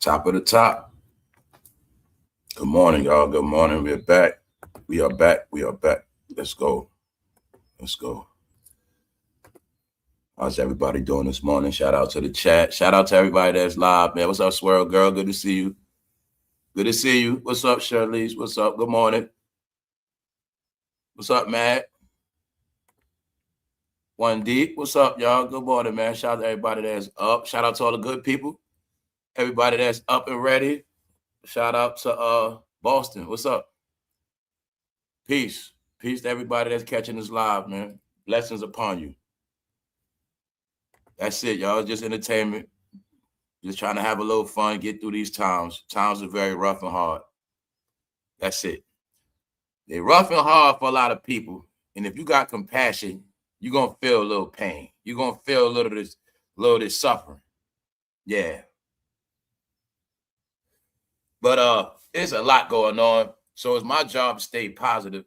Top of the top. Good morning, y'all. Good morning. We're back. We are back. We are back. Let's go. Let's go. How's everybody doing this morning? Shout out to the chat. Shout out to everybody that's live, man. What's up, Swirl Girl? Good to see you. Good to see you. What's up, Shirley? What's up? Good morning. What's up, Matt? One Deep. What's up, y'all? Good morning, man. Shout out to everybody that's up. Shout out to all the good people. Everybody that's up and ready. Shout out to Boston. What's up? Peace. Peace to everybody that's catching this live, man. Blessings upon you. That's it, y'all. It's just entertainment. Just trying to have a little fun, get through these times. Times are very rough and hard. That's it. They're rough and hard for a lot of people. And if you got compassion, you're going to feel a little pain. You're going to feel a little of this suffering. Yeah. But there's a lot going on. So it's my job to stay positive.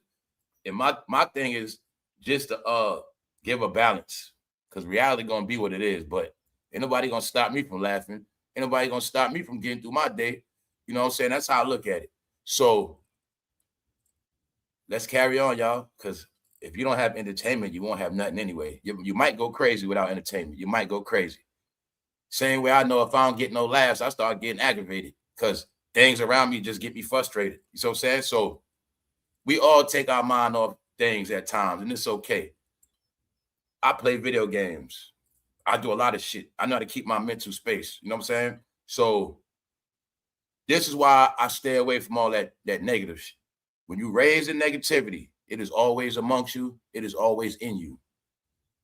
And my thing is just to give a balance. Because reality going to be what it is. But ain't nobody going to stop me from laughing. Ain't nobody going to stop me from getting through my day. You know what I'm saying? That's how I look at it. So let's carry on, y'all. Because if you don't have entertainment, you won't have nothing anyway. You might go crazy without entertainment. You might go crazy. Same way I know if I don't get no laughs, I start getting aggravated. Because things around me just get me frustrated. You know what I'm saying? So we all take our mind off things at times, and it's okay. I play video games. I do a lot of shit. I know how to keep my mental space. You know what I'm saying? So this is why I stay away from all that negative shit. When you raise in negativity, it is always amongst you. It is always in you.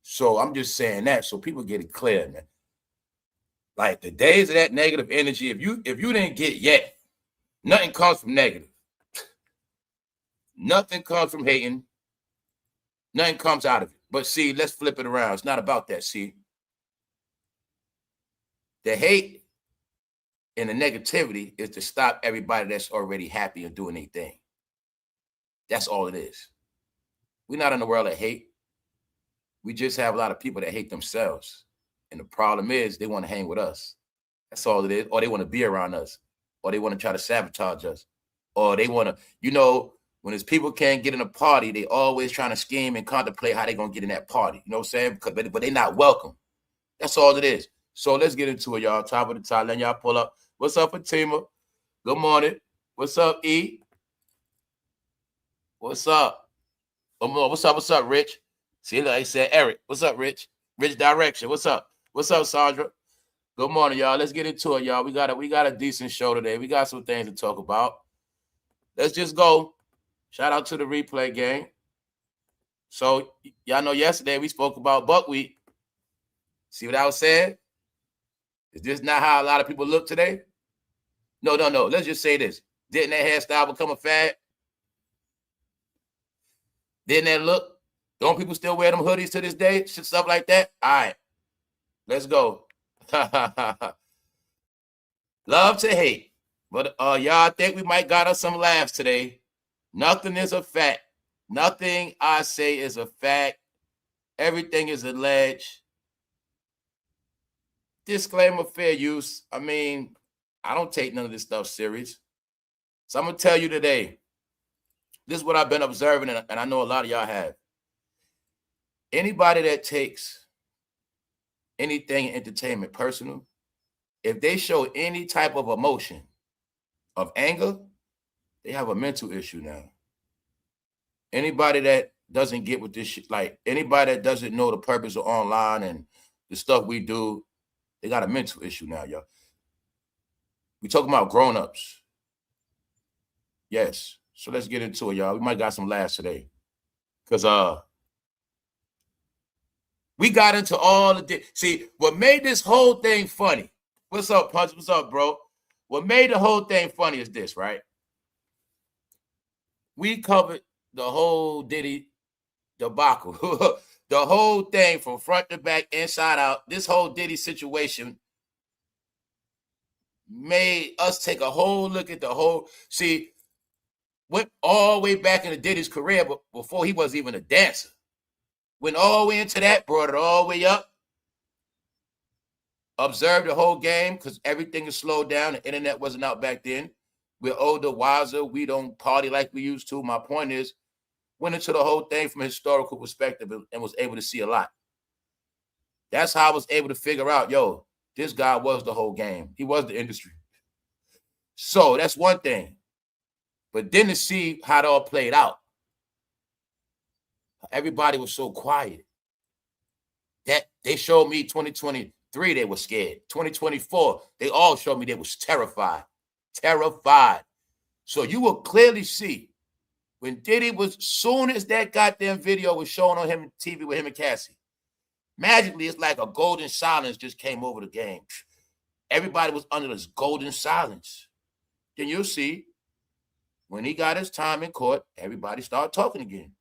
So I'm just saying that so people get it clear, man. Like the days of that negative energy, if you didn't get yet, nothing comes from negative. Nothing comes from hating. Nothing comes out of it. But see, let's flip it around. It's not about that, see. The hate and the negativity is to stop everybody that's already happy and doing their thing. That's all it is. We're not in the world of hate. We just have a lot of people that hate themselves. And the problem is they want to hang with us. That's all it is. Or they want to be around us. Or they want to try to sabotage us. Or they want to, when there's people can't get in a party, they always trying to scheme and contemplate how they're going to get in that party. You know what I'm saying? But they're not welcome. That's all it is. So let's get into it, y'all. Top of the top. Letting y'all pull up. What's up, Fatima? Good morning. What's up, E? What's up? What's up, Rich? See, like I said, Eric. What's up, Rich? Rich Direction. What's up? What's up, Sandra? Good morning, y'all. Let's get into it, y'all. We got a decent show today. We got some things to talk about. Let's just go. Shout out to the replay gang. So y'all know yesterday we spoke about buckwheat. See what I was saying? Is this not how a lot of people look today? No. Let's just say this. Didn't that hairstyle become a fad? Didn't that look? Don't people still wear them hoodies to this day? Stuff like that? All right. Let's go. Love to hate. But y'all think we might got us some laughs today. Nothing is a fact. Nothing I say is a fact. Everything is alleged. Disclaimer, fair use. I mean, I don't take none of this stuff serious. So I'm going to tell you today, this is what I've been observing, and I know a lot of y'all have. Anybody that takes anything in entertainment personal, if they show any type of emotion of anger, they have a mental issue now. Anybody that doesn't get with this shit, like anybody that doesn't know the purpose of online and the stuff we do, they got a mental issue now, y'all. We talking about grown-ups. Yes. So let's get into it, y'all. We might got some laughs today. Because we got into all the... See, what made this whole thing funny... What's up, Punch? What's up, bro? What made the whole thing funny is this, right? We covered the whole Diddy debacle. The whole thing from front to back, inside out. This whole Diddy situation made us take a whole look at the whole... See, went all the way back into Diddy's career but before he was even a dancer. Went all the way into that, brought it all the way up. observe the whole game because everything is slowed down. The internet wasn't out back then. We're older, wiser. We don't party like we used to. My point is, went into the whole thing from a historical perspective and was able to see a lot. That's how I was able to figure out, yo, this guy was the whole game. He was the industry. So that's one thing. But then to see how it all played out, everybody was so quiet. That they showed me 2023, they were scared. 2024, they all showed me they was terrified. Terrified. So you will clearly see when Diddy was, soon as that goddamn video was shown on him on TV with him and Cassie, magically, it's like a golden silence just came over the game. Everybody was under this golden silence. Then you'll see when he got his time in court, everybody started talking again.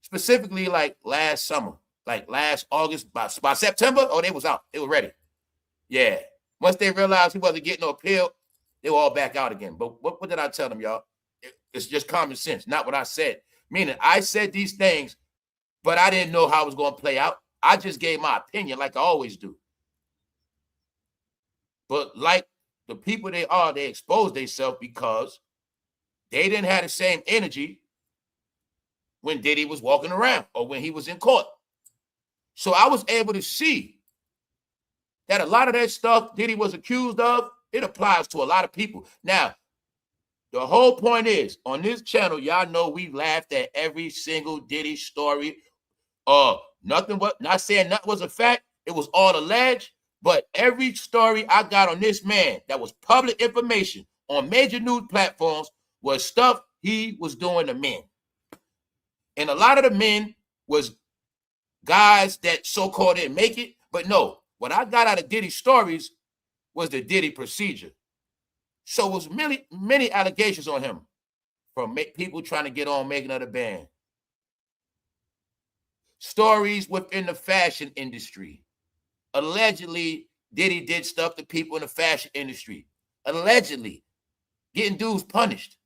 Specifically, like last summer, like last August, by September, oh, they was out. They were ready. Yeah. Once they realized he wasn't getting no appeal, they were all back out again. But what did I tell them, y'all? It's just common sense, not what I said. Meaning, I said these things, but I didn't know how it was going to play out. I just gave my opinion like I always do. But like the people they are, they exposed themselves because they didn't have the same energy when Diddy was walking around or when he was in court. So I was able to see that a lot of that stuff Diddy was accused of, it applies to a lot of people. Now, the whole point is, on this channel, y'all know we laughed at every single Diddy story. Nothing but, not saying nothing was a fact, it was all alleged, but every story I got on this man that was public information on major news platforms was stuff he was doing to men. And a lot of the men was guys that so-called didn't make it, but no, what I got out of Diddy stories was the Diddy procedure. So it was many allegations on him from people trying to get on making of the band. Stories within the fashion industry. Allegedly, Diddy did stuff to people in the fashion industry. Allegedly, getting dudes punished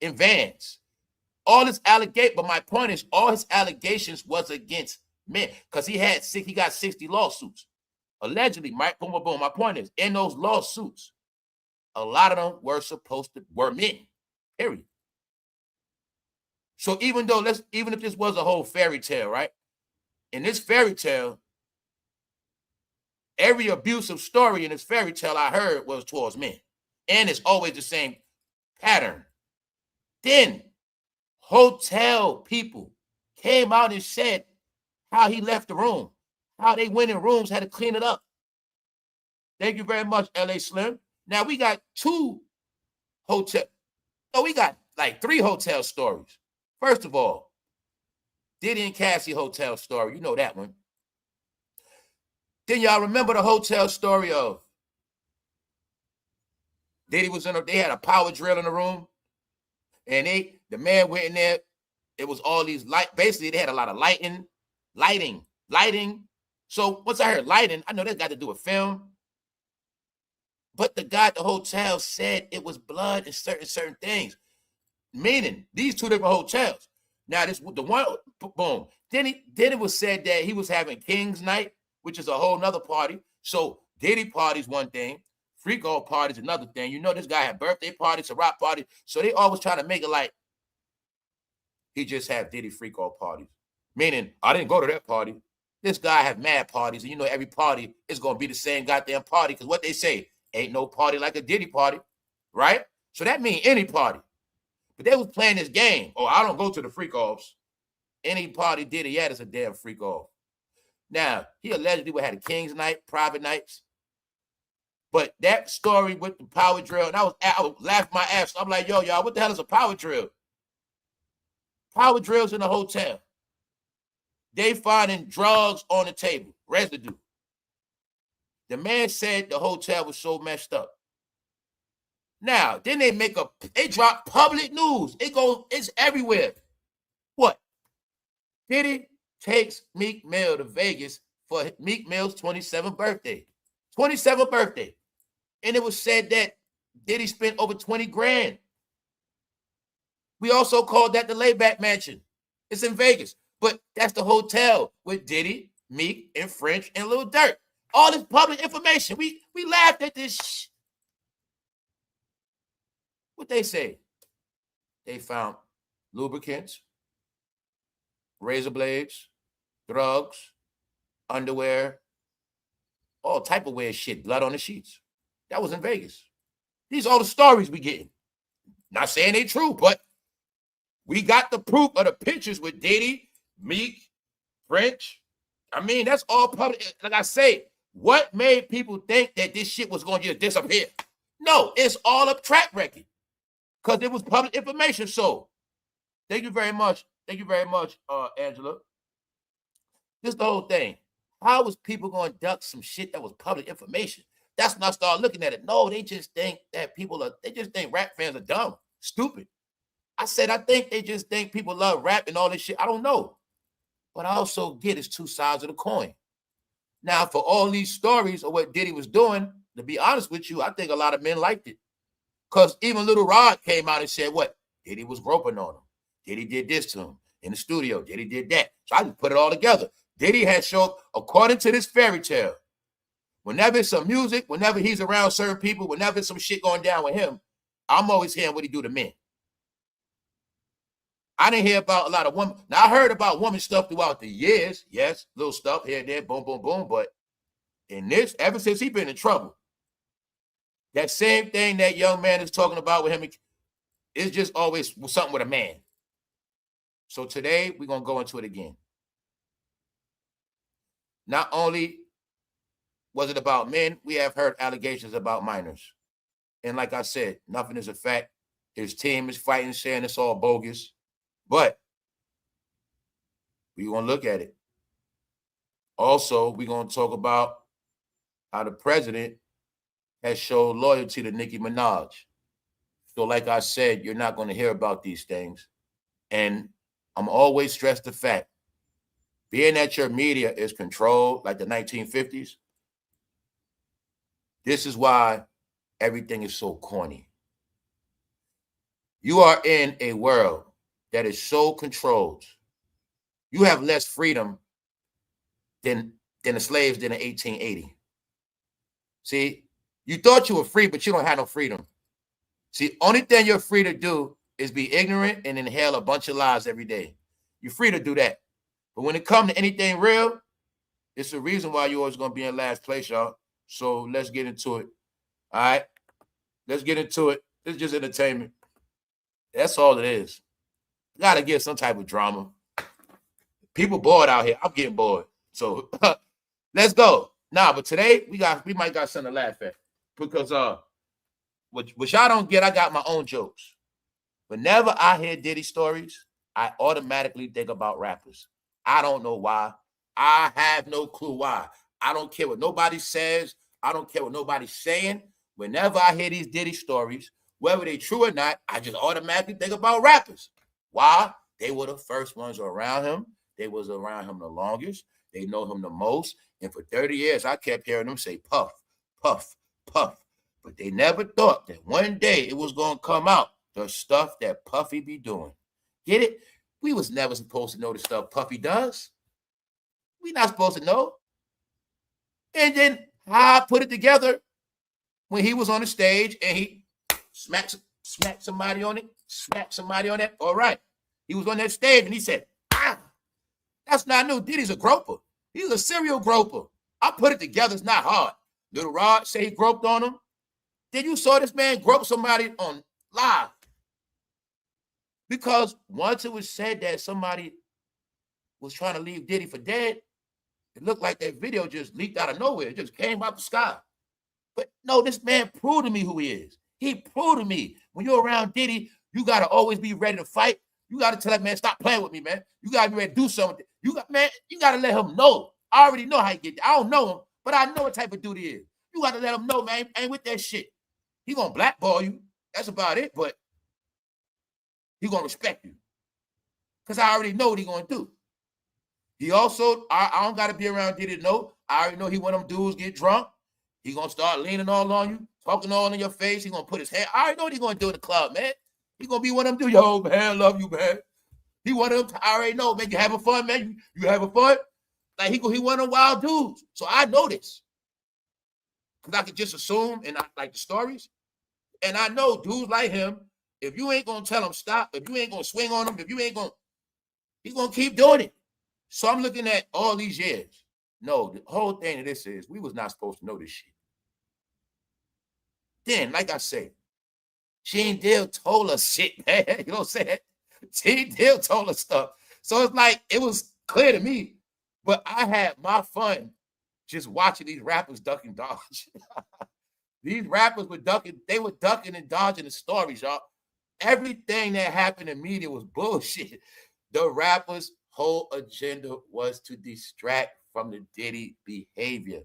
in vans. All his allegations, but my point is, all his allegations was against men because he got 60 lawsuits. Allegedly, right? Boom, boom, boom. My point is, in those lawsuits, a lot of them were men, period. So even if this was a whole fairy tale, right? In this fairy tale, every abusive story in this fairy tale I heard was towards men. And it's always the same pattern. Then hotel people came out and said how he left the room, how they went in rooms, had to clean it up. Thank you very much, LA Slim. Now we got we got like 3 hotel stories. First of all, Diddy and Cassie hotel story. You know that one. Then y'all remember the hotel story of Diddy was they had a power drill in the room. And the man went in there. It was all these basically they had a lot of lighting. So once I heard lighting, I know that got to do with film. But the guy at the hotel said it was blood and certain things. Meaning, these 2 different hotels. Now, the one, boom. Then it was said that he was having King's Night, which is a whole nother party. So Diddy party's one thing. Freak off party's another thing. You know, this guy had birthday parties, a rock party. So they always trying to make it like he just had Diddy freak off parties. Meaning, I didn't go to that party. This guy had mad parties. And you know, every party is going to be the same goddamn party. Because what they say, ain't no party like a Diddy party. Right? So that means any party. But they was playing this game. Oh, I don't go to the freak offs. Any party Diddy had is a damn freak off. Now, he allegedly had a King's Night, private nights. But that story with the power drill, and I was laughing my ass. I'm like, yo, y'all, what the hell is a power drill? Power drills in a hotel. They finding drugs on the table, residue. The man said the hotel was so messed up. Now, then they drop public news. It's everywhere. What? Diddy takes Meek Mill to Vegas for Meek Mill's 27th birthday. 27th birthday. And it was said that Diddy spent over 20 grand. We also called that the layback mansion. It's in Vegas. But that's the hotel with Diddy, Meek and French and Lil Durk. All this public information. We laughed at this. What they say? They found lubricants, razor blades, drugs, underwear, all type of weird shit, blood on the sheets. That was in Vegas. These are all the stories we getting. Not saying they true, but we got the proof of the pictures with Diddy, Meek, French. I mean, that's all public. Like I say, what made people think that this shit was going to just disappear? No, it's all a track record because it was public information. So thank you very much. Thank you very much, Angela. This is the whole thing. How was people going to duck some shit that was public information? That's when I started looking at it. No, they just think that they just think rap fans are dumb, stupid. I said, I think they just think people love rap and all this shit. I don't know. But I also get it's two sides of the coin. Now, for all these stories of what Diddy was doing, to be honest with you, I think a lot of men liked it. Because even Little Rod came out and said, what? Diddy was groping on him. Diddy did this to him in the studio. Diddy did that. So I just put it all together. Diddy had shown, according to this fairy tale, whenever it's some music, whenever he's around certain people, whenever it's some shit going down with him, I'm always hearing what he do to men. I didn't hear about a lot of women. Now, I heard about woman stuff throughout the years. Yes, little stuff here and there, boom, boom, boom. But in this, ever since he been in trouble, that same thing that young man is talking about with him, it's just always something with a man. So today, we're going to go into it again. Not only was it about men, we have heard allegations about minors. And like I said, nothing is a fact. His team is fighting, saying it's all bogus. But we're going to look at it. Also, we're going to talk about how the president has showed loyalty to Nicki Minaj. So like I said, you're not going to hear about these things. And I'm always stressed the fact, being that your media is controlled like the 1950s, this is why everything is so corny. You are in a world that is so controlled. You have less freedom than the slaves did in 1880. See, you thought you were free, but you don't have no freedom. See, only thing you're free to do is be ignorant and inhale a bunch of lies every day. You're free to do that. But when it comes to anything real, it's the reason why you're always going to be in last place, y'all. So let's get into it. All right? Let's get into it. This is just entertainment. That's all it is. You got to get some type of drama. People bored out here. I'm getting bored. So let's go. Nah, but today we might got something to laugh at. Because what y'all don't get, I got my own jokes. Whenever I hear Diddy stories, I automatically think about rappers. I don't know why. I have no clue why. I don't care what nobody says. I don't care what nobody's saying. Whenever I hear these Diddy stories, whether they true or not, I just automatically think about rappers. Why? They were the first ones around him. They was around him the longest. They know him the most. And for 30 years, I kept hearing them say, puff, puff, puff. But they never thought that one day it was going to come out, the stuff that Puffy be doing. Get it? We was never supposed to know the stuff Puffy does. We not supposed to know. And then I put it together when he was on the stage and he smacked somebody on it. All right. He was on that stage and he said, that's not new. Diddy's a groper. He's a serial groper. I put it together. It's not hard. Little Rod say he groped on him. Then you saw this man grope somebody on live. Because once it was said that somebody was trying to leave Diddy for dead, it looked like that video just leaked out of nowhere. It just came out the sky. But no, this man proved to me who he is. He proved to me when you're around Diddy, you got to always be ready to fight. You got to tell that man, stop playing with me, man. You got to be ready to do something. You got to let him know. I already know how he get there. I don't know him, but I know what type of dude he is. You got to let him know, man, ain't with that shit. He going to blackball you. That's about it, but he going to respect you. Because I already know what he going to do. He also, I don't got to be around Diddy to know. I already know he when them dudes get drunk. He going to start leaning all on you, talking all in your face. He going to put his hand. I already know what he going to do in the club, man. He going to be one of them dudes. Yo, man, love you, man. He one of them. I already know, man. You having fun, man? You having fun? Like he one of them wild dudes. So I know this. Because I could just assume and I like the stories. And I know dudes like him, if you ain't gonna tell him stop, if you ain't gonna swing on him, if you ain't gonna, he's gonna keep doing it. So I'm looking at all these years. No, the whole thing of this is we was not supposed to know this shit. Then, like I say, Gene Deal told us shit, man. You know what I'm saying? Gene Deal told us stuff. So it's like, it was clear to me, but I had my fun just watching these rappers duck and dodge. These rappers were ducking, they were ducking and dodging the stories, y'all. Everything that happened in media was bullshit. The rappers' whole agenda was to distract from the Diddy behavior.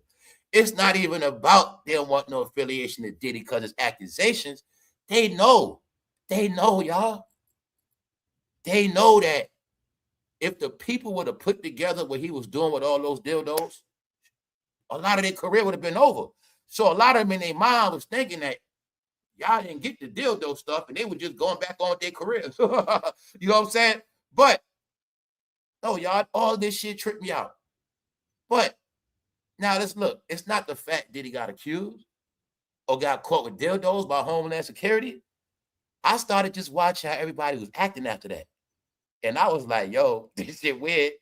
It's not even about they don't want no affiliation to Diddy because it's accusations. They know, y'all. They know that if the people would have put together what he was doing with all those dildos, a lot of their career would have been over. So a lot of them in their mind was thinking that y'all didn't get the dildo stuff and they were just going back on with their careers. You know what I'm saying? But no, y'all, all this shit tripped me out. But now let's look. It's not the fact that he got accused or got caught with dildos by Homeland Security. I started just watching how everybody was acting after that. And I was like, yo, this shit weird.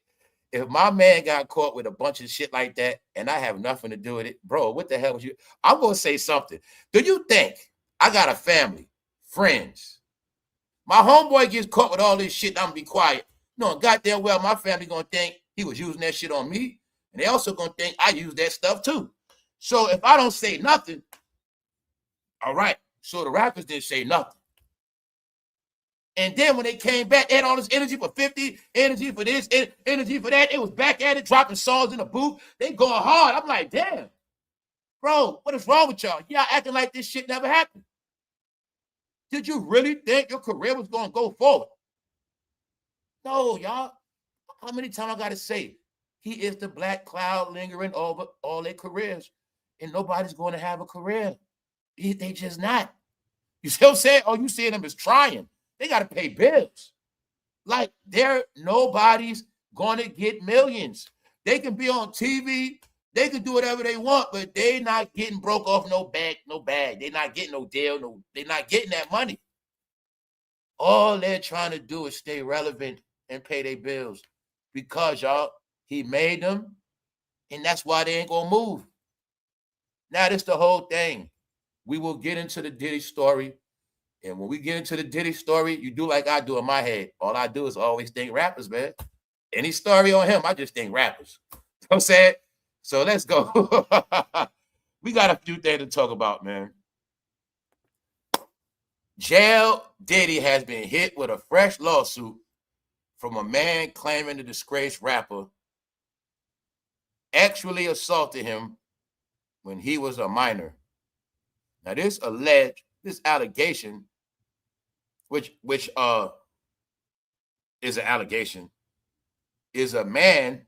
If my man got caught with a bunch of shit like that and I have nothing to do with it, bro, what the hell was you? I'm going to say something. Do you think I got a family, friends? My homeboy gets caught with all this shit, I'm going to be quiet. No, goddamn well, my family going to think he was using that shit on me. And they also going to think I use that stuff too. So if I don't say nothing, all right. So the rappers didn't say nothing. And then when they came back, they had all this energy for 50, energy for this, energy for that. It was back at it, dropping songs in the booth. They going hard. I'm like, damn, bro, what is wrong with y'all? Y'all acting like this shit never happened. Did you really think your career was going to go forward? No, y'all. How many times I got to say, he is the black cloud lingering over all their careers. And nobody's going to have a career. They just not. You see what I'm saying? Oh, you seeing them as trying. They got to pay bills. Like, nobody's going to get millions. They can be on TV. They can do whatever they want, but they're not getting broke off no bag. They're not getting no deal. They're not getting that money. All they're trying to do is stay relevant and pay their bills because, y'all, he made them, and that's why they ain't going to move. Now, this the whole thing. We will get into the Diddy story. And when we get into the Diddy story, you do like I do in my head. All I do is always think rappers, man. Any story on him, I just think rappers. You know what I'm saying? So let's go. We got a few things to talk about, man. Jail Diddy has been hit with a fresh lawsuit from a man claiming the disgraced rapper actually assaulted him when he was a minor. Now, this allegation, which is an allegation, is a man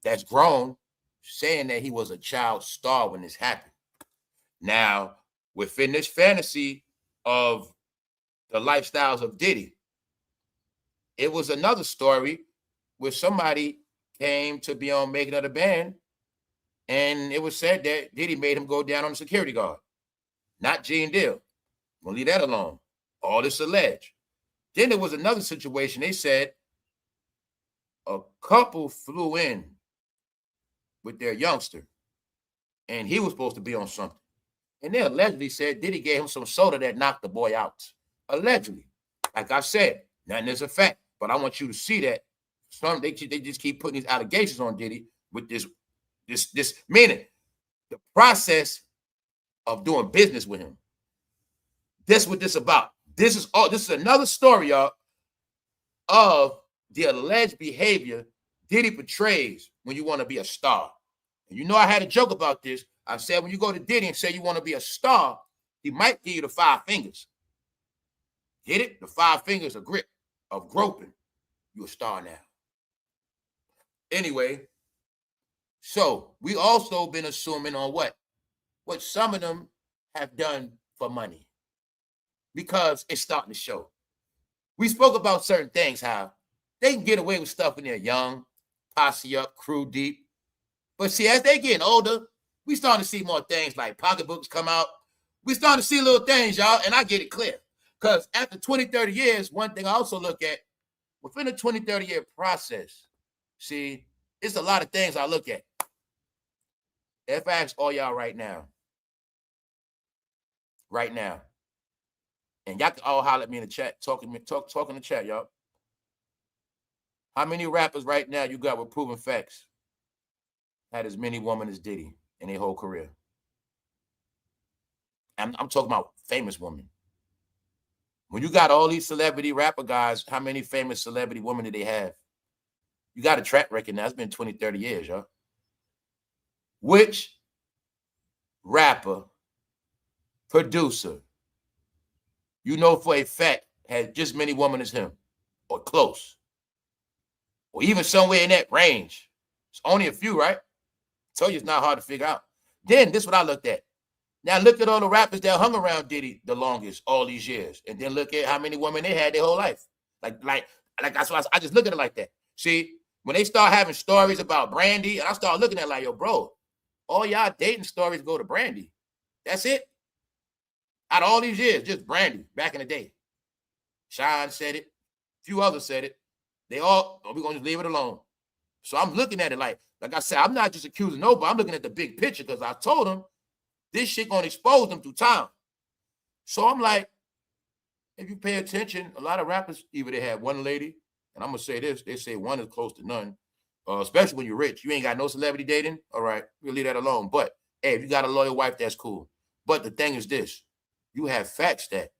that's grown saying that he was a child star when this happened. Now, within this fantasy of the lifestyles of Diddy, it was another story where somebody came to be on Making of the Band, and it was said that Diddy made him go down on the security guard. Not Gene Deal. We'll leave that alone. All this alleged. Then there was another situation. They said a couple flew in with their youngster, and he was supposed to be on something. And they allegedly said Diddy gave him some soda that knocked the boy out. Allegedly. Like I said, nothing is a fact. But I want you to see that they just keep putting these allegations on Diddy with this meaning the process of doing business with him. That's what this is about. This is another story, y'all, of the alleged behavior Diddy portrays when you want to be a star. And you know I had a joke about this. I said when you go to Diddy and say you want to be a star, he might give you the 5 fingers. Get it? The 5 fingers of grip, of groping. You're a star now. Anyway, so we also been assuming on what some of them have done for money. Because it's starting to show. We spoke about certain things, how they can get away with stuff when they're young, posse up, crew deep. But see, as they getting older, we starting to see more things like pocketbooks come out. We starting to see little things, y'all, and I get it clear. Because after 20, 30 years, one thing I also look at, within a 20, 30-year process, see, it's a lot of things I look at. If I ask all y'all right now, and y'all can all holler at me in the chat, talk in the chat, y'all. How many rappers right now you got with proven facts had as many women as Diddy in their whole career? I'm talking about famous women. When you got all these celebrity rapper guys, how many famous celebrity women do they have? You got a track record now. It's been 20, 30 years, y'all. Which rapper, producer, you know for a fact had just many women as him, or close, or even somewhere in that range? It's only a few, right? I told you it's not hard to figure out. Then this is what I looked at. Now look at all the rappers that hung around Diddy the longest all these years, and then look at how many women they had their whole life. Like that's why I just look at it like that. See, when they start having stories about Brandy, and I start looking at it like, yo, bro, all y'all dating stories go to Brandy. That's it. Out of all these years, just Brandy back in the day. Sean said it. A few others said it. They all, we're going to just leave it alone. So I'm looking at it like I said, I'm not just accusing nobody. I'm looking at the big picture because I told them this shit going to expose them through time. So I'm like, if you pay attention, a lot of rappers, either they have one lady, and I'm going to say this, they say one is close to none, especially when you're rich. You ain't got no celebrity dating, all right, we'll leave that alone. But, hey, if you got a loyal wife, that's cool. But the thing is this, you have facts that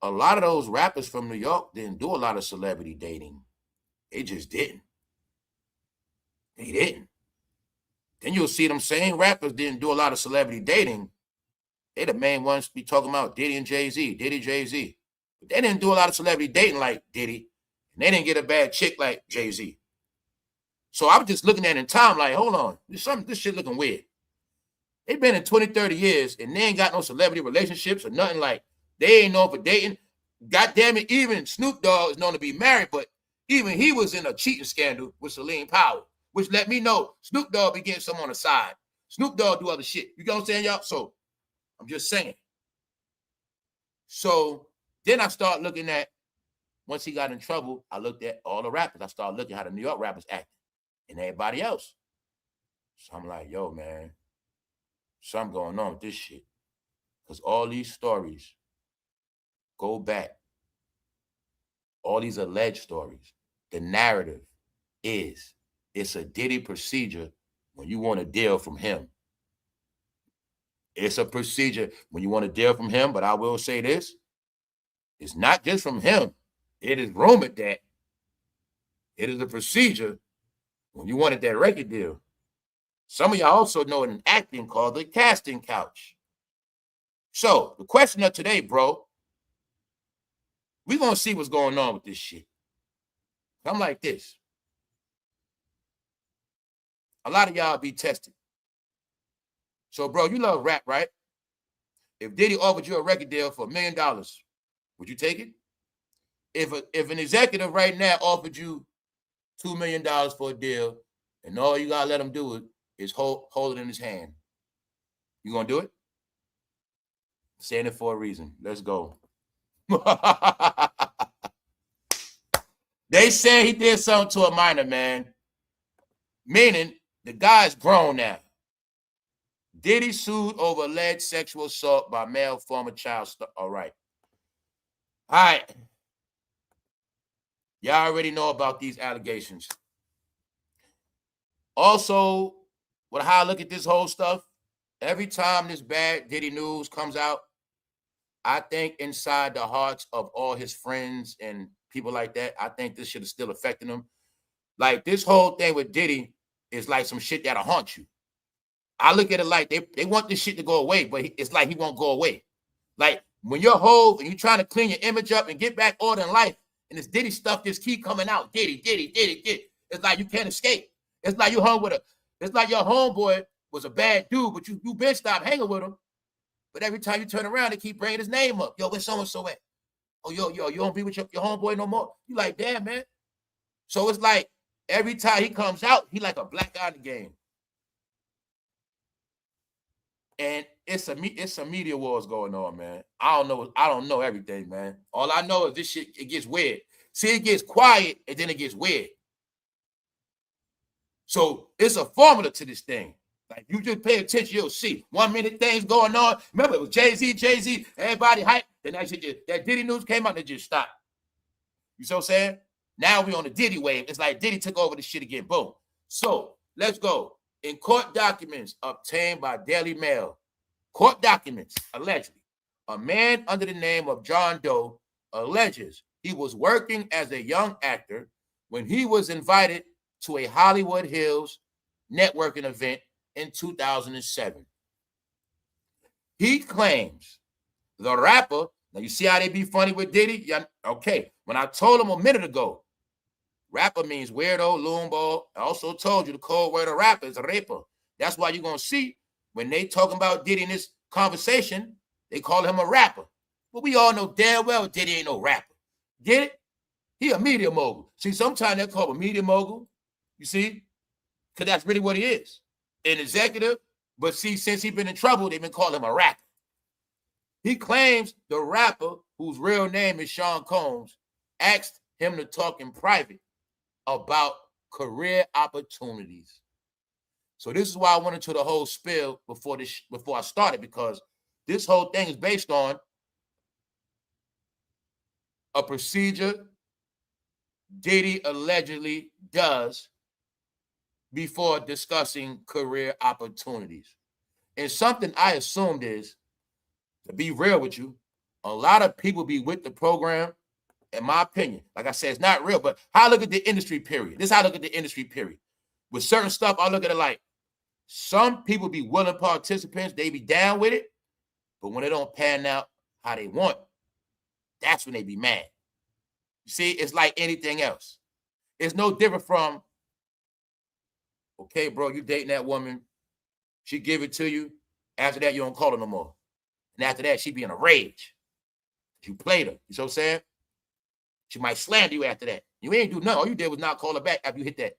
a lot of those rappers from New York didn't do a lot of celebrity dating. They just didn't. They didn't. Then you'll see them same rappers didn't do a lot of celebrity dating. They the main ones be talking about Diddy and Jay-Z, Diddy, Jay-Z. But they didn't do a lot of celebrity dating like Diddy. And they didn't get a bad chick like Jay-Z. So I was just looking at it in time like, hold on, this shit looking weird. They've been in 20, 30 years, and they ain't got no celebrity relationships or nothing like, they ain't known for dating. God damn it, even Snoop Dogg is known to be married, but even he was in a cheating scandal with Celine Powell, which let me know Snoop Dogg be getting some on the side. Snoop Dogg do other shit. You know what I'm saying, y'all? So I'm just saying. So then I start looking at, once he got in trouble, I looked at all the rappers. I started looking at how the New York rappers acted and everybody else. So I'm like, yo, man, something going on with this shit. Because all these stories go back. All these alleged stories. The narrative is it's a Diddy procedure when you want a deal from him. It's a procedure when you want a deal from him, but I will say this. It's not just from him. It is rumored that it is a procedure when you wanted that record deal. Some of y'all also know an acting called the casting couch. So the question of today, bro, we're going to see what's going on with this shit. I'm like this. A lot of y'all be tested. So, bro, you love rap, right? If Diddy offered you a record deal for $1 million, would you take it? If an executive right now offered you $2 million for a deal, and all you gotta let him do is hold it in his hand, you gonna do it? Saying it for a reason. Let's go. They say he did something to a minor, man. Meaning the guy's grown now. Diddy sued over alleged sexual assault by male former child star. All right. Y'all already know about these allegations. Also, how I look at this whole stuff, every time this bad Diddy news comes out, I think inside the hearts of all his friends and people like that, I think this shit is still affecting them. Like this whole thing with Diddy is like some shit that'll haunt you. I look at it like they want this shit to go away, but it's like he won't go away. Like when you're whole and you're trying to clean your image up and get back order in life, and this Diddy stuff just keep coming out, Diddy. It's like you can't escape. It's like you hung with it's like your homeboy was a bad dude, but you been stopped hanging with him. But every time you turn around, they keep bringing his name up. Yo, where's so-and-so at? Oh, yo, you don't be with your homeboy no more. You like, damn, man. So it's like every time he comes out, he like a black guy in the game. And it's some media wars going on, man. I don't know everything, man. All I know is this shit, it gets weird. See, it gets quiet and then it gets weird. So it's a formula to this thing. Like, you just pay attention, you'll see. 1 minute things going on. Remember, it was jayz, everybody hype. Then that Diddy news came out and it just stopped. You see what I'm saying? Now we on the Diddy wave. It's like Diddy took over the shit again. Boom. So let's go. In court documents obtained by Daily Mail, court documents, allegedly, a man under the name of John Doe alleges he was working as a young actor when he was invited to a Hollywood Hills networking event in 2007. He claims the rapper, now you see how they be funny with Diddy? Yeah, okay, when I told him a minute ago, rapper means weirdo, loonball. I also told you the code word of rapper is a raper. That's why you're going to see when they talking about Diddy in this conversation, they call him a rapper. But we all know damn well Diddy ain't no rapper. Get it? He a media mogul. See, sometimes they call him a media mogul, you see? Because that's really what he is. An executive, but see, since he's been in trouble, they've been calling him a rapper. He claims the rapper, whose real name is Sean Combs, asked him to talk in private about career opportunities. So this is why I went into the whole spiel before I started, because this whole thing is based on a procedure Diddy allegedly does before discussing career opportunities. And something I assumed is, to be real with you, a lot of people be with the program, in my opinion. Like I said, it's not real, but how I look at the industry, period. This is how I look at the industry, period. With certain stuff, I look at it like, some people be willing participants, they be down with it, but when it don't pan out how they want, that's when they be mad. You see, it's like anything else. It's no different from, okay, bro, you dating that woman, she give it to you, after that, you don't call her no more. And after that, she be in a rage. You played her, you know what I'm saying? She might slander you after that. You ain't do nothing. All you did was not call her back after you hit that.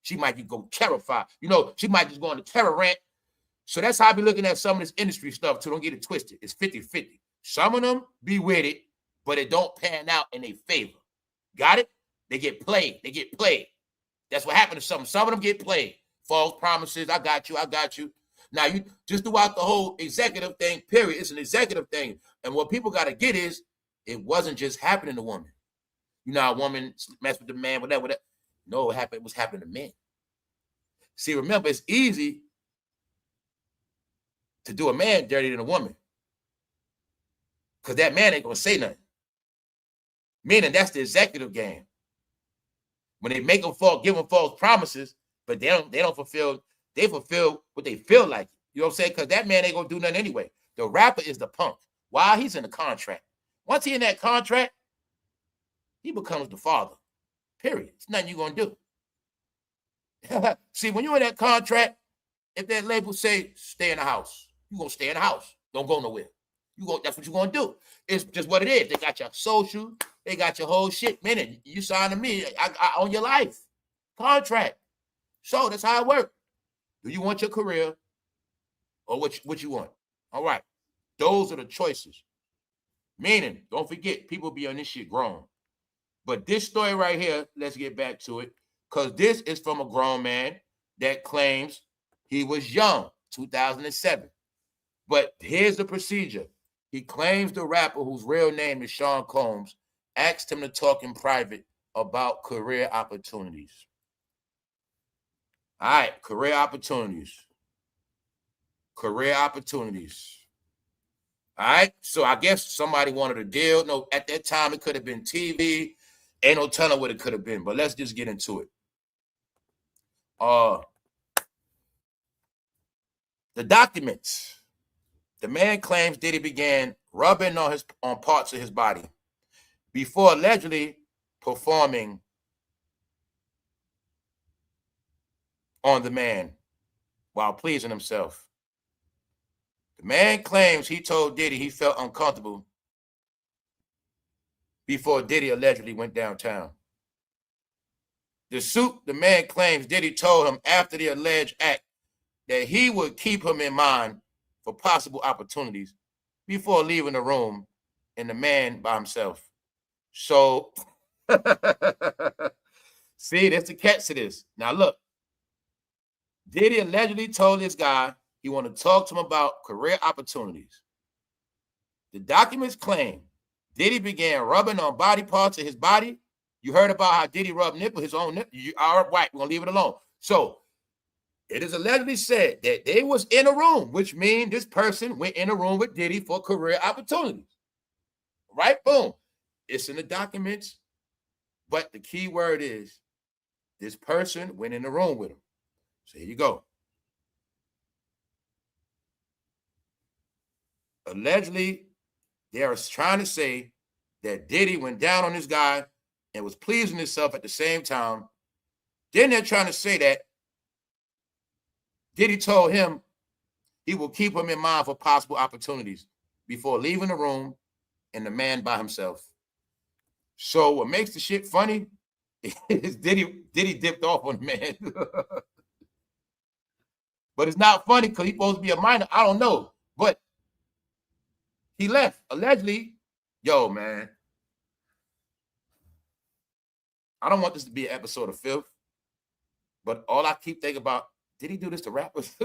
She might be go terrified. You know, she might just go on a terror rant. So that's how I be looking at some of this industry stuff too. Don't get it twisted. It's 50-50. Some of them be with it, but it don't pan out in their favor. Got it? They get played. They get played. That's what happened to some. Some of them get played. False promises. I got you. I got you. Now, you just throughout the whole executive thing, period. It's an executive thing. And what people got to get is, it wasn't just happening to women. You know, a woman messed with the man, whatever. No, it was happening to men. See, remember, it's easy to do a man dirty than a woman, because that man ain't gonna say nothing. Meaning that's the executive game. When they make them give them false promises, but they don't fulfill. They fulfill what they feel like. You know what I'm saying? Because that man ain't gonna do nothing anyway. The rapper is the punk. Why? He's in the contract. Once he in that contract, he becomes the father. Period. It's nothing you're going to do. See, when you're in that contract, if that label say, stay in the house, you're going to stay in the house. Don't go nowhere. That's what you're going to do. It's just what it is. They got your social. They got your whole shit. Man, you signed to me. I own your life. Contract. So that's how it works. Do you want your career or what you want? All right. Those are the choices. Meaning, don't forget, people be on this shit grown. But this story right here, let's get back to it, because this is from a grown man that claims he was young, 2007. But here's the procedure. He claims the rapper, whose real name is Sean Combs, asked him to talk in private about career opportunities. All right, career opportunities. Career opportunities. All right, so I guess somebody wanted a deal. No, at that time, it could have been TV. Ain't no telling what it could have been, but let's just get into it. The documents. The man claims Diddy began rubbing on parts of his body before allegedly performing on the man while pleasing himself. The man claims he told Diddy he felt uncomfortable before Diddy allegedly went downtown. The suit, the man claims Diddy told him after the alleged act that he would keep him in mind for possible opportunities before leaving the room and the man by himself. So, see, that's the catch to this. Now, look, Diddy allegedly told this guy he wanted to talk to him about career opportunities. The documents claim Diddy began rubbing on body parts of his body. You heard about how Diddy rubbed his own nipple. All right, we're going to leave it alone. So, it is allegedly said that they was in a room, which means this person went in a room with Diddy for career opportunities. Right? Boom. It's in the documents. But the key word is this person went in the room with him. So here you go. Allegedly, they are trying to say that Diddy went down on this guy and was pleasing himself at the same time. Then they're trying to say that Diddy told him he will keep him in mind for possible opportunities before leaving the room and the man by himself. So what makes the shit funny is Diddy dipped off on the man. But it's not funny because he's supposed to be a minor. I don't know. But he left. Allegedly, yo, man. I don't want this to be an episode of filth. But all I keep thinking about, did he do this to rappers?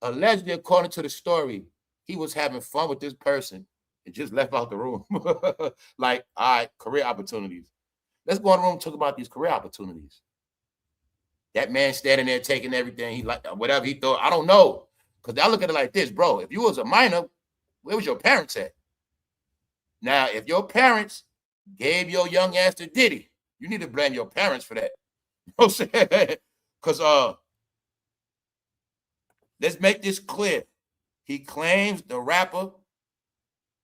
Allegedly, according to the story, he was having fun with this person and just left out the room. Like, all right, career opportunities. Let's go in the room and talk about these career opportunities. That man standing there taking everything he like, whatever he thought. I don't know. Because I look at it like this, bro. If you was a minor, where was your parents at? Now, if your parents gave your young ass to Diddy, you need to blame your parents for that. You know what I'm saying? Because let's make this clear. He claims the rapper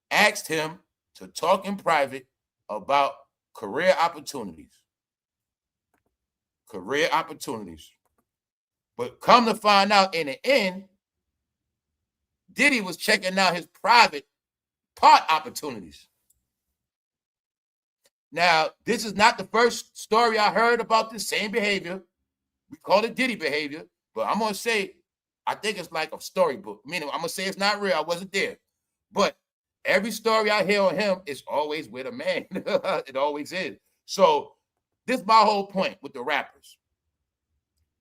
asked him to talk in private about career opportunities. Career opportunities. But come to find out in the end, Diddy was checking out his private part opportunities. Now, this is not the first story I heard about this same behavior. We call it Diddy behavior, but I'm going to say, I think it's like a storybook. Meaning, I'm going to say it's not real. I wasn't there. But every story I hear on him is always with a man. It always is. So this is my whole point with the rappers.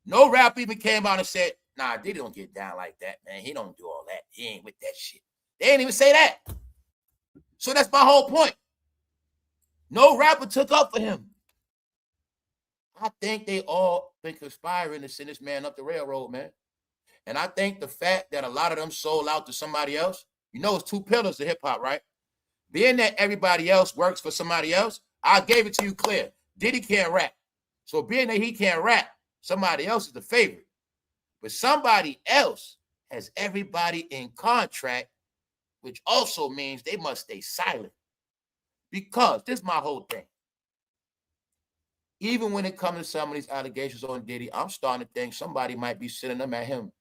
No rapper even came out and said, nah, Diddy don't get down like that, man. He don't do all that. He ain't with that shit. They didn't even say that. So that's my whole point. No rapper took up for him. I think they all been conspiring to send this man up the railroad, man. And I think the fact that a lot of them sold out to somebody else, you know, it's two pillars to hip hop, right? Being that everybody else works for somebody else, I gave it to you clear. Diddy can't rap. So being that he can't rap, somebody else is the favorite. But somebody else has everybody in contract, which also means they must stay silent. Because this is my whole thing. Even when it comes to some of these allegations on Diddy, I'm starting to think somebody might be sending them at him.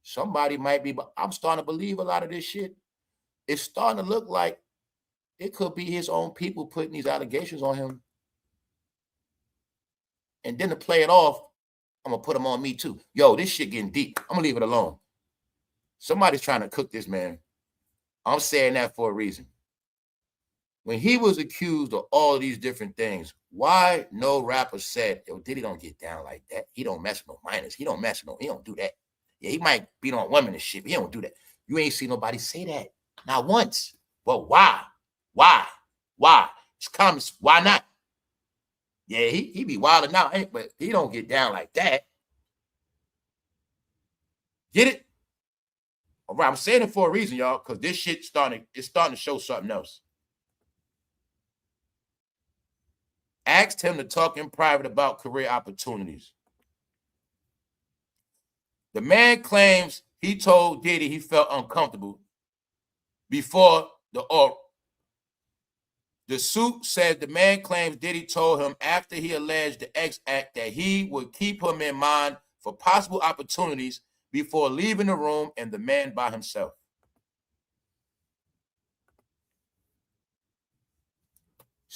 Somebody might be, but I'm starting to believe a lot of this shit. It's starting to look like it could be his own people putting these allegations on him. And then to play it off, I'm going to put them on me too. Yo, this shit getting deep. I'm going to leave it alone. Somebody's trying to cook this man. I'm saying that for a reason. When he was accused of all of these different things, why no rapper said, yo, Diddy don't get down like that. He don't mess with no minors. He don't do that. Yeah, he might beat on women and shit, but he don't do that. You ain't see nobody say that. Not once. Well, why? It's common. Why not? Yeah, he be wilding out, but he don't get down like that. Get it? All right, I'm saying it for a reason, y'all, because this shit it's starting to show something else. Asked him to talk in private about career opportunities. The man claims he told Diddy he felt uncomfortable before the suit said the man claims Diddy told him after he alleged the X act that he would keep him in mind for possible opportunities before leaving the room and the man by himself.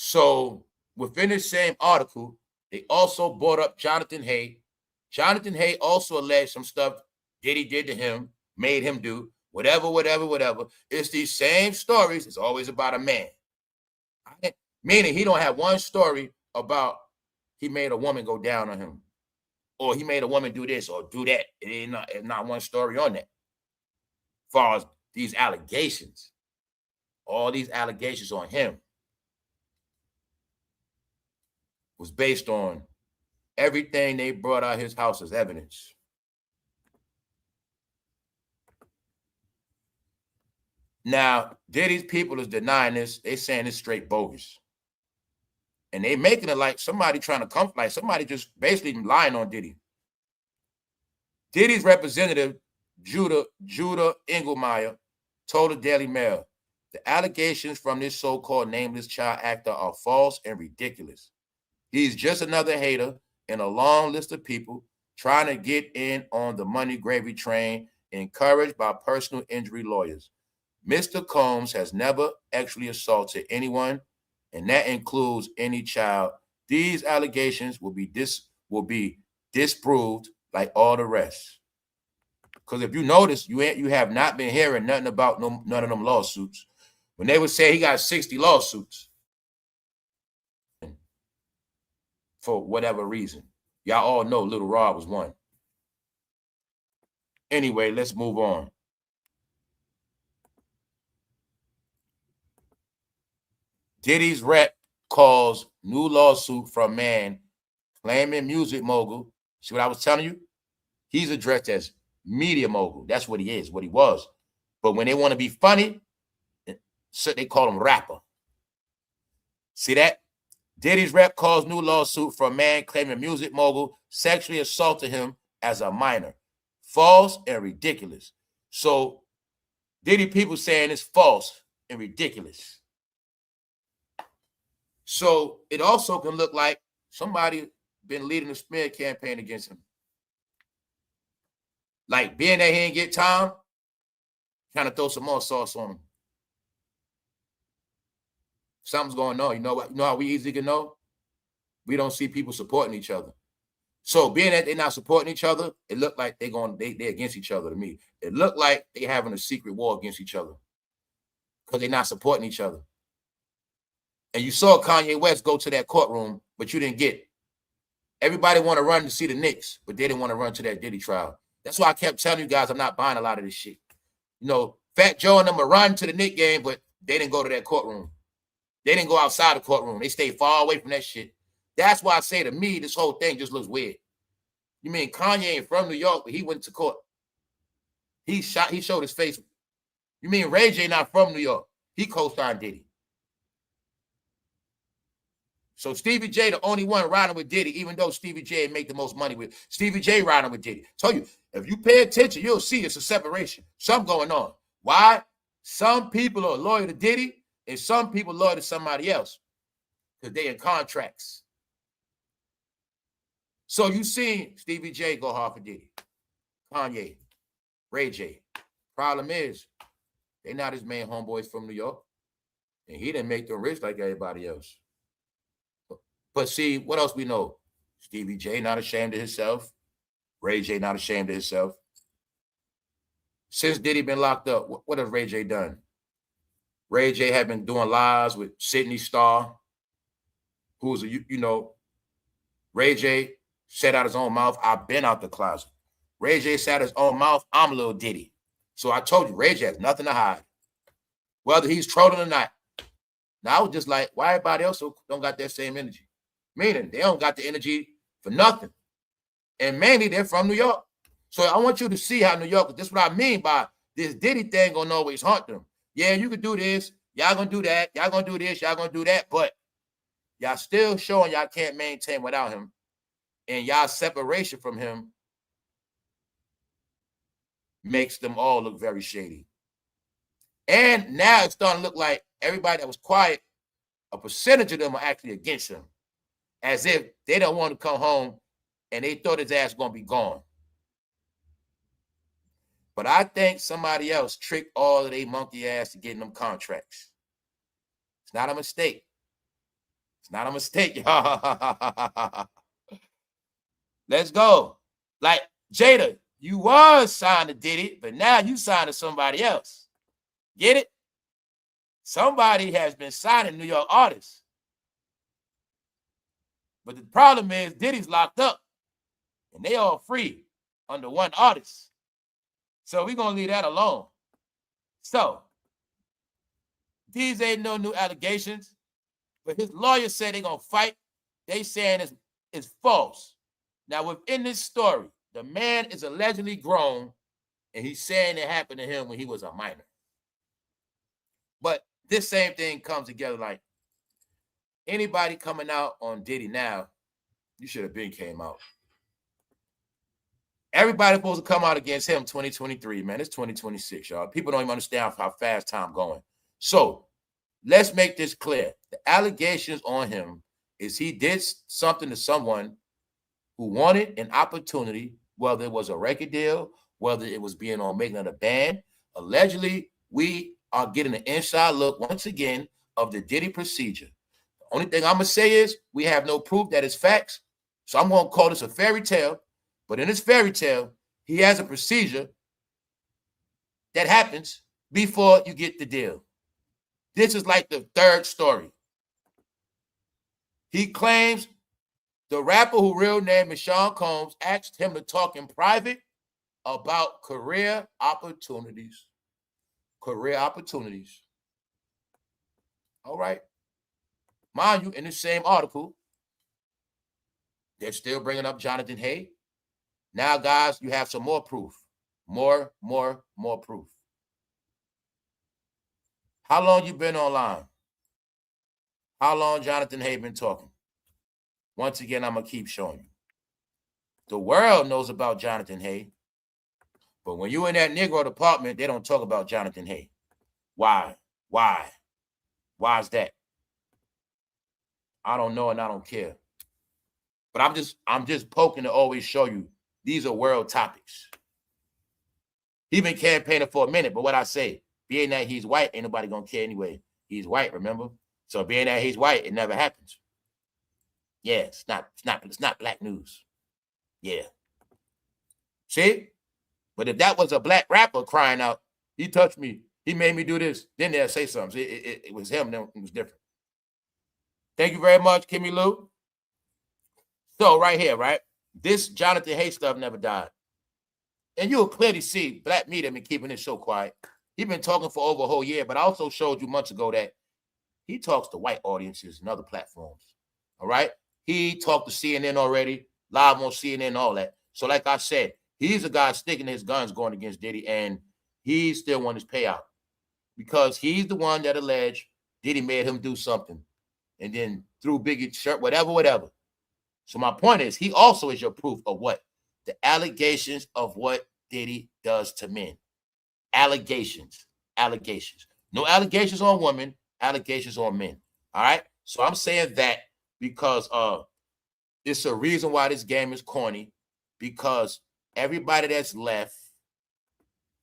So within the same article, they also brought up Jonathan Hay. Jonathan Hay also alleged some stuff Diddy did to him, made him do, whatever, whatever, whatever. It's these same stories. It's always about a man. Meaning he don't have one story about he made a woman go down on him, or he made a woman do this or do that. It's not one story on that. As far as these allegations, all these allegations on him was based on everything they brought out his house as evidence. Now, Diddy's people is denying this. They saying it's straight bogus. And they making it like somebody trying to come, like somebody just basically lying on Diddy. Diddy's representative, Judah Engelmeyer, told the Daily Mail, the allegations from this so-called nameless child actor are false and ridiculous. He's just another hater in a long list of people trying to get in on the money gravy train, encouraged by personal injury lawyers. Mr. Combs has never actually assaulted anyone, and that includes any child. These allegations will be disproved like all the rest. Because if you notice, you have not been hearing nothing about none of them lawsuits. When they would say he got 60 lawsuits for whatever reason, y'all all know Little Rob was one. Anyway, let's move on. Diddy's rep calls new lawsuit from man claiming music mogul. See what I was telling you? He's addressed as media mogul. That's what he is, what he was. But when they want to be funny, so they call him rapper. See that? Diddy's rep calls new lawsuit from man claiming music mogul sexually assaulted him as a minor. False and ridiculous. So Diddy people saying it's false and ridiculous. So it also can look like somebody been leading a smear campaign against him. Like being that he didn't get time, trying to throw some more sauce on him. Something's going on. You know what? You know how we easily can know? We don't see people supporting each other. So being that they're not supporting each other, it looked like they're against each other to me. It looked like they're having a secret war against each other because they're not supporting each other. And you saw Kanye West go to that courtroom, but you didn't get it. Everybody want to run to see the Knicks, but they didn't want to run to that Diddy trial. That's why I kept telling you guys I'm not buying a lot of this shit. You know, Fat Joe and them were running to the Knicks game, but they didn't go to that courtroom. They didn't go outside the courtroom. They stayed far away from that shit. That's why I say to me, this whole thing just looks weird. You mean Kanye ain't from New York, but he went to court. He showed his face. You mean Ray not from New York? He co-signed Diddy. So Stevie J, the only one riding with Diddy, even though Stevie J make the most money with Stevie J riding with Diddy. Told you, if you pay attention, you'll see it's a separation. Something going on. Why? Some people are loyal to Diddy and some people loyal to somebody else because they're in contracts. So you seen Stevie J go hard for Diddy, Kanye, Ray J. Problem is, they're not his main homeboys from New York, and he didn't make them rich like everybody else. But see, what else we know? Stevie J not ashamed of himself. Ray J not ashamed of himself. Since Diddy been locked up, what has Ray J done? Ray J had been doing lives with Sydney Starr, who's Ray J said out his own mouth, I've been out the closet. Ray J said out his own mouth, I'm a little Diddy. So I told you, Ray J has nothing to hide. Whether he's trolling or not. Now I was just like, why everybody else don't got that same energy? Meaning they don't got the energy for nothing. And mainly they're from New York. So I want you to see how New York, this is what I mean by this Diddy thing gonna always haunt them. Yeah, you could do this. Y'all gonna do that. Y'all gonna do this. Y'all gonna do that. But y'all still showing y'all can't maintain without him. And y'all separation from him makes them all look very shady. And now it's starting to look like everybody that was quiet, a percentage of them are actually against him. As if they don't want to come home and they thought his ass was going to be gone. But I think somebody else tricked all of their monkey ass to getting them contracts. It's not a mistake. It's not a mistake, y'all. Let's go. Like Jada, you was signed to Diddy, but now you signed to somebody else. Get it? Somebody has been signing New York artists. But the problem is Diddy's locked up and they all free under one artist. So we're going to leave that alone. So these ain't no new allegations, but his lawyer said they're going to fight. They saying it's false. Now, within this story, the man is allegedly grown, and he's saying it happened to him when he was a minor. But this same thing comes together like anybody coming out on Diddy now, you should have been came out. Everybody supposed to come out against him 2023, man. It's 2026, y'all. People don't even understand how fast time going. So let's make this clear. The allegations on him is he did something to someone who wanted an opportunity, whether it was a record deal, whether it was being on making a band. Allegedly, we are getting an inside look once again of the Diddy procedure. The only thing I'm going to say is we have no proof that it's facts. So I'm going to call this a fairy tale. But in this fairy tale, he has a procedure that happens before you get the deal. This is like the third story. He claims the rapper who real name is Sean Combs asked him to talk in private about career opportunities. Career opportunities. All right. Mind you, in the same article, they're still bringing up Jonathan Hay. Now, guys, you have some more proof. More proof. How long you been online? How long Jonathan Hay been talking? Once again, I'm going to keep showing you. The world knows about Jonathan Hay, but when you're in that Negro department, they don't talk about Jonathan Hay. Why? Why is that? I don't know and I don't care. But I'm just poking to always show you these are world topics. He been campaigning for a minute, but what I say, being that he's white, ain't nobody gonna care anyway. He's white, remember? So being that he's white, it never happens. Yeah, it's not black news. Yeah. See? But if that was a black rapper crying out, he touched me, he made me do this, then they'll say something. It was him, then it was different. Thank you very much, Kimmy Lou. So right here, right? This Jonathan Hay stuff never died. And you'll clearly see black media been keeping this so quiet. He's been talking for over a whole year, but I also showed you months ago that he talks to white audiences and other platforms. All right? He talked to CNN already, live on CNN, all that. So like I said, he's a guy sticking his guns going against Diddy, and he still wants his payout because he's the one that alleged Diddy made him do something and then threw Biggie's shirt, whatever. So my point is, he also is your proof of what? The allegations of what Diddy does to men. Allegations. No allegations on women, allegations on men. All right? So I'm saying that because it's a reason why this game is corny, because everybody that's left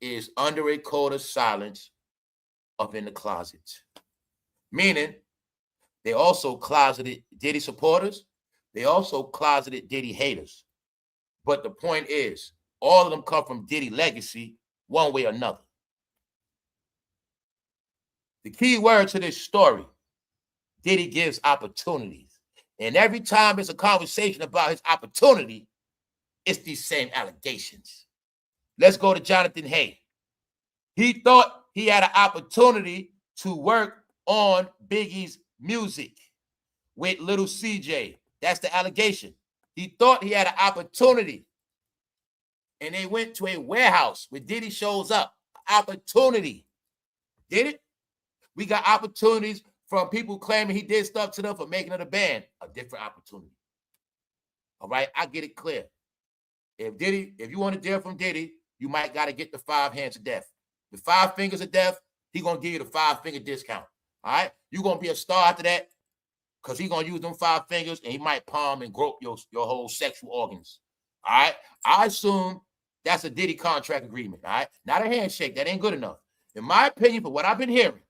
is under a code of silence up in the closet. Meaning, they also closeted Diddy supporters. They also closeted Diddy haters. But the point is, all of them come from Diddy legacy one way or another. The key word to this story, Diddy gives opportunities. And every time it's a conversation about his opportunity, it's these same allegations. Let's go to Jonathan Hay. He thought he had an opportunity to work on Biggie's music with Little CJ. That's the allegation. He thought he had an opportunity. And they went to a warehouse where Diddy shows up. Opportunity. Did it? We got opportunities from people claiming he did stuff to them for making it a band. A different opportunity. All right? I get it clear. If you want a deal from Diddy, you might got to get the 5 hands of death. The 5 fingers of death, he going to give you the 5-finger discount. All right? You're going to be a star after that because he's going to use them 5 fingers and he might palm and grope your whole sexual organs. All right? I assume that's a Diddy contract agreement. All right? Not a handshake. That ain't good enough. In my opinion, for what I've been hearing,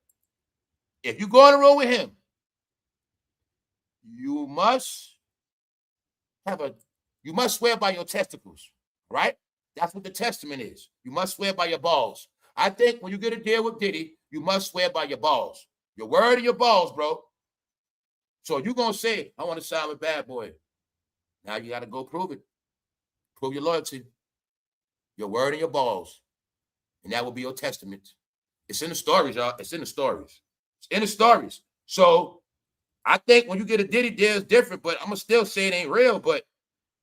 if you go in a room with him, you must swear by your testicles, right? That's what the testament is. You must swear by your balls. I think when you get a deal with Diddy, you must swear by your balls. Your word and your balls, bro. So you're going to say, I want to sign with Bad Boy. Now you got to go prove it. Prove your loyalty. Your word and your balls. And that will be your testament. It's in the stories, y'all. It's in the stories. It's in the stories. So I think when you get a Diddy deal, it's different, but I'm going to still say it ain't real. But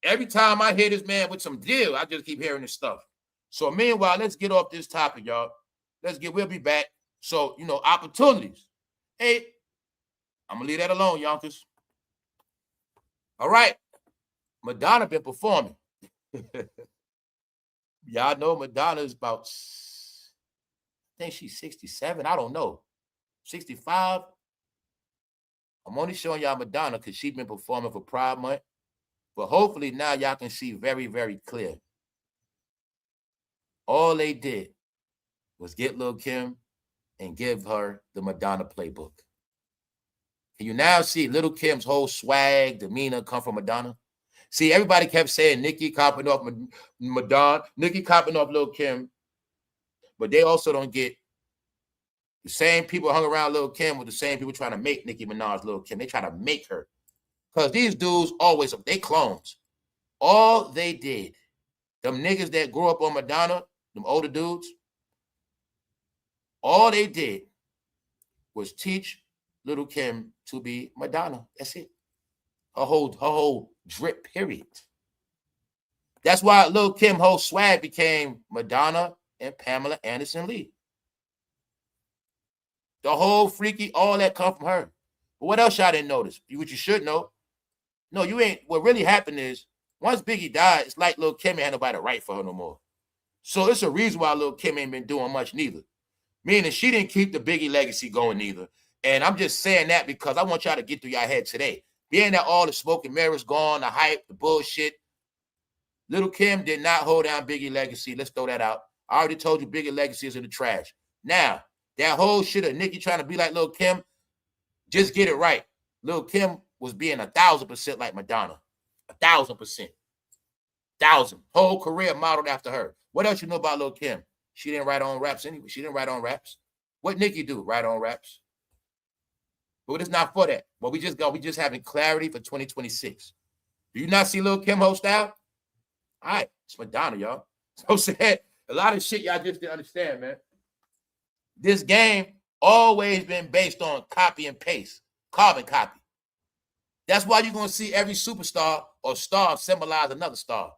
every time I hear this man with some deal, I just keep hearing this stuff. So meanwhile, let's get off this topic, y'all. We'll be back. So, opportunities. Hey, I'm going to leave that alone, Yonkers. All right. Madonna been performing. Y'all know Madonna is about, I think she's 67. I don't know. 65. I'm only showing y'all Madonna because she's been performing for Pride Month. But hopefully now y'all can see very, very clear. All they did was get Lil' Kim and give her the Madonna playbook. Can you now see Lil' Kim's whole swag, demeanor come from Madonna? See, everybody kept saying Nicki copying off Madonna, Nicki copying off Lil' Kim, but they also don't get the same people hung around Lil' Kim with the same people trying to make Nicki Minaj Lil' Kim. They try to make her. Because these dudes always, they clones. All they did, them niggas that grew up on Madonna, them older dudes, all they did was teach Lil' Kim to be Madonna. That's it. Her whole drip, period. That's why Lil' Kim whole swag became Madonna and Pamela Anderson Lee. The whole freaky, all that come from her. But what else y'all didn't notice? What you should know. No, you ain't. What really happened is, once Biggie died, it's like Lil' Kim ain't had nobody to write for her no more. So it's a reason why Lil' Kim ain't been doing much neither. Meaning she didn't keep the Biggie legacy going neither. And I'm just saying that because I want y'all to get through y'all head today. Being that all the smoke and mirrors gone, the hype, the bullshit, Lil' Kim did not hold down Biggie legacy. Let's throw that out. I already told you Biggie legacy is in the trash. Now, that whole shit of Nicki trying to be like Lil' Kim, just get it right. Lil' Kim was being 1,000% like Madonna. 1,000%. 1,000. Whole career modeled after her. What else you know about Lil' Kim? She didn't write on raps anyway. She didn't write on raps. What Nicki do? Write on raps. But it's not for that. But we just having clarity for 2026. Do you not see Lil' Kim whole style? All right, it's Madonna, y'all. So I'm saying a lot of shit y'all just didn't understand, man. This game always been based on copy and paste, carbon copy. That's why you're going to see every superstar or star symbolize another star.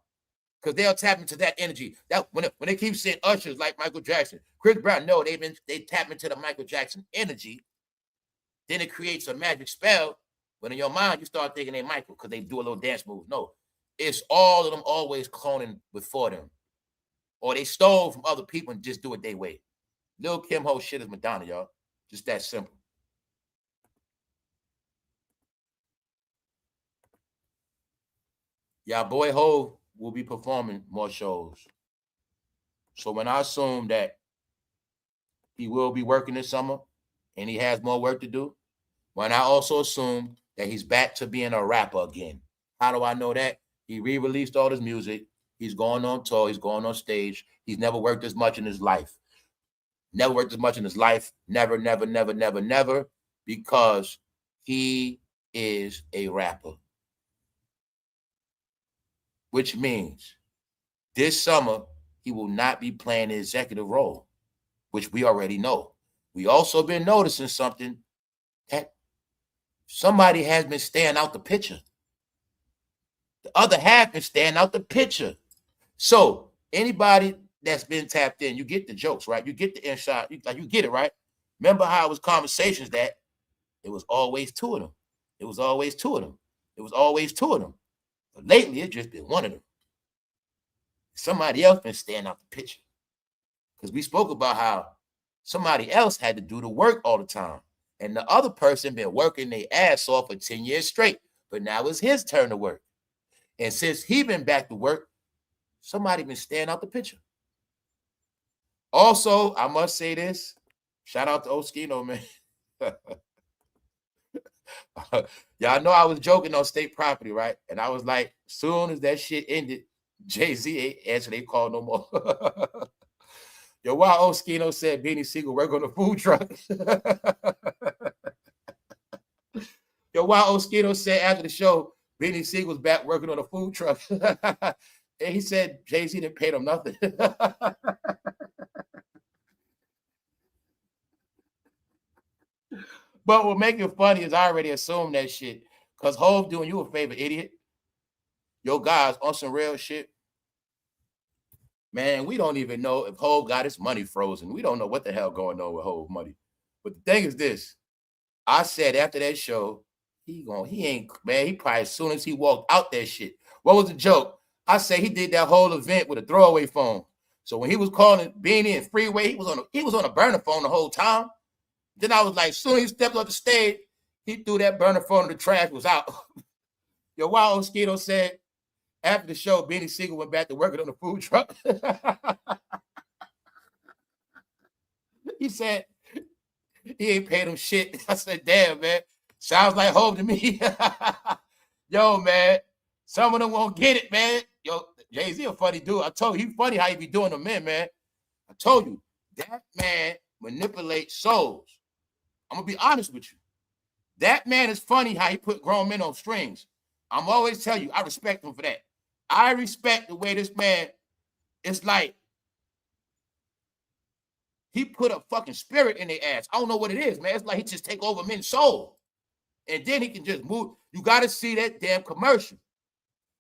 Because they'll tap into that energy. That when they keep saying ushers like Michael Jackson, Chris Brown, no, they tap into the Michael Jackson energy. Then it creates a magic spell. But in your mind, you start thinking they Michael because they do a little dance move. No, it's all of them always cloning before them. Or they stole from other people and just do it their way. Lil' Kim whole shit is Madonna, y'all. Just that simple. Y'all boy Ho will be performing more shows. So when I assume that he will be working this summer and he has more work to do, when I also assume that he's back to being a rapper again. How do I know that? He re-released all his music. He's going on tour. He's going on stage. He's never worked as much in his life. Never worked as much in his life. Never, never, never, never, never. Because he is a rapper. Which means this summer, he will not be playing the executive role, which we already know. We also been noticing something that somebody has been staying out the picture. The other half been staying out the picture. So anybody that's been tapped in, you get the jokes, right? You get the inside, you get it, right? Remember how it was conversations that it was always two of them. It was always two of them. It was always two of them. But lately, it's just been one of them. Somebody else been staying out the picture. Because we spoke about how somebody else had to do the work all the time. And the other person been working their ass off for 10 years straight. But now it's his turn to work. And since he been back to work, somebody been staying out the picture. Also, I must say this. Shout out to Oskino, man. Y'all know I was joking on state property, right? And I was like, soon as that shit ended, Jay-Z ain't answer they call no more. Yo, why Oskino said Beanie Siegel work on the food truck? Yo, why Oskino said after the show, Beanie Siegel was back working on a food truck. And he said Jay-Z didn't pay him nothing. But what make it funny is I already assumed that shit. Because Hov doing you a favor, idiot. Yo, guys, on some real shit. Man, we don't even know if Hov got his money frozen. We don't know what the hell going on with Hov money. But the thing is this. I said after that show, he probably as soon as he walked out that shit. What was the joke? I said he did that whole event with a throwaway phone. So when he was calling Beanie and Freeway, he was on a burner phone the whole time. Then I was like, as soon as he stepped off the stage, he threw that burner phone in the trash, was out. Yo, Wild Mosquito said, after the show, Beanie Siegel went back to working on the food truck. He said, he ain't paid him shit. I said, damn, man. Sounds like Hov to me. Yo, man. Some of them won't get it, man. Yo, Jay-Z a funny dude. I told you, he's funny how he be doing them men, man. I told you, that man manipulates souls. I'm going to be honest with you. That man is funny how he put grown men on strings. I'm always telling you, I respect him for that. I respect the way this man, it's like, he put a fucking spirit in their ass. I don't know what it is, man. It's like he just take over men's soul. And then he can just move. You got to see that damn commercial.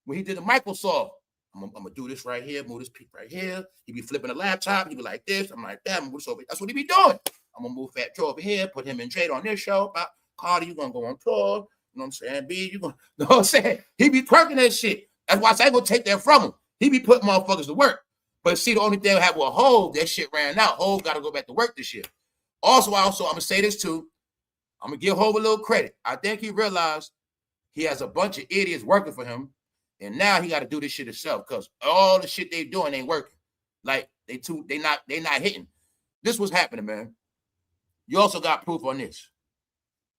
When he did the Microsoft, I'm going to do this right here, move this peak right here. He be flipping the laptop. He be like this. I'm like that. I'm move this over. That's what he be doing. I'm going to move Fat Joe over here, put him and Jade on this show. CARDI, you going to go on tour. You know what I'm saying? B, you going to, you know what I'm saying? He be twerking that shit. That's why I say I ain't going to take that from him. He be putting motherfuckers to work. But see, the only thing I have with Hov, that shit ran out. Hov got to go back to work this year. Also, I'm going to say this too. I'm going to give Hov a little credit. I think he realized he has a bunch of idiots working for him. And now he got to do this shit himself because all the shit they doing ain't working. Like, they not hitting. This was happening, man. You also got proof on this.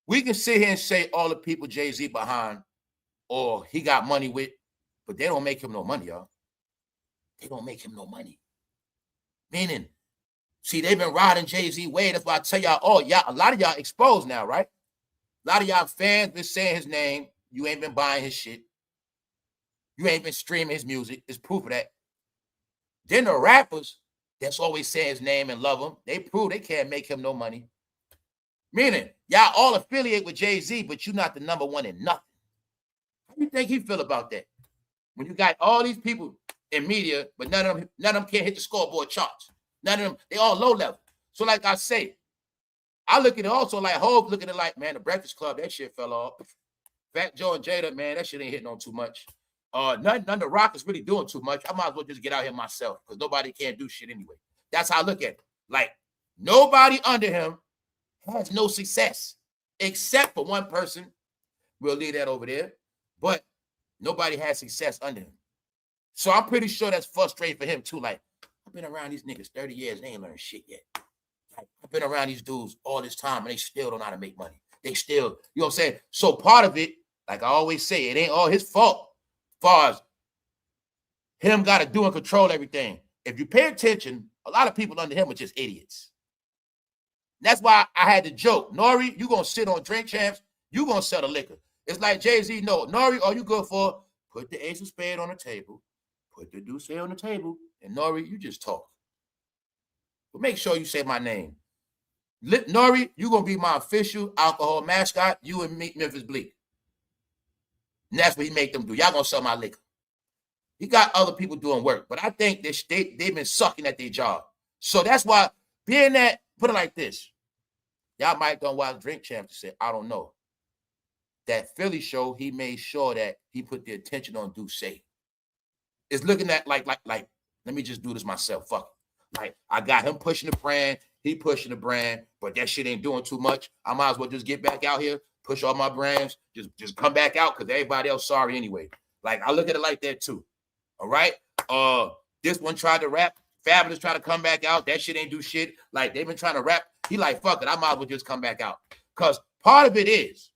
We can sit here and say all the people Jay-Z behind or he got money with, but they don't make him no money, y'all. They don't make him no money. Meaning, see, they've been riding Jay-Z way. That's why I tell y'all, oh, y'all, a lot of y'all exposed now, right? A lot of y'all fans been saying his name. You ain't been buying his shit. You ain't been streaming his music. It's proof of that. Then the rappers that's always saying his name and love him, they prove they can't make him no money. Meaning, y'all all affiliate with Jay-Z, but you're not the number one in nothing. How do you think he feel about that? When you got all these people in media, but none of them can't hit the scoreboard charts. None of them, they all low level. So like I say, I look at it also like Hov, look at it like, man, the Breakfast Club, that shit fell off. Fat Joe and Jada, man, that shit ain't hitting on too much. None of the Rock is really doing too much. I might as well just get out here myself because nobody can't do shit anyway. That's how I look at it. Like, nobody under him has no success except for one person. We'll leave that over there. But nobody has success under him. So I'm pretty sure that's frustrating for him too. Like, I've been around these niggas 30 years. They ain't learned shit yet. Like, I've been around these dudes all this time and they still don't know how to make money. They still, you know what I'm saying? So part of it, like I always say, it ain't all his fault. Far as him got to do and control everything. If you pay attention, a lot of people under him are just idiots. That's why I had to joke. Nori, you going to sit on Drink Champs, you going to sell the liquor. It's like Jay-Z, no. Nori, all you good for, put the ace of spade on the table, put the deuce on the table, and Nori, you just talk. But make sure you say my name. Nori, you going to be my official alcohol mascot, you and me, Memphis Bleak. And that's what he make them do. Y'all gonna sell my liquor. He got other people doing work, but I think they've been sucking at their job. So that's why, being that, put it like this. Y'all might don't watch Drink Champs to say, I don't know. That Philly show, he made sure that he put the attention on Duce. It's looking at like, let me just do this myself. Fuck it. Like, I got him pushing the brand, he pushing the brand, but that shit ain't doing too much. I might as well just get back out here, push all my brands, just come back out because everybody else sorry anyway. Like, I look at it like that too. All right? This one tried to rap. Fabulous tried to come back out. That shit ain't do shit. Like, they've been trying to rap. He like, fuck it. I might as well just come back out. Because part of it is,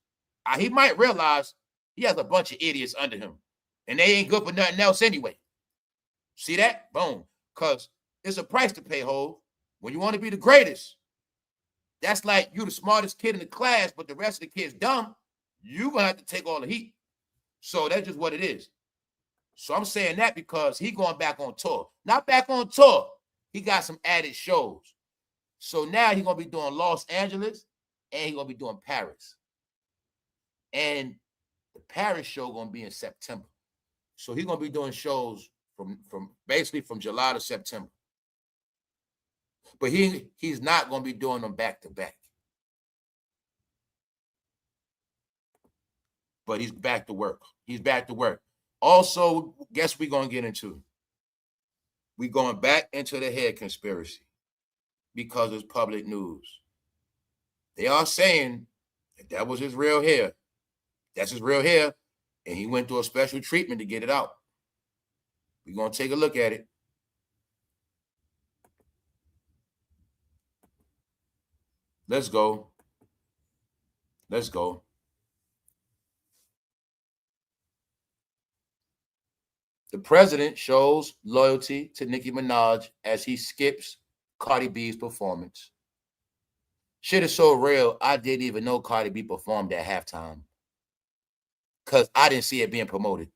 He might realize he has a bunch of idiots under him, and they ain't good for nothing else anyway. See that? Boom. Because it's a price to pay, Hov. When you want to be the greatest, that's like you the smartest kid in the class, but the rest of the kids dumb. You're going to have to take all the heat. So that's just what it is. So I'm saying that because he going back on tour. Not back on tour. He got some added shows. So now he's going to be doing Los Angeles and he's going to be doing Paris. And the Paris show going to be in September. So he's going to be doing shows from basically from July to September. But he's not going to be doing them back to back. But he's back to work. He's back to work. Also, guess we're going to get into? We're going back into the head conspiracy because it's public news. They are saying that was his real hair. That's his real hair. And he went through a special treatment to get it out. We're going to take a look at it. Let's go. Let's go. The president shows loyalty to Nicki Minaj as he skips Cardi B's performance. Shit is so real, I didn't even know Cardi B performed at halftime because I didn't see it being promoted.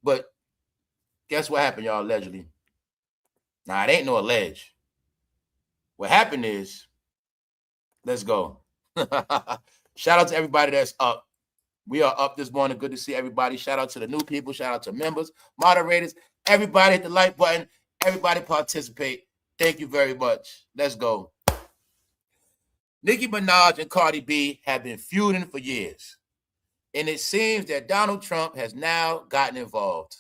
But guess what happened, y'all, allegedly? Nah, it ain't no allege. What happened is, let's go. Shout out to everybody that's up. We are up this morning. Good to see everybody. Shout out to the new people. Shout out to members, moderators. Everybody hit the like button. Everybody participate. Thank you very much. Let's go. Nicki Minaj and Cardi B have been feuding for years. And it seems that Donald Trump has now gotten involved.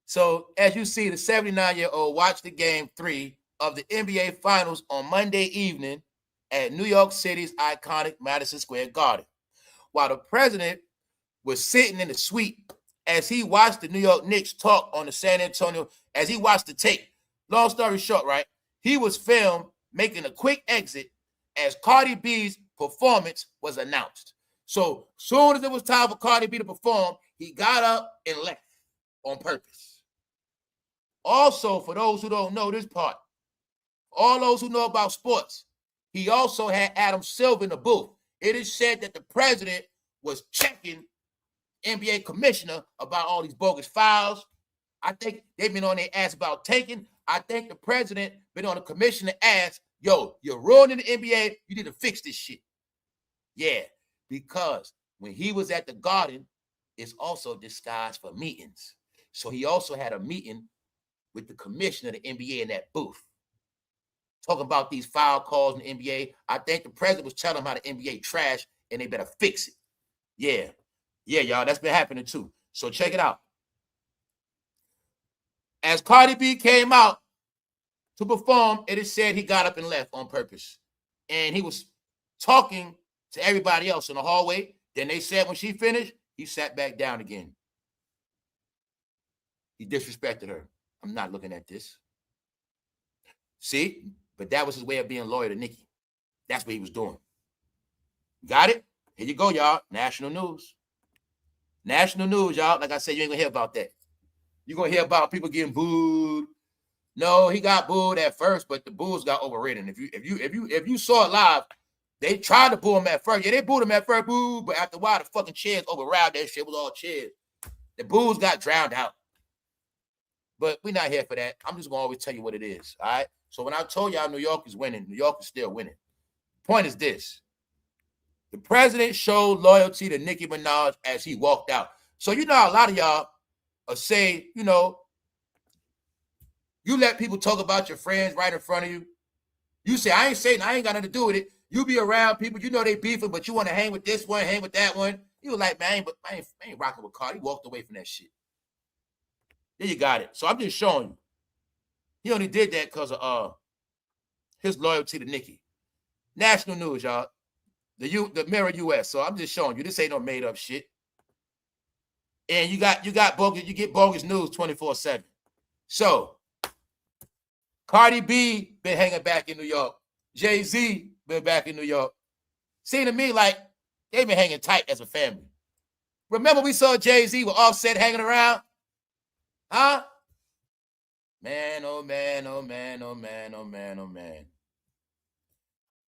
So as you see, the 79-year-old watched the game 3 of the NBA Finals on Monday evening at New York City's iconic Madison Square Garden, while the president was sitting in the suite as he watched the New York Knicks talk on the San Antonio, as he watched the tape. Long story short, right? He was filmed making a quick exit as Cardi B's performance was announced. So soon as it was time for Cardi B to perform, he got up and left on purpose. Also, for those who don't know this part, all those who know about sports, he also had Adam Silver in the booth. It is said that the president was checking NBA commissioner about all these bogus fouls. I think they've been on their ass about tanking. I think the president been on the commissioner ass. Yo, you're ruining the NBA. You need to fix this shit. Yeah, because when he was at the Garden, it's also disguised for meetings. So he also had a meeting with the commissioner of the NBA in that booth. Talking about these foul calls in the NBA. I think the president was telling them how the NBA trash and they better fix it. Yeah. Yeah, y'all, that's been happening too. So check it out. As Cardi B came out to perform, it is said he got up and left on purpose. And he was talking to everybody else in the hallway. Then they said when she finished, he sat back down again. He disrespected her. I'm not looking at this. See? But that was his way of being loyal to Nicki. That's what he was doing. Got it? Here you go, y'all. National news. National news, y'all. Like I said, you ain't gonna hear about that. You're gonna hear about people getting booed. No, he got booed at first, but the boos got overridden. If you saw it live, they tried to boo him at first. Yeah, they booed him at first, boo. But after a while, the fucking chairs override that shit. It was all chairs. The boos got drowned out. But we're not here for that. I'm just gonna always tell you what it is. All right. So when I told y'all New York is winning, New York is still winning. The point is this. The president showed loyalty to Nicki Minaj as he walked out. So you know a lot of y'all are saying, you know, you let people talk about your friends right in front of you. You say, I ain't saying, I ain't got nothing to do with it. You be around people, you know they beefing, but you want to hang with this one, hang with that one. You was like, man, I ain't rocking with Cardi. He walked away from that shit. There you got it. So I'm just showing you. He only did that because of his loyalty to Nicki. National news, y'all. The Mirror US. So I'm just showing you. This ain't no made up shit. And you got bogus, you get bogus news 24/7. So Cardi B been hanging back in New York. Jay-Z been back in New York. Seemed to me like they've been hanging tight as a family. Remember we saw Jay-Z with Offset hanging around? Huh? Man, oh man, oh man, oh man, oh man, oh man.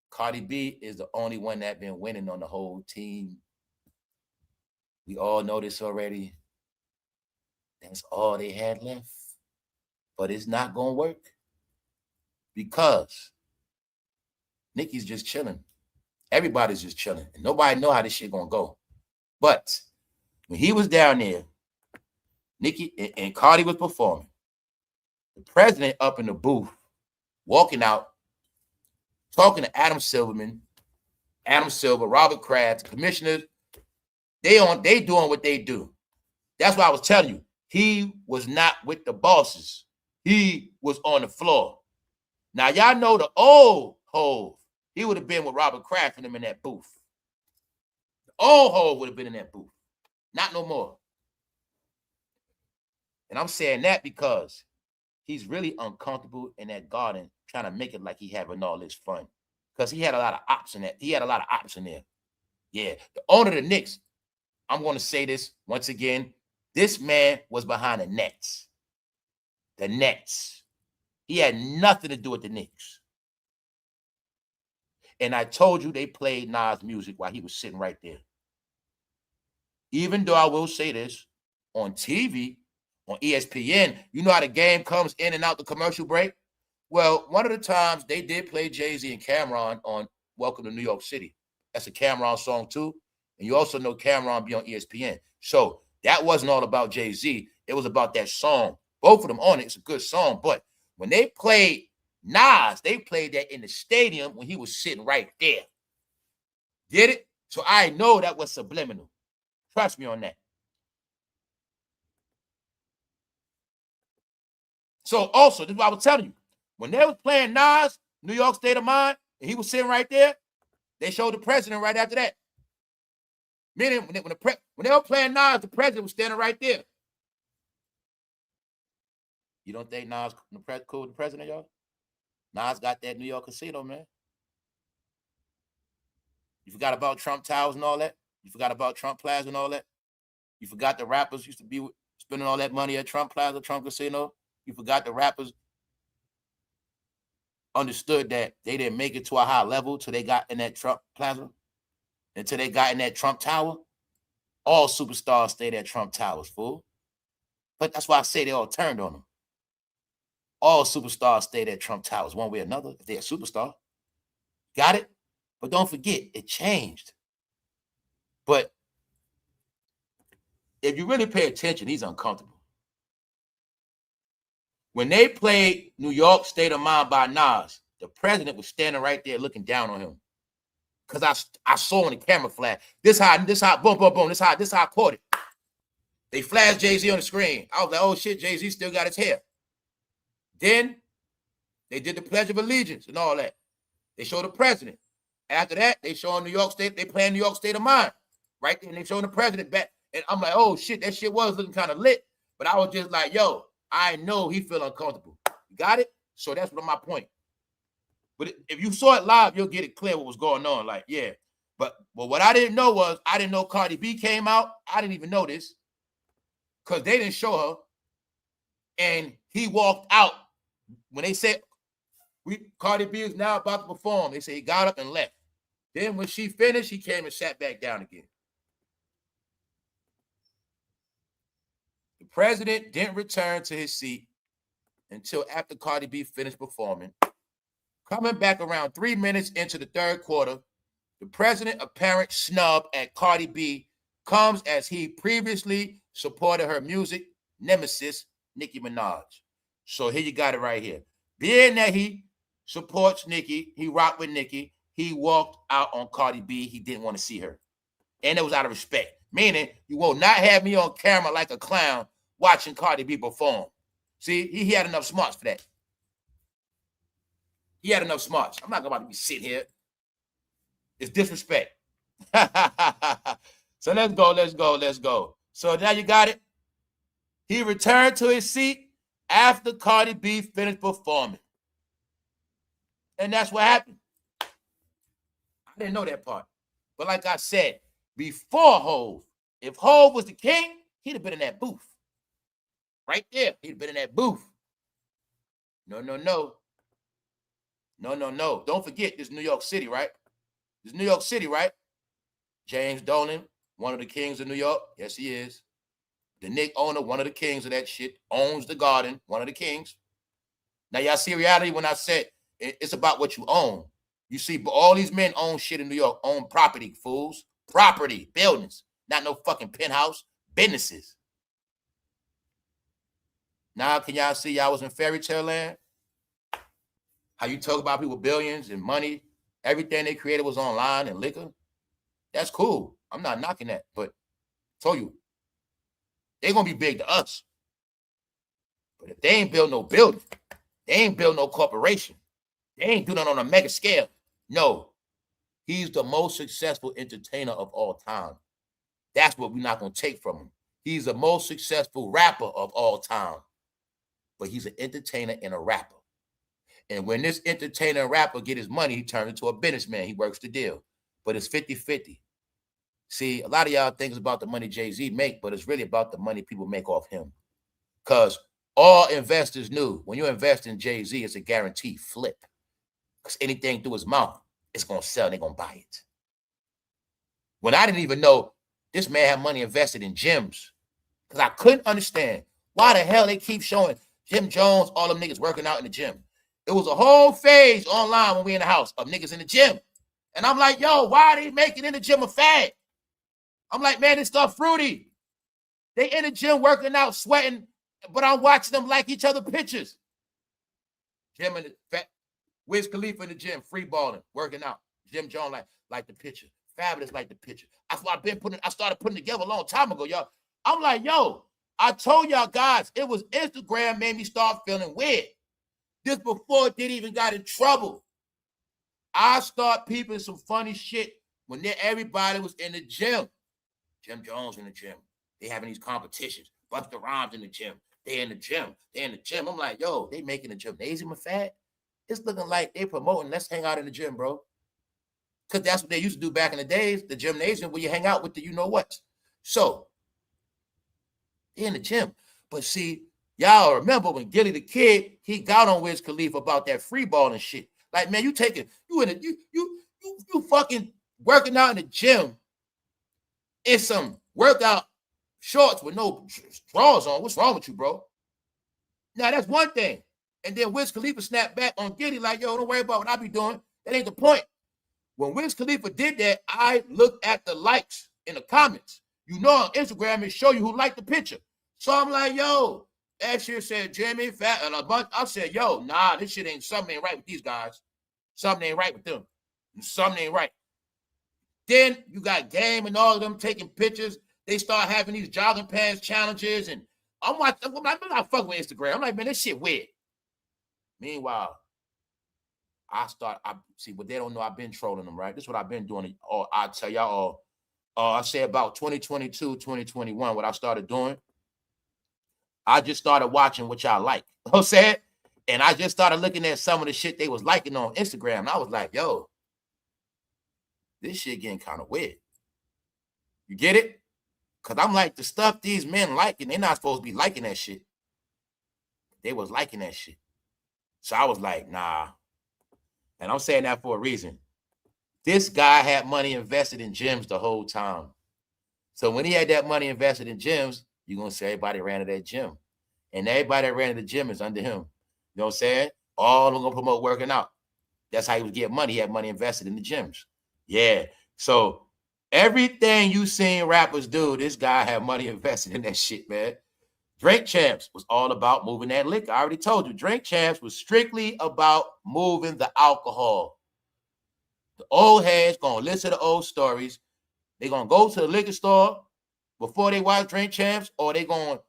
Cardi B is the only one that been winning on the whole team. We all know this already. That's all they had left. But it's not going to work because Nicki's just chilling. Everybody's just chilling. And nobody know how this shit going to go. But when he was down there, Nicki and Cardi was performing. The president up in the booth, walking out, talking to Adam Silver, Robert Kraft, commissioners. They doing what they do. That's why I was telling you, he was not with the bosses. He was on the floor. Now, y'all know the old Hove. He would have been with Robert Kraft and him in that booth. The old Hove would have been in that booth. Not no more. And I'm saying that because he's really uncomfortable in that garden trying to make it like he having all this fun. Because he had a lot of ops in that. He had a lot of ops in there. Yeah. The owner of the Knicks, I'm going to say this once again. This man was behind the Nets. The Nets. He had nothing to do with the Knicks. And I told you they played Nas music while he was sitting right there. Even though I will say this, on TV, on ESPN, you know how the game comes in and out the commercial break? Well, one of the times they did play Jay-Z and Cameron on Welcome to New York City. That's a Cameron song too. And you also know Cameron be on ESPN. So that wasn't all about Jay-Z. It was about that song. Both of them on it. It's a good song. But when they played Nas, they played that in the stadium when he was sitting right there. Get it? So I know that was subliminal. Trust me on that. So also, this is what I was telling you. When they was playing Nas, New York State of Mind, and he was sitting right there, they showed the president right after that. Meaning, when they were playing Nas, the president was standing right there. You don't think Nas cool with the president, y'all? Nas got that New York casino, man. You forgot about Trump Towers and all that? You forgot about Trump Plaza and all that? You forgot the rappers used to be spending all that money at Trump Plaza, Trump Casino? You forgot the rappers understood that they didn't make it to a high level till they got in that Trump Plaza, until they got in that Trump Tower? All superstars stayed at Trump Towers, fool. But that's why I say they all turned on them. All superstars stayed at Trump Towers one way or another if they're a superstar. Got it? But don't forget, it changed. But if you really pay attention, he's uncomfortable. When they played New York State of Mind by Nas, the president was standing right there looking down on him. Because I saw on the camera flash. This how, boom, boom, boom. This how I caught it. They flashed Jay-Z on the screen. I was like, oh shit, Jay-Z still got his hair. Then they did the Pledge of Allegiance and all that. They showed the president. After that, they showing New York State, they playing New York State of Mind. Right there, and they showing the president back. And I'm like, oh shit, that shit was looking kind of lit. But I was just like, yo, I know he feel uncomfortable. You got it? So that's my point. But if you saw it live, you'll get it clear what was going on. Like, yeah. But what I didn't know was, I didn't know Cardi B came out. I didn't even know this. Because they didn't show her. And he walked out. When they said, Cardi B is now about to perform, they said he got up and left. Then when she finished, he came and sat back down again. The president didn't return to his seat until after Cardi B finished performing. Coming back around 3 minutes into the third quarter, the president's apparent snub at Cardi B comes as he previously supported her music nemesis, Nicki Minaj. So here you got it right here. Being that he supports Nicki, he rocked with Nicki, he walked out on Cardi B. He didn't want to see her. And it was out of respect. Meaning, you will not have me on camera like a clown watching Cardi B perform. See, he had enough smarts for that. He had enough smarts. I'm not about to be sitting here. It's disrespect. So let's go. So now you got it. He returned to his seat after Cardi B finished performing. And that's what happened. I didn't know that part. But like I said, before Hov, if Hov was the king, he'd have been in that booth. Right there. He'd have been in that booth. No. Don't forget, this New York City, right? This New York City, right? James Dolan, one of the kings of New York. Yes, he is. The Nick owner, one of the kings of that shit, owns the Garden, one of the kings. Now, y'all see reality when I said it's about what you own. You see, but all these men own shit in New York, own property, fools. Property, buildings, not no fucking penthouse, businesses. Now, can y'all see y'all was in fairy tale land? How you talk about people billions and money, everything they created was online and liquor. That's cool. I'm not knocking that, but I told you, they're going to be big to us. But if they ain't build no building, they ain't build no corporation, they ain't doing that on a mega scale. No, he's the most successful entertainer of all time. That's what we're not going to take from him. He's the most successful rapper of all time. But he's an entertainer and a rapper. And when this entertainer and rapper get his money, he turns into a businessman. He works the deal. But it's 50-50. See, a lot of y'all think it's about the money Jay-Z make, but it's really about the money people make off him. Because all investors knew when you invest in Jay-Z, it's a guaranteed flip. Because anything through his mouth, it's going to sell and they're going to buy it. When I didn't even know this man had money invested in gyms. Because I couldn't understand why the hell they keep showing Jim Jones, all them niggas working out in the gym. It was a whole phase online when we in the house of niggas in the gym. And I'm like, yo, why are they making in the gym a fad? I'm like, man, this stuff fruity. They in the gym working out, sweating, but I'm watching them like each other pictures. Jim and the Wiz Khalifa in the gym, free balling, working out. Jim Jones like the picture. Fabulous like the picture. That's what I started putting together a long time ago, y'all. I'm like, yo, I told y'all guys, it was Instagram made me start feeling weird. This before it didn't even got in trouble. I start peeping some funny shit when everybody was in the gym. Jim Jones in the gym. They having these competitions. Busta Rhymes in the gym. They in the gym. They in the gym. I'm like, yo, they making the gymnasium a fad? It's looking like they promoting, let's hang out in the gym, bro. Because that's what they used to do back in the days, the gymnasium, where you hang out with the you-know-what. So, they in the gym. But see, y'all remember when Gilly the Kid, he got on Wiz Khalifa about that free ball and shit. Like, man, you fucking working out in the gym in some workout shorts with no drawers on. What's wrong with you, bro? Now, that's one thing. And then Wiz Khalifa snapped back on Gilly like, yo, don't worry about what I be doing. That ain't the point. When Wiz Khalifa did that, I looked at the likes in the comments. You know on Instagram, it show you who liked the picture. So I'm like, yo, that shit said Jimmy Fat and a bunch. I said, yo, nah, this shit something ain't right with these guys. Something ain't right with them. Something ain't right. Then you got Game and all of them taking pictures. They start having these jogging pants challenges. And I'm not fucking with Instagram. I'm like, man, this shit weird. Meanwhile, see what they don't know. I've been trolling them, right? This is what I've been doing. Or I tell y'all, I say about 2022, 2021, what I started doing. I just started watching what y'all like. You know what I'm saying? And I just started looking at some of the shit they was liking on Instagram. And I was like, yo, this shit getting kind of weird. You get it? Because I'm like, the stuff these men liking, they're not supposed to be liking that shit. They was liking that shit. So I was like, nah. And I'm saying that for a reason. This guy had money invested in gyms the whole time. So when he had that money invested in gyms, you're going to say everybody ran to that gym. And everybody that ran to the gym is under him. You know what I'm saying? All of them going to promote working out. That's how he was getting money. He had money invested in the gyms. Yeah. So everything you seen rappers do, this guy had money invested in that shit, man. Drink Champs was all about moving that liquor. I already told you, Drink Champs was strictly about moving the alcohol. The old heads going to listen to old stories. They're going to go to the liquor store before they watch Drink Champs, or they going to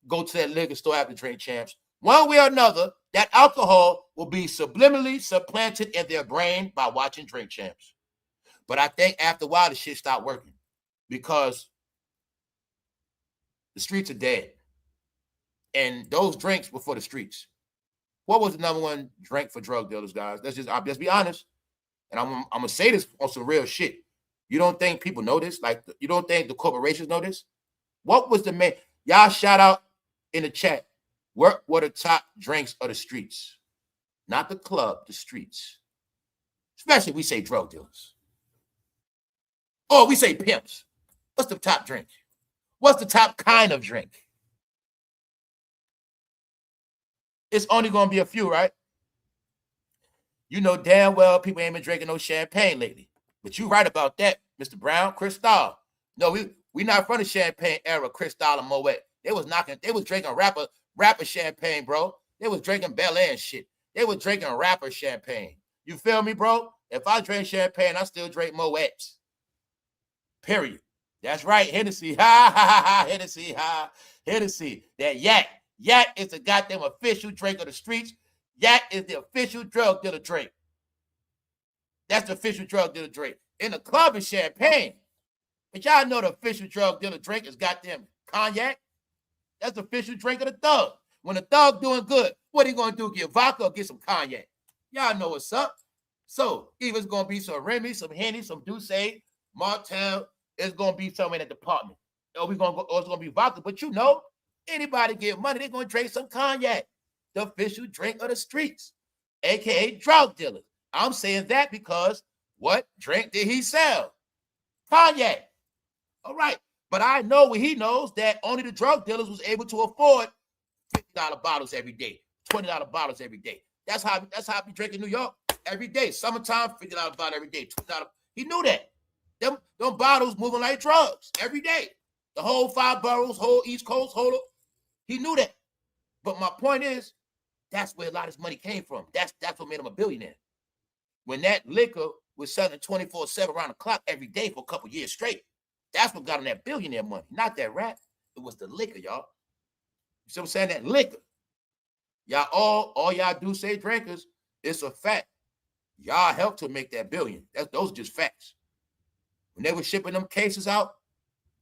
go to that liquor store after Drink Champs. One way or another, that alcohol will be subliminally supplanted in their brain by watching Drink Champs. But I think after a while, the shit stopped working because the streets are dead. And those drinks were for the streets. What was the number one drink for drug dealers, guys? Let's be honest. And I'm going to say this on some real shit. You don't think people know this? Like, you don't think the corporations know this? What was the main? Y'all shout out in the chat. What were the top drinks of the streets? Not the club, the streets. Especially if we say drug dealers. Or we say pimps. What's the top drink? What's the top kind of drink? It's only going to be a few, right? You know damn well people ain't been drinking no champagne lately. But you right about that, Mr. Brown. Cristal. No, we not from the champagne era, Cristal and Moet. They was drinking rapper champagne, bro. They was drinking Bel Air and shit. They was drinking rapper champagne. You feel me, bro? If I drink champagne, I still drink Moet. Period. That's right, Hennessy. Ha, ha, ha, ha, Hennessy, ha. Hennessy. That yak. Yak is the goddamn official drink of the streets. Yak is the official drug dealer drink. That's the official drug dealer drink. In the club is champagne. But y'all know the official drug dealer drink is goddamn cognac. That's the official drink of the thug. When the thug doing good, what he gonna do? Get vodka or get some cognac? Y'all know what's up. So either it's gonna be some Remy, some Henny, some Douce, Martell. It's gonna be somewhere in that department. Or it's gonna be vodka. But you know, anybody get money, they're gonna drink some cognac. The official drink of the streets, aka drug dealers. I'm saying that because what drink did he sell? Cognac. All right. But I know what he knows, that only the drug dealers was able to afford $50 bottles every day, $20 bottles every day. That's how I be drinking in New York every day. Summertime, $50 bottle every day, $20. He knew that. Them bottles moving like drugs every day. The whole 5 boroughs, whole East Coast, he knew that. But my point is, that's where a lot of his money came from. That's what made him a billionaire. When that liquor was selling 24/7 around the clock every day for a couple years straight, that's what got him that billionaire money. Not that rap. It was the liquor, y'all. You see what I'm saying? That liquor. Y'all all y'all do say drinkers, it's a fact. Y'all helped to make that billion. Those are just facts. When they were shipping them cases out,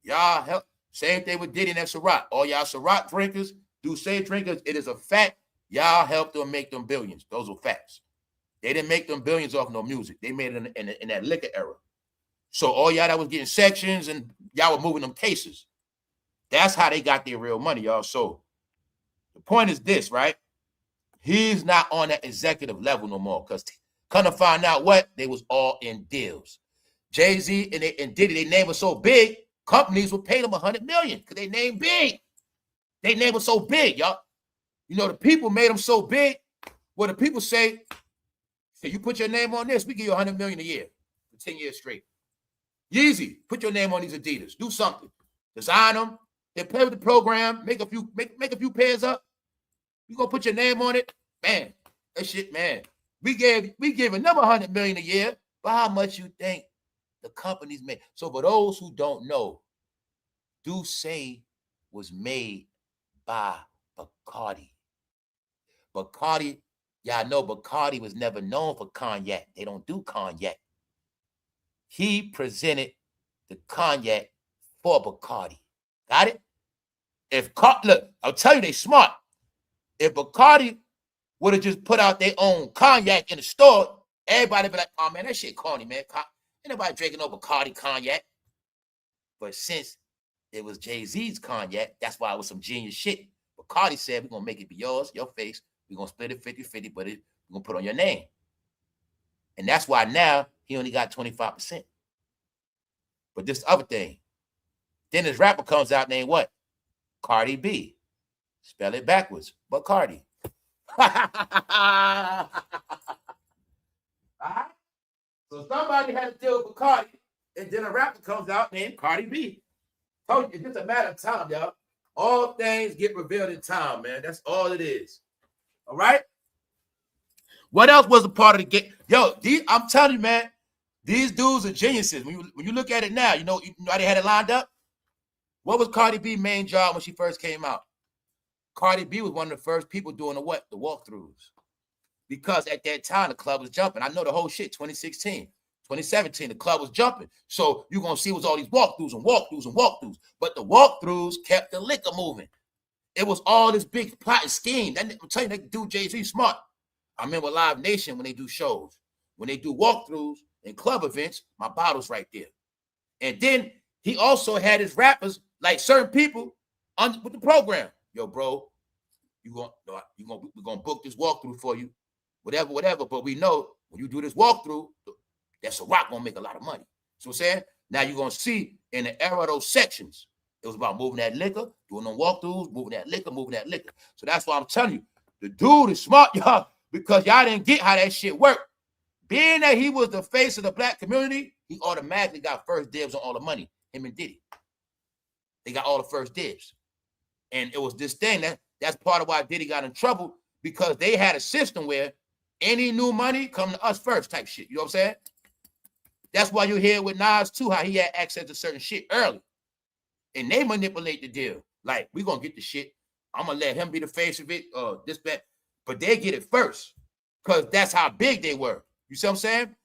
y'all helped. Same thing with Diddy and Ciroc. All y'all Ciroc drinkers, do say drinkers, it is a fact. Y'all helped them make them billions. Those are facts. They didn't make them billions off no music. They made it in that liquor era. So all y'all that was getting sections and y'all were moving them cases. That's how they got their real money, y'all. So the point is this, right? He's not on that executive level no more, because come to find out what? They was all in deals. Jay-Z and Diddy, their name was so big, companies would pay them $100 million because they name big. They name was so big, y'all. You know, the people made them so big. Well, the people say, hey, you put your name on this, we give you $100 million a year for 10 years straight. Yeezy, put your name on these Adidas. Do something. Design them. They play with the program. Make a few pairs up. You gonna put your name on it? Man, that shit, man. We giving them $100 million a year. But how much you think the companies made? So for those who don't know, Douce was made by Bacardi. Bacardi, y'all know Bacardi was never known for cognac. They don't do cognac. He presented the cognac for Bacardi. Got it? Look, I'll tell you, they smart. If Bacardi would have just put out their own cognac in the store, everybody be like, oh man, that shit corny, man. Ain't nobody drinking no Bacardi cognac. But since it was Jay-Z's cognac, that's why it was some genius shit. Bacardi said, we're going to make it be yours, your face. We're going to split it 50-50, but we're going to put on your name. And that's why now he only got 25%. But this other thing, then this rapper comes out named what? Cardi B. Spell it backwards, but Cardi. All right? So somebody had to deal with Cardi, and then a rapper comes out named Cardi B. Told you, it's just a matter of time, y'all. All things get revealed in time, man. That's all it is. All right? What else was a part of the game? Yo, I'm telling you, man, these dudes are geniuses. When you look at it now, you know how they had it lined up? What was Cardi B's main job when she first came out? Cardi B was one of the first people doing the what? The walkthroughs. Because at that time, the club was jumping. I know the whole shit, 2016, 2017, the club was jumping. So you're going to see it was all these walkthroughs and walkthroughs and walkthroughs. But the walkthroughs kept the liquor moving. It was all this big plot and scheme. I'm telling you, that dude Jay-Z smart. I remember Live Nation when they do shows. When they do walkthroughs and club events, my bottle's right there. And then he also had his rappers, like certain people, with the program. Yo, bro, we're gonna book this walkthrough for you, whatever. But we know when you do this walkthrough, that's a rock gonna make a lot of money. So I'm saying, now you're gonna see in the era of those sections, it was about moving that liquor, doing them walkthroughs, moving that liquor. So that's why I'm telling you, the dude is smart, y'all, because y'all didn't get how that shit worked. Being that he was the face of the black community, he automatically got first dibs on all the money. Him and Diddy, they got all the first dibs, and it was this thing that's part of why Diddy got in trouble, because they had a system where any new money come to us first type shit. You know what I'm saying? That's why you hear with Nas too, how he had access to certain shit early. And they manipulate the deal. Like, we're going to get the shit. I'm going to let him be the face of it, this, that. But they get it first, because that's how big they were. You see what I'm saying?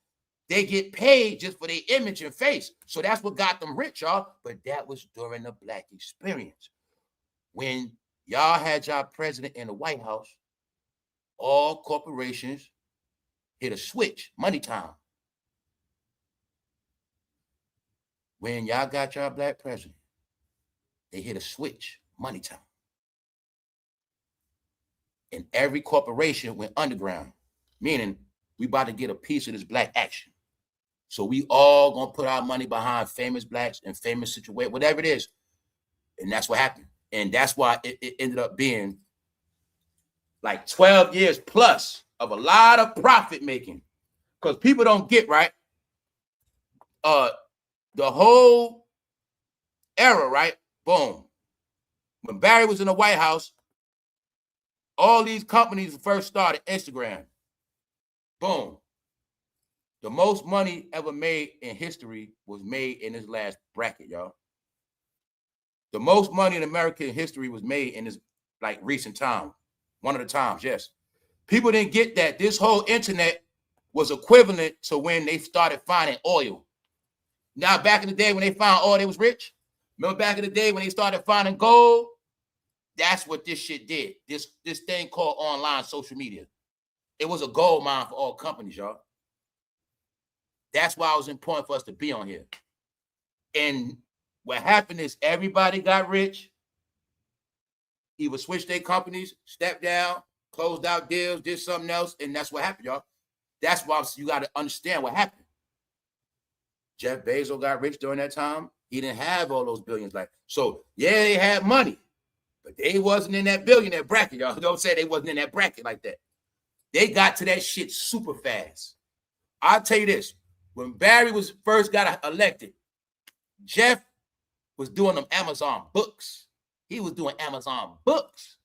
They get paid just for their image and face. So that's what got them rich, y'all. But that was during the black experience. When y'all had y'all president in the White House, all corporations hit a switch, money time. When y'all got y'all black president, they hit a switch, money time. And every corporation went underground, meaning we about to get a piece of this black action. So we all gonna put our money behind famous blacks and famous situation, whatever it is. And that's what happened. And that's why it ended up being like 12 years plus of a lot of profit making. Because people don't get, right? The whole era, right? Boom. When Barry was in the White House, all these companies first started Instagram. Boom. The most money ever made in history was made in this last bracket, y'all. The most money in American history was made in this like recent time. One of the times, yes. People didn't get that this whole internet was equivalent to when they started finding oil. Now, back in the day when they found oil, they was rich. Remember back in the day when they started finding gold? That's what this shit did. This thing called online social media. It was a gold mine for all companies, y'all. That's why it was important for us to be on here. And what happened is everybody got rich, either switched their companies, stepped down, closed out deals, did something else, and that's what happened, y'all. That's why you got to understand what happened. Jeff Bezos got rich during that time. He didn't have all those billions. So, yeah, they had money, but they wasn't in that billionaire bracket, y'all. Don't say they wasn't in that bracket like that. They got to that shit super fast. I'll tell you this. When Barry was first got elected, Jeff was doing them Amazon books. He was doing Amazon books.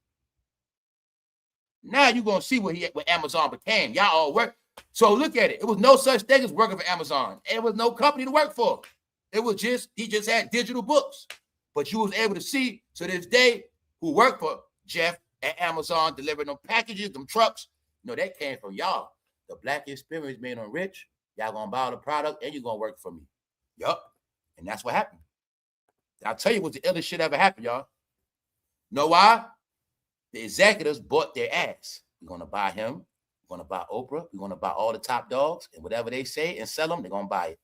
Now you're going to see what Amazon became. Y'all all work. So look at it. It was no such thing as working for Amazon. It was no company to work for. It was just, he just had digital books. But you was able to see to this day who worked for Jeff at Amazon, delivering them packages, them trucks. You know, that came from y'all. The black experience made them rich. Y'all gonna buy the product and you're gonna work for me. Yup. And that's what happened. I'll tell you what the illest shit ever happened, y'all. Know why? The executives bought their ass. We're gonna buy him. We're gonna buy Oprah. We're gonna buy all the top dogs, and whatever they say and sell them, they're gonna buy it.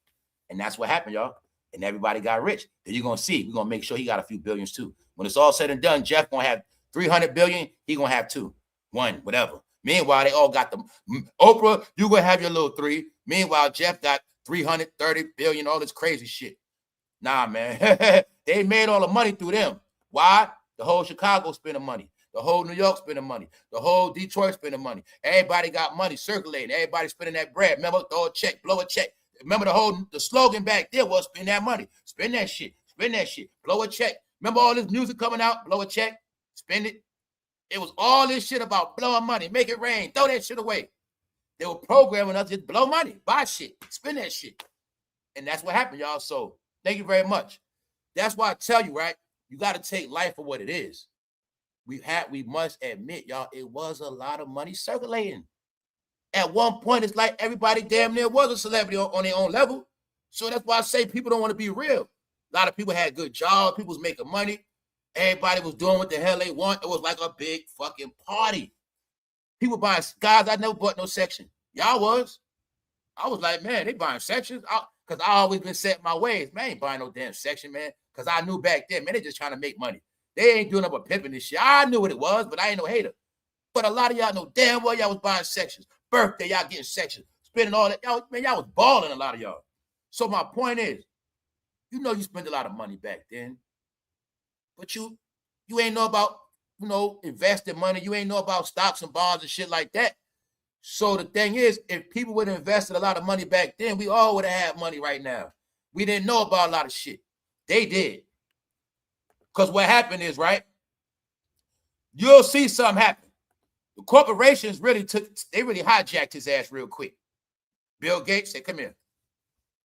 And that's what happened, y'all. And everybody got rich. Then you're gonna see. We're gonna make sure he got a few billions too. When it's all said and done, Jeff gonna have 300 billion. He gonna have 2, 1, whatever. Meanwhile, they all got them. Oprah, you gonna have your little 3. Meanwhile, Jeff got 330 billion, all this crazy shit. Nah, man. They made all the money through them. Why? The whole Chicago spending money. The whole New York spending money. The whole Detroit spending money. Everybody got money circulating. Everybody spending that bread. Remember, throw a check, blow a check. Remember the slogan back there was spend that money. Spend that shit. Spend that shit. Blow a check. Remember all this music coming out? Blow a check. Spend it. It was all this shit about blowing money. Make it rain. Throw that shit away. They were programming us to just blow money. Buy shit. Spend that shit. And that's what happened, y'all. So thank you very much. That's why I tell you, right? You got to take life for what it is. We must admit, y'all, it was a lot of money circulating. At one point, it's like everybody damn near was a celebrity on their own level. So that's why I say people don't want to be real. A lot of people had good jobs. People was making money. Everybody was doing what the hell they want. It was like a big fucking party. People buying, guys, I never bought no section. Y'all was. I was like, man, they buying sections. because I always been set my ways. Man, I ain't buying no damn section, man. Because I knew back then, man, they just trying to make money. They ain't doing up a pimping this shit. I knew what it was, but I ain't no hater. But a lot of y'all know damn well y'all was buying sections. Birthday, y'all getting sections. Spending all that. Y'all was balling, a lot of y'all. So my point is, you know you spent a lot of money back then. But you ain't know about, investing money. You ain't know about stocks and bonds and shit like that. So the thing is, if people would have invested a lot of money back then, we all would have had money right now. We didn't know about a lot of shit. They did. Because what happened is, right, you'll see something happen. The corporations really hijacked his ass real quick. Bill Gates said, come here.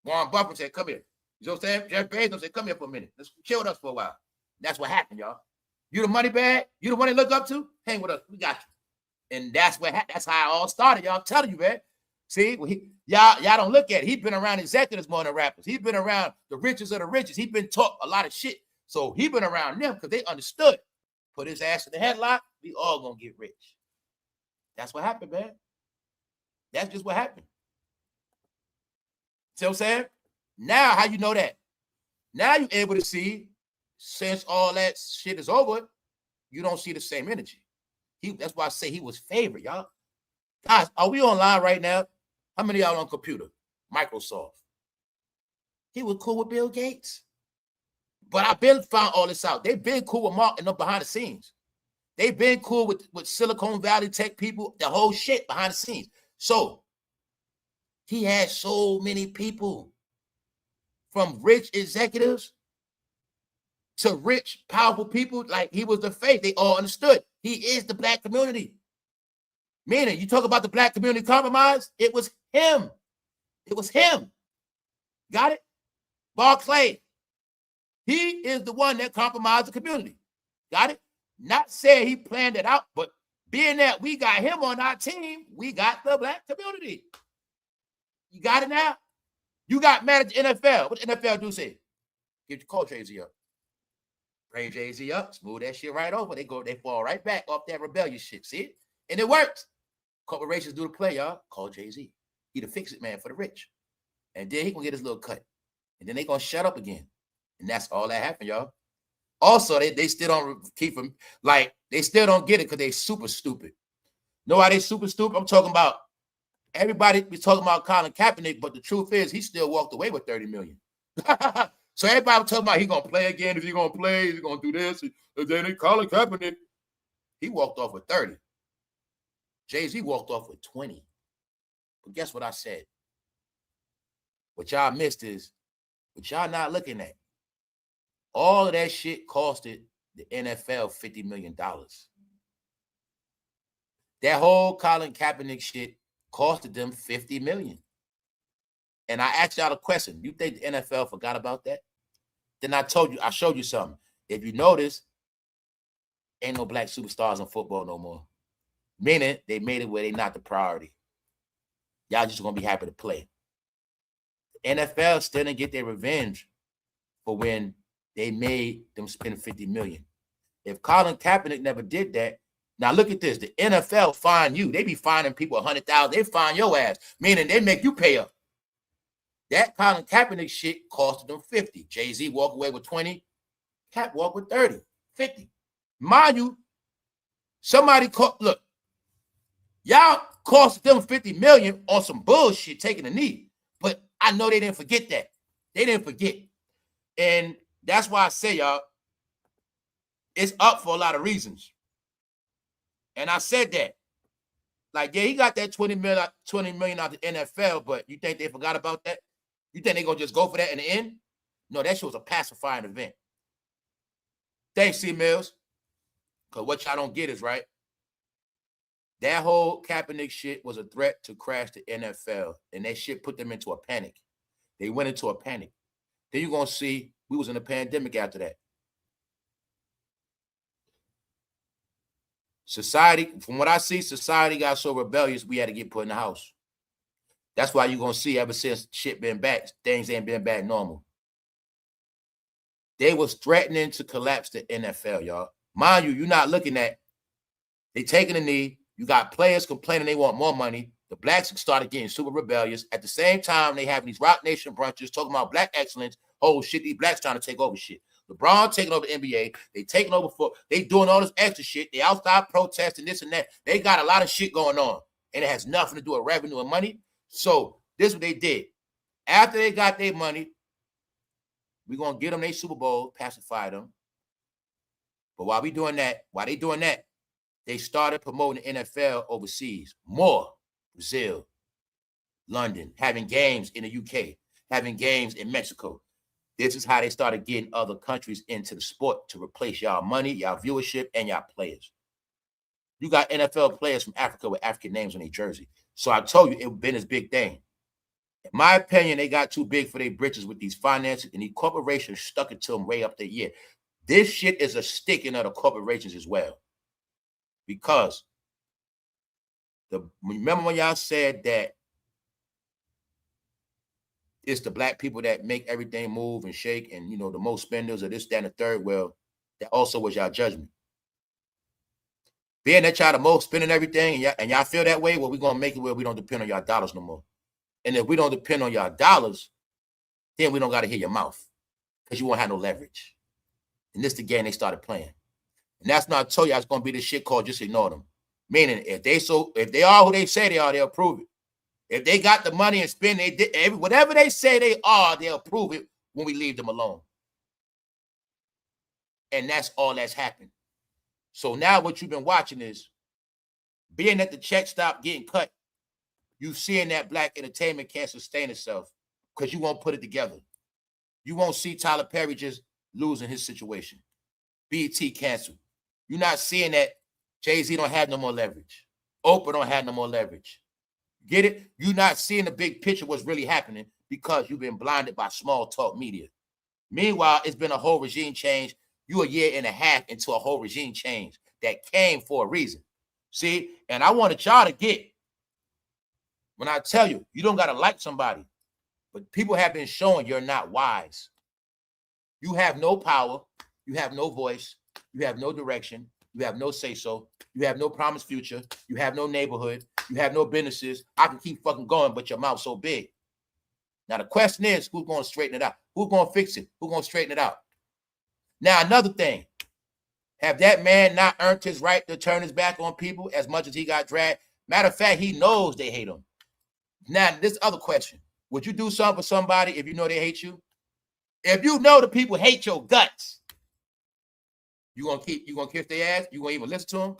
Warren Buffett said, come here. You know what I'm saying? Jeff Bezos said, come here for a minute. Let's chill with us for a while. That's what happened, y'all. You the money bag? You the one they look up to? Hang with us. We got you. And that's how it all started, y'all. I'm telling you, man. See, y'all don't look at it. He's been around executives more than rappers. He's been around the richest of the richest. He's been taught a lot of shit. So he been around them because they understood. Put his ass in the headlock, we all gonna get rich. That's what happened, man. That's just what happened. See what I'm saying? Now, how you know that? Now you're able to see, since all that shit is over, you don't see the same energy. That's why I say he was favored, y'all. Guys, are we online right now? How many of y'all on computer? Microsoft. He was cool with Bill Gates. But I've been found all this out. They've been cool with Mark and them behind the scenes. They've been cool with Silicon Valley tech people, the whole shit behind the scenes. So he had so many people, from rich executives to rich, powerful people. Like, he was the face. They all understood. He is the black community. Meaning, you talk about the black community compromise, it was him. It was him. Got it? Barclay. He is the one that compromised the community. Got it? Not saying he planned it out, but being that we got him on our team, we got the black community. You got it now? You got mad at the NFL. What the NFL do say? Call Jay-Z up. Bring Jay-Z up, smooth that shit right over. They fall right back off that rebellious shit. See it? And it works. Corporations do the play, y'all. Call Jay-Z. He the fix-it man for the rich. And then he gonna get his little cut. And then they gonna shut up again. And that's all that happened, y'all. Also, they still don't keep them, like, they still don't get it because they super stupid. Know why they super stupid? I'm talking about, everybody be talking about Colin Kaepernick, but the truth is he still walked away with $30 million. So everybody was talking about he gonna play again, if he gonna play, he's gonna do this. And then Colin Kaepernick, he walked off with 30. Jay-Z walked off with 20. But guess what I said? What y'all missed is, what y'all not looking at, all of that shit costed the NFL $50 million. That whole Colin Kaepernick shit costed them $50 million. And I asked y'all a question. You think the NFL forgot about that? Then I showed you something. If you notice, ain't no black superstars in football no more. Meaning they made it where they not the priority. Y'all just gonna be happy to play. The NFL still didn't get their revenge for when they made them spend $50 million. If Colin Kaepernick never did that, now look at this. The NFL fine you. They be fining people $100,000. They fine your ass, meaning they make you pay up. That Colin Kaepernick shit costed them 50. Jay-Z walk away with 20. Cap walk with 30, 50. Mind you, look, y'all cost them $50 million on some bullshit taking a knee. But I know they didn't forget that. They didn't forget. And that's why I say, y'all, it's up for a lot of reasons. And I said that. Like, yeah, he got that $20 million out the NFL, but you think they forgot about that? You think they're going to just go for that in the end? No, that shit was a pacifying event. Thanks, C. Mills. Because what y'all don't get is, right, that whole Kaepernick shit was a threat to crash the NFL, and that shit put them into a panic. They went into a panic. Then you're going to see we was in a pandemic after that. Society, from what I see, society got so rebellious, we had to get put in the house. That's why you're going to see ever since shit been back, things ain't been back normal. They was threatening to collapse the NFL, y'all. Mind you, you're not looking at, they taking a knee. You got players complaining they want more money. The blacks started getting super rebellious. At the same time, they having these Rock Nation brunches talking about black excellence. Oh shit, these blacks trying to take over shit. LeBron taking over the NBA. They taking over they doing all this extra shit. They outside protesting this and that. They got a lot of shit going on. And it has nothing to do with revenue and money. So this is what they did. After they got their money, we're going to get them their Super Bowl, pacify them. But while they doing that, they started promoting the NFL overseas. More. Brazil, London, having games in the UK, having games in Mexico. This is how they started getting other countries into the sport to replace y'all money, y'all viewership, and y'all players. You got NFL players from Africa with African names on their jersey. So I told you, it been this big thing. In my opinion, they got too big for their britches with these finances, and these corporations stuck it to them way up their year. This shit is a sticking of the corporations as well. Because remember when y'all said that it's the black people that make everything move and shake and, you know, the most spenders or this, that, and the third? Well, that also was y'all judgment. Being that y'all the most spending everything and y'all feel that way, well, we're going to make it where we don't depend on y'all dollars no more. And if we don't depend on y'all dollars, then we don't got to hear your mouth because you won't have no leverage. And this the game they started playing. And that's not, I told you, it's going to be this shit called just ignore them. Meaning, if they are who they say they are, they'll prove it. If they got the money and spend, whatever they say they are, they'll prove it when we leave them alone. And that's all that's happened. So now what you've been watching is, being that the check stopped getting cut, you seeing that black entertainment can't sustain itself because you won't put it together. You won't see Tyler Perry just losing his situation. BET canceled. You're not seeing that Jay-Z don't have no more leverage. Oprah don't have no more leverage. Get it? You're not seeing the big picture of what's really happening because you've been blinded by small talk media. Meanwhile, it's been a whole regime change. You a year and a half into a whole regime change that came for a reason. See? And I wanted y'all to get, when I tell you, you don't got to like somebody, but people have been showing you're not wise. You have no power. You have no voice. You have no direction. You have no say-so. You have no promised future. You have no neighborhood. You have no businesses. I can keep fucking going, but your mouth's so big. Now, the question is, who's going to straighten it out? Who's going to fix it? Who's going to straighten it out? Now, another thing. Have that man not earned his right to turn his back on people as much as he got dragged? Matter of fact, he knows they hate him. Now, this other question. Would you do something for somebody if you know they hate you? If you know the people hate your guts, you gonna kiss their ass? You gonna even listen to them?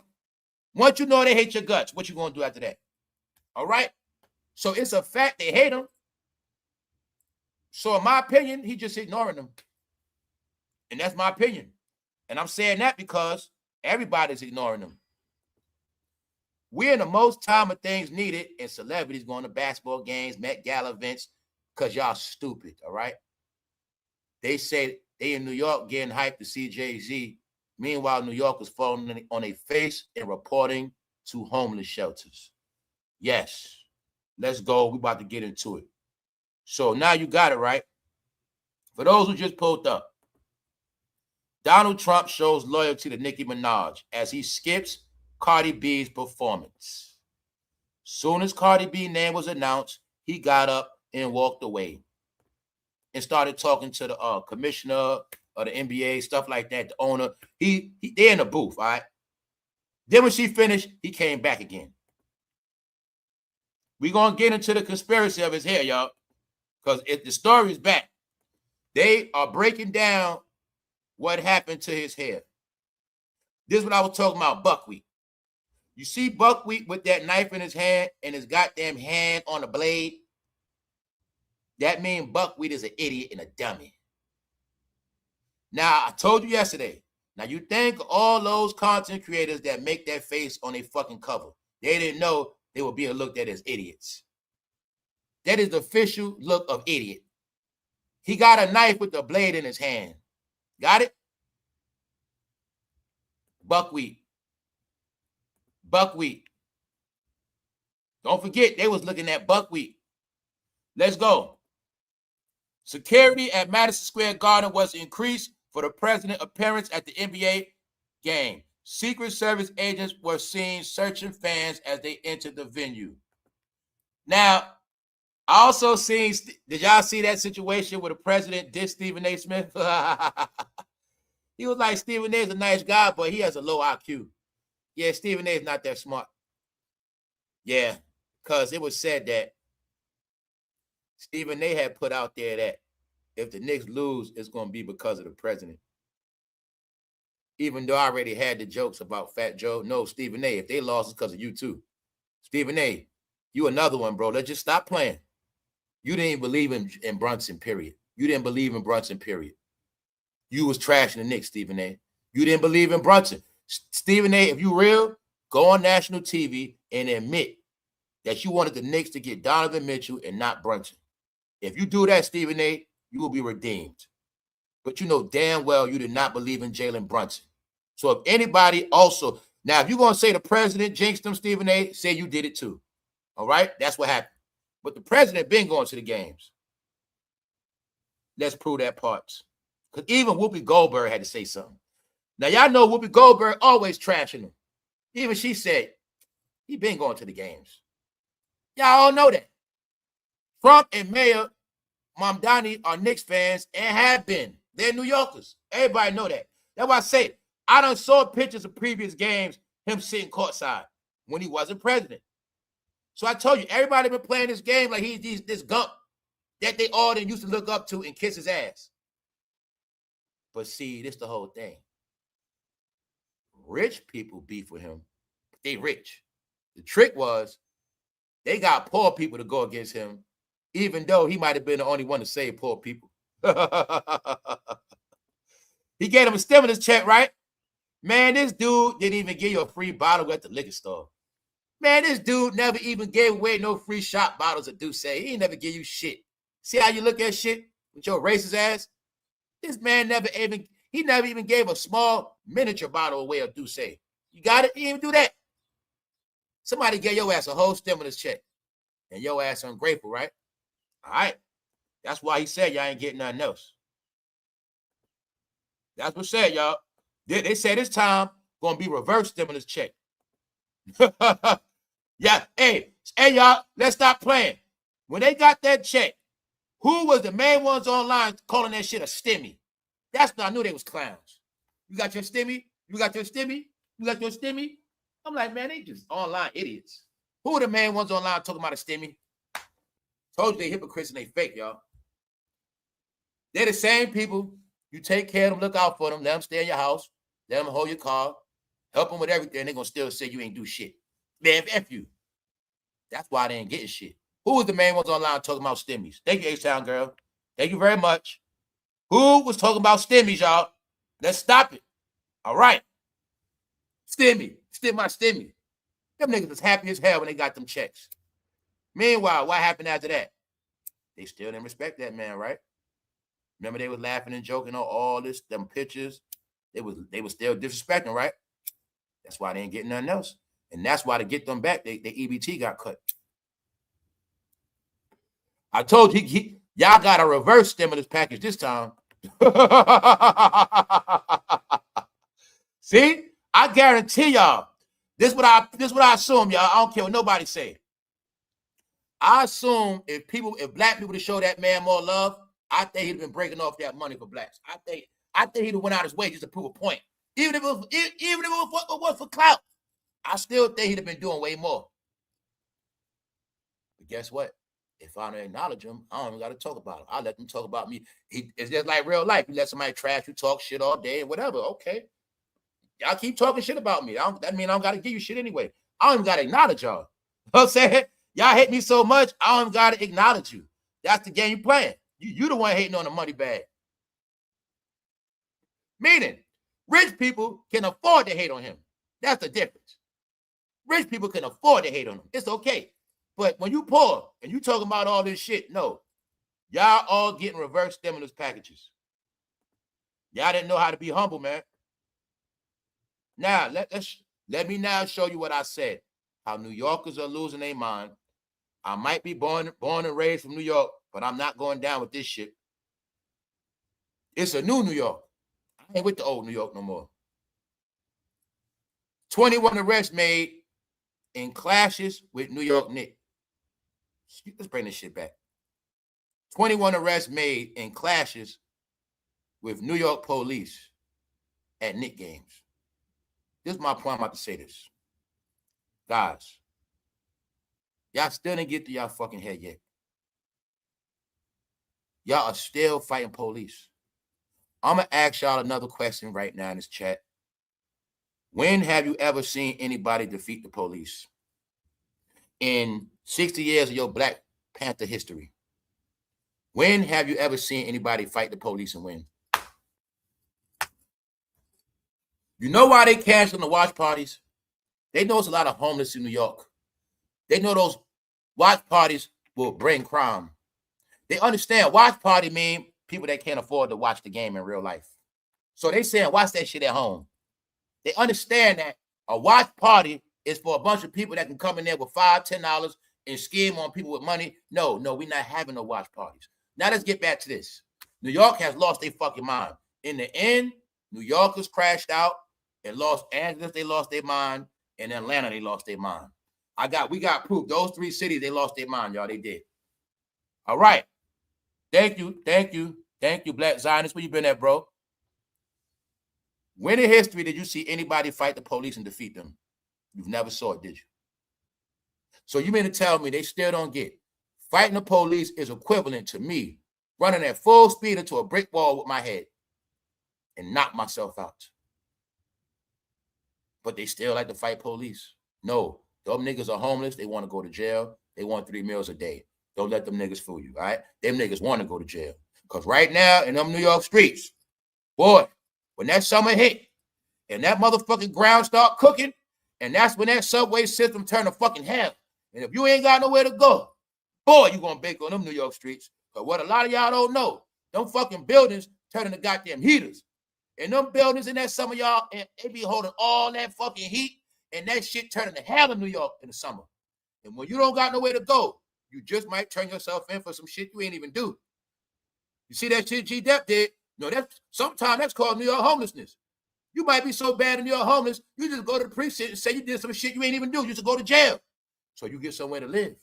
Once you know they hate your guts, what you gonna do after that? All right? So it's a fact they hate them. So in my opinion, he just ignoring them. And that's my opinion. And I'm saying that because everybody's ignoring them. We're in the most time of things needed and celebrities going to basketball games, Met Gala events, because y'all stupid, all right? They say they in New York getting hyped to see Jay-Z. Meanwhile, New York is falling on their face and reporting to homeless shelters. Yes, let's go. We're about to get into it. So now you got it, right? For those who just pulled up, Donald Trump shows loyalty to Nicki Minaj as he skips Cardi B's performance. Soon as Cardi B's name was announced, he got up and walked away and started talking to the commissioner of the NBA, stuff like that, the owner. They're in the booth, all right? Then when she finished, he came back again. We're going to get into the conspiracy of his hair, y'all, because the story is back. They are breaking down what happened to his hair. This is what I was talking about, buckwheat. You see buckwheat with that knife in his hand and his goddamn hand on the blade? That means buckwheat is an idiot and a dummy. Now, I told you yesterday. Now, you think all those content creators that make that face on a fucking cover, they didn't know they were being looked at as idiots. That is the official look of idiot. He got a knife with the blade in his hand. Got it? Buckwheat. Buckwheat. Don't forget, they was looking at buckwheat. Let's go. Security at Madison Square Garden was increased for the president's appearance at the NBA game. Secret Service agents were seen searching fans as they entered the venue. Now, I also seen, did y'all see that situation where the president dissed Stephen A. Smith? He was like, Stephen A. is a nice guy, but he has a low IQ. Yeah, Stephen A. is not that smart. Yeah, because it was said that Stephen A. had put out there that if the Knicks lose, it's going to be because of the president. Even though I already had the jokes about Fat Joe. No, Stephen A., if they lost, it's because of you too. Stephen A., you another one, bro. Let's just stop playing. You didn't believe in Brunson, period. You didn't believe in Brunson, period. You was trashing the Knicks, Stephen A. You didn't believe in Brunson. Stephen A., if you real, go on national TV and admit that you wanted the Knicks to get Donovan Mitchell and not Brunson. If you do that, Stephen A., you will be redeemed. But you know damn well you did not believe in Jalen Brunson. So if anybody also, now if you're going to say the president jinxed him, Stephen A., say you did it too. All right? That's what happened. But the president been going to the games. Let's prove that part. Because even Whoopi Goldberg had to say something. Now, y'all know Whoopi Goldberg always trashing him. Even she said, he been going to the games. Y'all all know that. Trump and Mayor Mamdani are Knicks fans and have been. They're New Yorkers. Everybody know that. That's why I say, I done saw pictures of previous games, him sitting courtside when he wasn't president. So I told you, everybody been playing this game like he's this gump that they all didn't used to look up to and kiss his ass. But see, this the whole thing. Rich people beef with him. They rich. The trick was they got poor people to go against him, even though he might have been the only one to save poor people. He gave him a stimulus check, right? Man, this dude didn't even give you a free bottle at the liquor store. Man, this dude never even gave away no free shot bottles of Douce. He ain't never give you shit. See how you look at shit with your racist ass? This man never even gave a small miniature bottle away of Douce. You got it? He didn't even do that. Somebody gave your ass a whole stimulus check. And your ass ungrateful, right? All right. That's why he said y'all ain't getting nothing else. That's what said, y'all. They said this time gonna be reverse stimulus check. Yeah, hey, y'all, let's stop playing. When they got that check, who was the main ones online calling that shit a stimmy? That's when I knew they was clowns. You got your stimmy? You got your stimmy? You got your stimmy? I'm like, man, they just online idiots. Who are the main ones online talking about a stimmy? Told you they hypocrites and they fake, y'all. They're the same people. You take care of them, look out for them, let them stay in your house, let them hold your car, help them with everything. They're going to still say you ain't do shit. Man, F you. That's why they ain't getting shit. Who was the main ones online talking about stimmies? Thank you, H-Town girl. Thank you very much. Who was talking about stimmies, y'all? Let's stop it. All right. Stimmy. My stimmy. Them niggas was happy as hell when they got them checks. Meanwhile, what happened after that? They still didn't respect that man, right? Remember they was laughing and joking on all this, them pictures. They was still disrespecting, right? That's why they ain't getting nothing else. And that's why to get them back, the EBT got cut. I told you, y'all got a reverse stimulus package this time. See? I guarantee y'all. This what I assume, y'all. I don't care what nobody say. I assume if black people to show that man more love, I think he'd have been breaking off that money for blacks. I think he'd have went out his way just to prove a point. Even if it was for clout, I still think he'd have been doing way more. But guess what? If I don't acknowledge him, I don't even got to talk about him. I let them talk about me. It's just like real life. You let somebody trash you, talk shit all day and whatever. Okay. Y'all keep talking shit about me. That means I don't got to give you shit anyway. I don't even got to acknowledge y'all. You know what I'm saying? Y'all hate me so much, I don't even got to acknowledge you. That's the game you playing. You the one hating on the money bag. Meaning, rich people can afford to hate on him. That's the difference. Rich people can afford to hate on him. It's okay. But when you poor and you talking about all this shit, no. Y'all all getting reverse stimulus packages. Y'all didn't know how to be humble, man. Now, let me now show you what I said. How New Yorkers are losing their mind. I might be born and raised from New York, but I'm not going down with this shit. It's a new New York. I ain't with the old New York no more. 21 arrests made in clashes with New York Knicks. let's bring this shit back. 21 arrests made in clashes with New York police at Knicks games. This is my point. I'm about to say this. Guys, y'all still didn't get to y'all fucking head yet. Y'all are still fighting police. I'm going to ask y'all another question right now in this chat. When have you ever seen anybody defeat the police? In 60 years of your Black Panther history, when have you ever seen anybody fight the police and win? You know why they canceling the watch parties? They know it's a lot of homeless in New York. They know those watch parties will bring crime. They understand watch party mean people that can't afford to watch the game in real life. So they saying watch that shit at home. They understand that a watch party is for a bunch of people that can come in there with $5, $10 and scheme on people with money. No, we're not having no watch parties. Now let's get back to this. New York has lost their fucking mind. In the end, New Yorkers crashed out. In Los Angeles, they lost their mind. In Atlanta, they lost their mind. We got proof. Those 3 cities, they lost their mind, y'all. They did. All right. Thank you, Black Zionist. Where you been at, bro? When in history did you see anybody fight the police and defeat them? You've never saw it, did you? So you mean to tell me they still don't get fighting the police is equivalent to me running at full speed into a brick wall with my head and knock myself out? But they still like to fight police. No, them niggas are homeless. They want to go to jail. They want 3 meals a day. Don't let them niggas fool you, all right? Them niggas want to go to jail. Because right now in them New York streets, boy, when that summer hit and that motherfucking ground start cooking, and that's when that subway system turn to fucking hell. And if you ain't got nowhere to go, boy, you gonna bake on them New York streets. But what a lot of y'all don't know, them fucking buildings turn into goddamn heaters. And them buildings in that summer, y'all, and they be holding all that fucking heat, and that shit turning to hell in New York in the summer. And when you don't got nowhere to go, you just might turn yourself in for some shit you ain't even do. You see that shit G Depp did? No, sometimes that's called New York homelessness. You might be so bad in New York homeless, you just go to the precinct and say you did some shit you ain't even do. You just go to jail. So you get somewhere to live.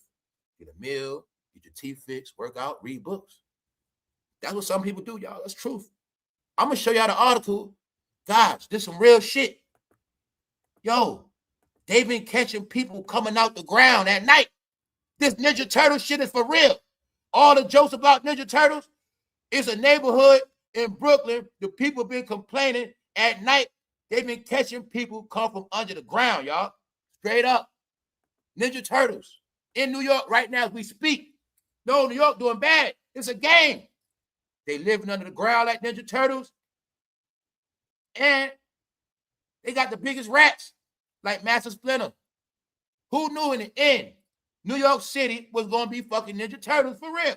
Get a meal, get your teeth fixed, work out, read books. That's what some people do, y'all. That's truth. I'm going to show y'all the article. Guys, this is some real shit. Yo, they've been catching people coming out the ground at night. This Ninja Turtle shit is for real. All the jokes about Ninja Turtles, it's a neighborhood in Brooklyn. The people been complaining at night. They've been catching people come from under the ground, y'all. Straight up. Ninja Turtles in New York right now as we speak. No, New York doing bad. It's a game. They living under the ground like Ninja Turtles. And they got the biggest rats like Master Splinter. Who knew in the end New York City was going to be fucking Ninja Turtles for real?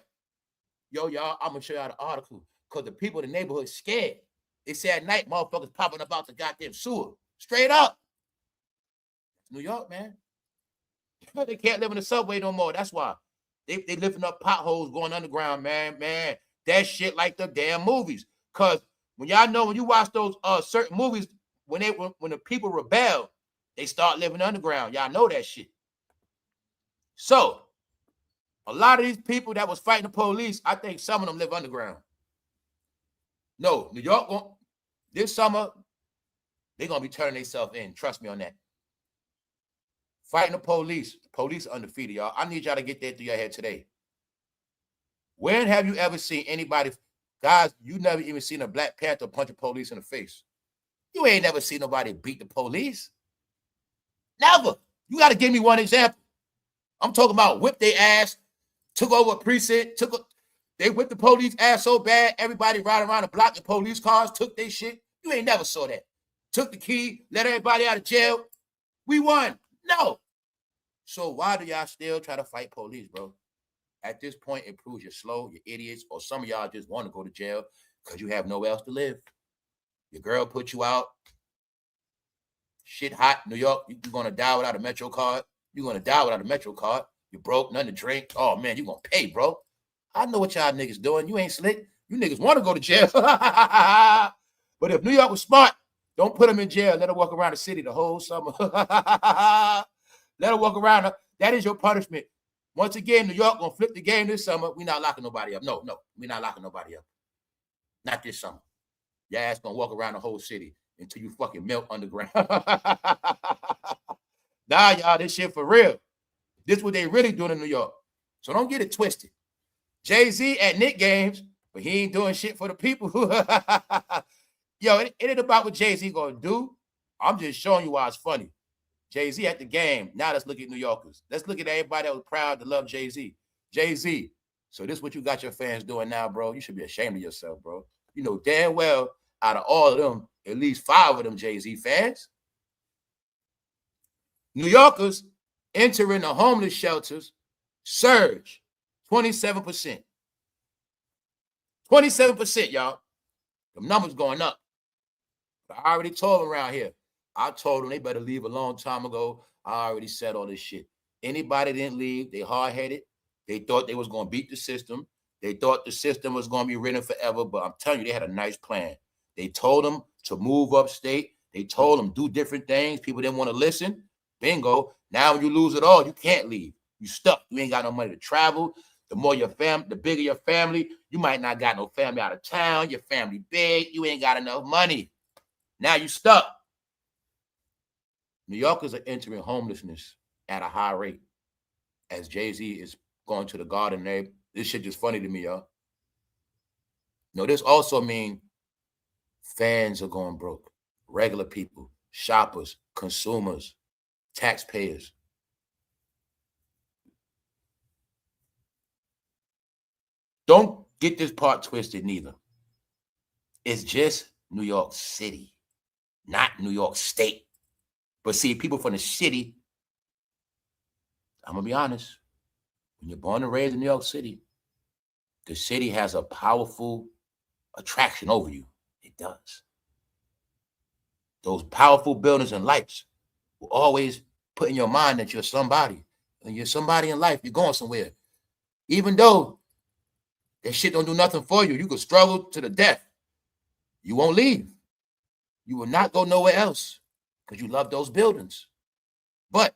Yo, y'all, I'm going to show y'all the article because the people in the neighborhood scared. They say at night, motherfuckers popping up out the goddamn sewer. Straight up. New York, man. They can't live in the subway no more. That's why. They lifting up potholes going underground, man. That shit like the damn movies. Because when y'all know, when you watch those certain movies, when the people rebel, they start living underground. Y'all know that shit. So, a lot of these people that was fighting the police, I think some of them live underground. No, New York, this summer, they're going to be turning themselves in. Trust me on that. Fighting the police. The police are undefeated, y'all. I need y'all to get that through your head today. When have you ever seen anybody, guys, you never even seen a Black Panther punch a police in the face. You ain't never seen nobody beat the police. Never. You got to give me one example. I'm talking about whip their ass, took over a precinct, they whipped the police ass so bad, everybody riding around the block in police cars, took their shit. You ain't never saw that. Took the key, let everybody out of jail. We won. No. So why do y'all still try to fight police, bro? At this point, it proves you're slow, you're idiots, or some of y'all just want to go to jail because you have nowhere else to live. Your girl put you out. Shit hot, New York, you're going to die without a Metro card. You're going to die without a Metro card. You broke, nothing to drink. Oh, man, you're going to pay, bro. I know what y'all niggas doing. You ain't slick. You niggas want to go to jail. But if New York was smart, don't put them in jail. Let her walk around the city the whole summer. Let her walk around. That is your punishment. Once again, New York gonna flip the game this summer. We not locking nobody up. No, we not locking nobody up. Not this summer. Your ass gonna walk around the whole city until you fucking melt underground. Nah, y'all, this shit for real. This is what they really doing in New York. So don't get it twisted. Jay-Z at Knicks games, but he ain't doing shit for the people. Yo, it ain't about what Jay-Z gonna do. I'm just showing you why it's funny. Jay-Z at the game. Now let's look at New Yorkers. Let's look at everybody that was proud to love Jay-Z. Jay-Z. So this is what you got your fans doing now, bro. You should be ashamed of yourself, bro. You know damn well out of all of them, at least 5 of them Jay-Z fans. New Yorkers entering the homeless shelters surge 27%. 27%, y'all. The numbers going up. I already told them around here. I told them they better leave a long time ago. I already said all this shit. Anybody didn't leave, they hard-headed. They thought they was going to beat the system. They thought the system was going to be written forever, but I'm telling you, they had a nice plan. They told them to move upstate. They told them do different things. People didn't want to listen. Bingo. Now when you lose it all, you can't leave. You stuck. You ain't got no money to travel. The more your family, the bigger your family, you might not got no family out of town. Your family big. You ain't got enough money. Now you stuck. New Yorkers are entering homelessness at a high rate as Jay-Z is going to the garden there. This shit just funny to me, y'all. No, this also means fans are going broke. Regular people, shoppers, consumers, taxpayers. Don't get this part twisted neither. It's just New York City, not New York State. But see, people from the city, I'm going to be honest, when you're born and raised in New York City, the city has a powerful attraction over you. It does. Those powerful buildings and lights will always put in your mind that you're somebody. And you're somebody in life. You're going somewhere. Even though that shit don't do nothing for you, you could struggle to the death. You won't leave. You will not go nowhere else because you love those buildings. But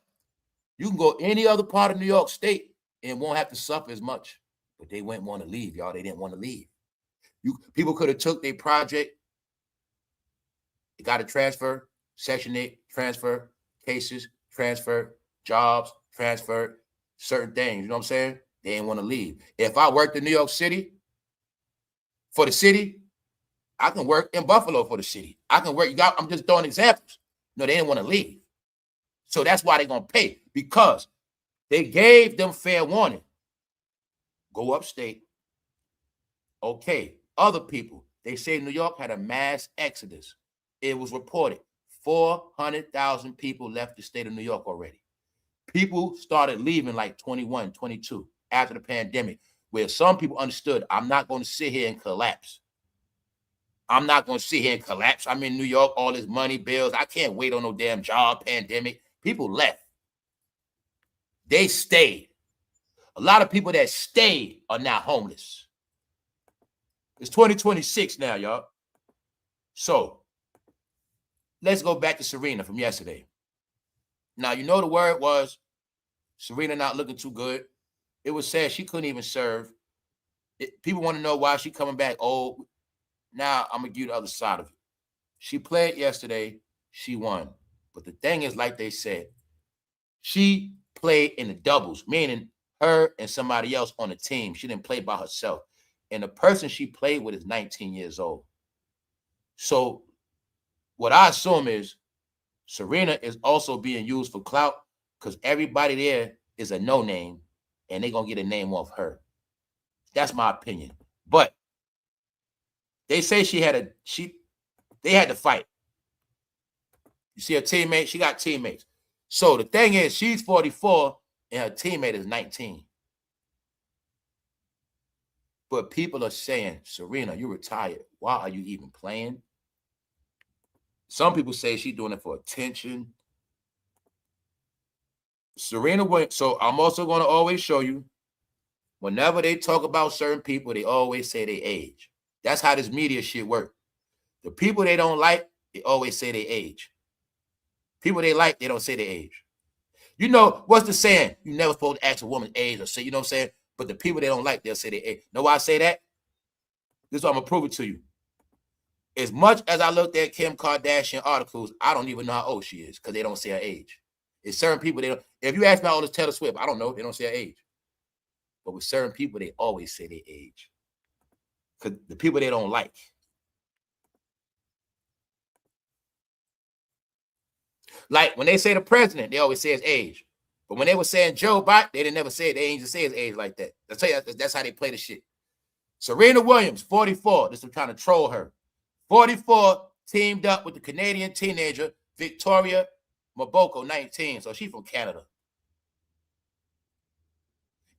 you can go any other part of New York State and won't have to suffer as much. But they wouldn't want to leave, y'all. They didn't want to leave. People could have took their project, they got to transfer, Section 8, transfer, cases, transfer, jobs, transfer, certain things. You know what I'm saying? They didn't want to leave. If I worked in New York City for the city, I can work in Buffalo for the city. I can work. I'm just throwing examples. No, they didn't want to leave. So that's why they're going to pay, because they gave them fair warning. Go upstate. Okay. Other people, they say New York had a mass exodus. It was reported 400,000 people left the state of New York already. People started leaving like 21, 22 after the pandemic, where some people understood, I'm not going to sit here and collapse. I'm not going to sit here and collapse. I'm in New York, all this money, bills. I can't wait on no damn job, pandemic. People left. They stayed. A lot of people that stayed are now homeless. It's 2026 now, y'all. So let's go back to Serena from yesterday. Now, you know the word was Serena not looking too good. It was said she couldn't even serve. People want to know why she coming back old. Now, I'm going to give you the other side of it. She played yesterday. She won. But the thing is, like they said, she played in the doubles, meaning her and somebody else on the team. She didn't play by herself. And the person she played with is 19 years old. So what I assume is Serena is also being used for clout because everybody there is a no-name and they're going to get a name off her. That's my opinion. But they say they had to fight. You see her teammate? She got teammates. So the thing is, she's 44 and her teammate is 19. But people are saying, Serena, you retired. Why are you even playing? Some people say she's doing it for attention. Serena went. So I'm also going to always show you, whenever they talk about certain people, they always say they age. That's how this media shit works. The people they don't like, they always say they age. People they like, they don't say they age. You know, what's the saying? You never supposed to ask a woman's age or say, you know what I'm saying? But the people they don't like, they'll say their age. Know why I say that? This is what I'm going to prove it to you. As much as I looked at Kim Kardashian articles, I don't even know how old she is because they don't say her age. It's certain people, they don't. If you ask me how old is Taylor Swift, I don't know. They don't say her age. But with certain people, they always say their age. Because the people they don't like. Like when they say the president, they always say his age. But when they were saying Joe Biden, they didn't never say it. They ain't just say his age like that. I'll tell you, that's how they play the shit. Serena Williams, 44. This is trying to troll her. 44 teamed up with the Canadian teenager Victoria Maboko, 19. So she's from Canada.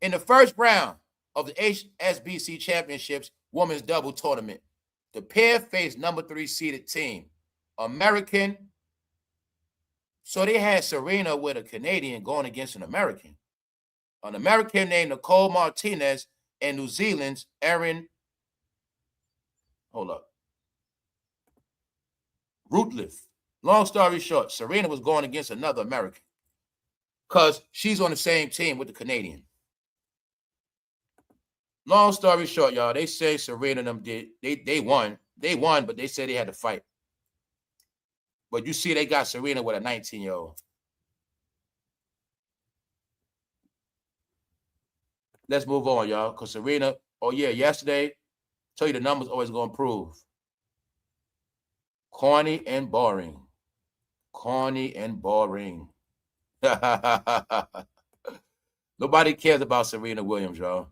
In the first round of the HSBC Championships Women's Double Tournament, the pair faced number 3 seeded team, American. So they had Serena with a Canadian going against an American. An American named Nicole Martinez and New Zealand's Erin, Rootliff. Long story short, Serena was going against another American because she's on the same team with the Canadian. Long story short, y'all, they say Serena and them did. They won. They won, but they said they had to fight. But you see, they got Serena with a 19-year-old. Let's move on, y'all, because Serena, oh yeah, yesterday, tell you the numbers always going to improve. Corny and boring. Corny and boring. Nobody cares about Serena Williams, y'all,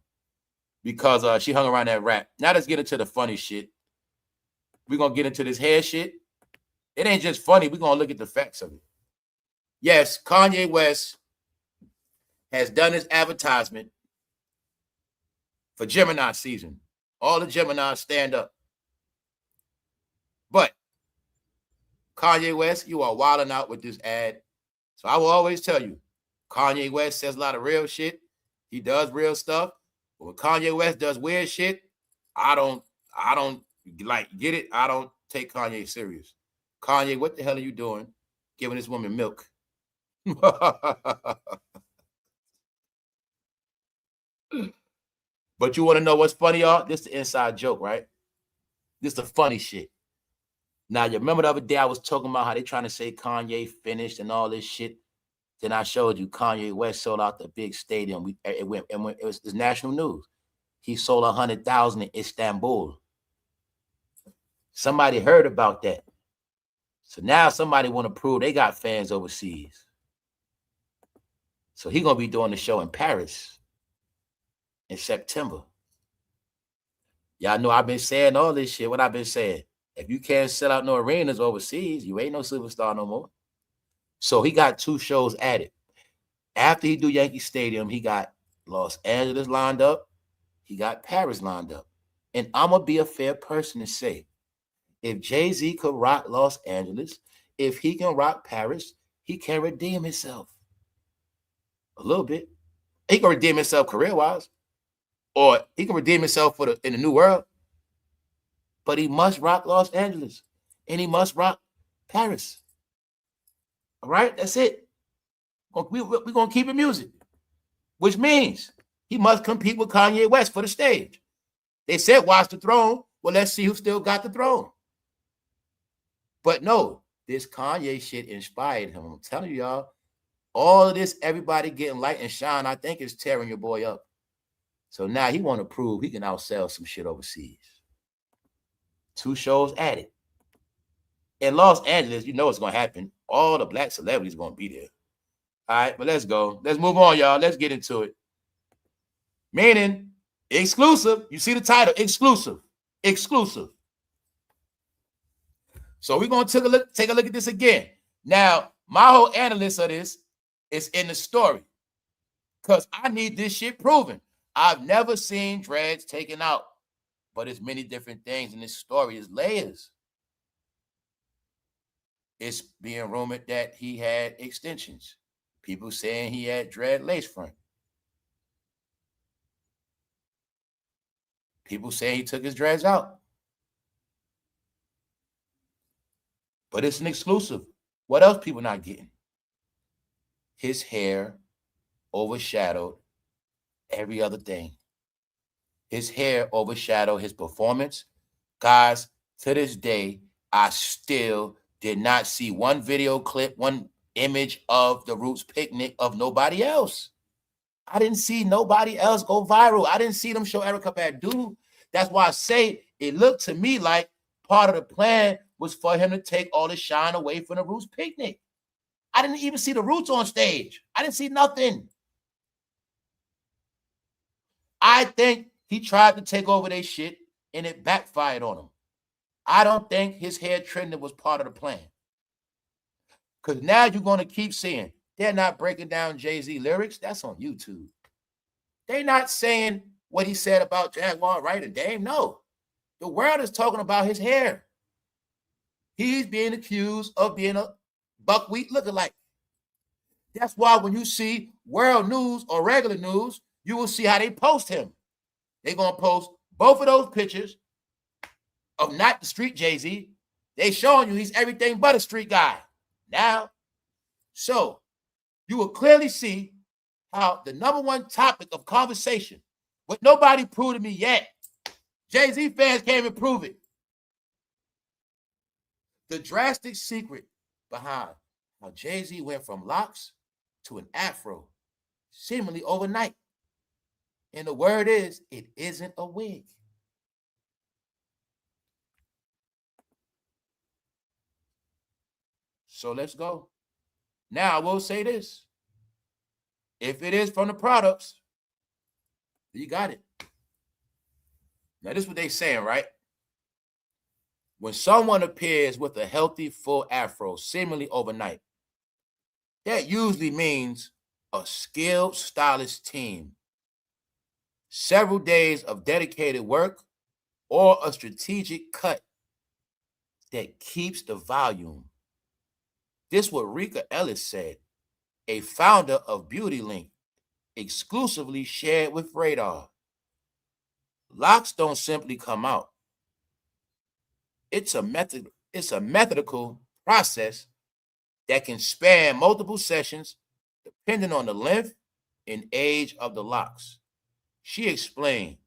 because she hung around that rap. Now let's get into the funny shit. We're going to get into this hair shit. It ain't just funny. We're going to look at the facts of it. Yes, Kanye West has done his advertisement for Gemini season. All the Geminis stand up. But Kanye West, you are wilding out with this ad. So I will always tell you, Kanye West says a lot of real shit. He does real stuff. But when Kanye West does weird shit, I don't like get it. I don't take Kanye serious. Kanye, what the hell are you doing giving this woman milk? But you want to know what's funny, y'all? This is the inside joke, right? This is the funny shit. Now, you remember the other day I was talking about how they trying to say Kanye finished and all this shit? Then I showed you Kanye West sold out the big stadium. It was national news. He sold 100,000 in Istanbul. Somebody heard about that. So now somebody want to prove they got fans overseas. So he going to be doing the show in Paris in September. Y'all know I've been saying all this shit. What I've been saying. If you can't sell out no arenas overseas, you ain't no superstar no more. So he got 2 shows added. After he do Yankee Stadium, he got Los Angeles lined up. He got Paris lined up. And I'm going to be a fair person to say, if Jay-Z could rock Los Angeles, if he can rock Paris, he can redeem himself. A little bit. He can redeem himself career-wise. Or he can redeem himself in the new world. But he must rock Los Angeles. And he must rock Paris. All right? That's it. We're going to keep it music. Which means he must compete with Kanye West for the stage. They said, watch the throne. Well, let's see who still got the throne. But no, this Kanye shit inspired him. I'm telling you, y'all, all of this, everybody getting light and shine, I think is tearing your boy up. So now he want to prove he can outsell some shit overseas. 2 shows added. In Los Angeles, you know what's going to happen. All the black celebrities going to be there. All right, but let's go. Let's move on, y'all. Let's get into it. Meaning, exclusive. You see the title, exclusive. Exclusive. So we're going to take a look at this again. Now, my whole analysis of this is in the story because I need this shit proven. I've never seen dreads taken out, but it's many different things in this story. It's layers. It's being rumored that he had extensions. People saying he had dread lace front. People saying he took his dreads out. But it's an exclusive. What else people not getting? his hair overshadowed every other thing. His hair overshadowed his performance. Guys, to this day, I still did not see one video clip, one image of the Roots picnic of nobody else. I didn't see nobody else go viral. I didn't see them show Erykah Badu. That's why I say it looked to me like part of the plan was for him to take all the shine away from the Roots picnic. I didn't even see the Roots on stage. I didn't see nothing. I think he tried to take over their shit and it backfired on him. I don't think his hair trending was part of the plan. Because now you're going to keep seeing they're not breaking down Jay-Z lyrics. That's on YouTube. They're not saying what he said about Jaguar, right? And Dame, no. The world is talking about his hair. He's being accused of being a buckwheat lookalike. That's why when you see world news or regular news, you will see how they post him. They're going to post both of those pictures of not the street Jay-Z. They showing you he's everything but a street guy. Now, so you will clearly see how the number one topic of conversation, what nobody proved to me yet, Jay-Z fans can't even prove it. The drastic secret behind how Jay-Z went from locks to an afro, seemingly overnight. And the word is, it isn't a wig. So let's go. Now, I will say this. If it is from the products, you got it. Now, this is what they're saying, right? When someone appears with a healthy, full afro, seemingly overnight, that usually means a skilled stylist team, several days of dedicated work, or a strategic cut that keeps the volume. This is what Rika Ellis said, a founder of Beauty Link, exclusively shared with Radar. Locks don't simply come out. It's a methodical process that can span multiple sessions depending on the length and age of the locks. She explained,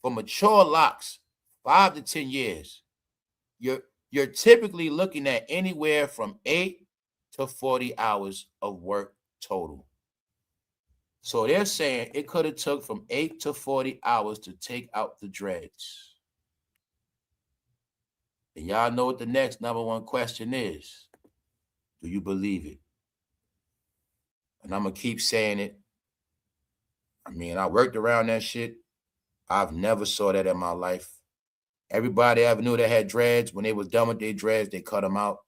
for mature locks, 5 to 10 years, you're typically looking at anywhere from 8 to 40 hours of work total. So they're saying it could have took from 8 to 40 hours to take out the dreads. And y'all know what the next number one question is. Do you believe it? And I'm going to keep saying it. I mean, I worked around that shit. I've never saw that in my life. Everybody I ever knew that had dreads, when they was done with their dreads, they cut them out.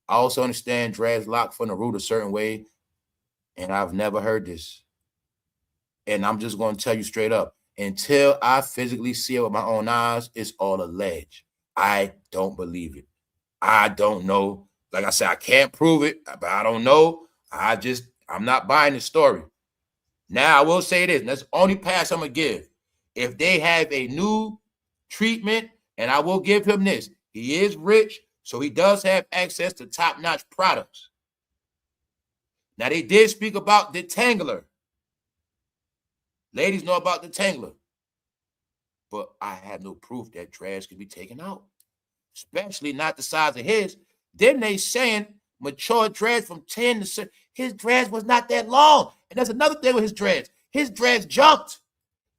I also understand dreads lock from the root a certain way, and I've never heard this. And I'm just going to tell you straight up, until I physically see it with my own eyes, it's all alleged. I don't believe it. I don't know. Like I said, I can't prove it, but I don't know. I'm not buying the story. Now, I will say this, and that's the only pass I'm going to give. If they have a new treatment, and I will give him this, he is rich, so he does have access to top-notch products. Now, they did speak about detangler. Ladies know about detangler. But I have no proof that dreads can be taken out, especially not the size of his. Then they saying mature dreads from 10 to 6. His dreads was not that long. And that's another thing with his dreads. His dreads jumped.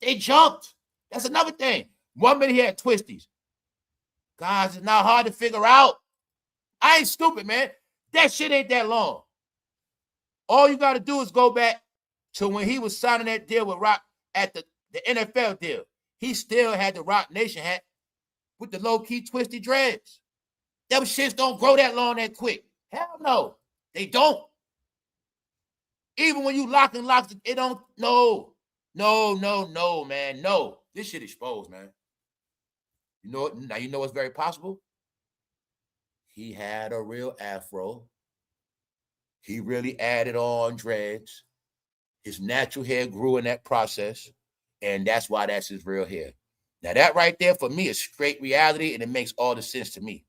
They jumped. That's another thing. 1 minute he had twisties. Guys, it's not hard to figure out. I ain't stupid, man. That shit ain't that long. All you got to do is go back to when he was signing that deal with Rock at the NFL deal. He still had the Rock Nation hat with the low-key twisty dreads. Them shits don't grow that long that quick. Hell no. They don't. Even when you lock and locks, it don't. No, man. No. This shit exposed, man. You know what? Now you know what's very possible? He had a real afro. He really added on dreads. His natural hair grew in that process. And that's why that's his real hair. Now, that right there for me is straight reality, and it makes all the sense to me.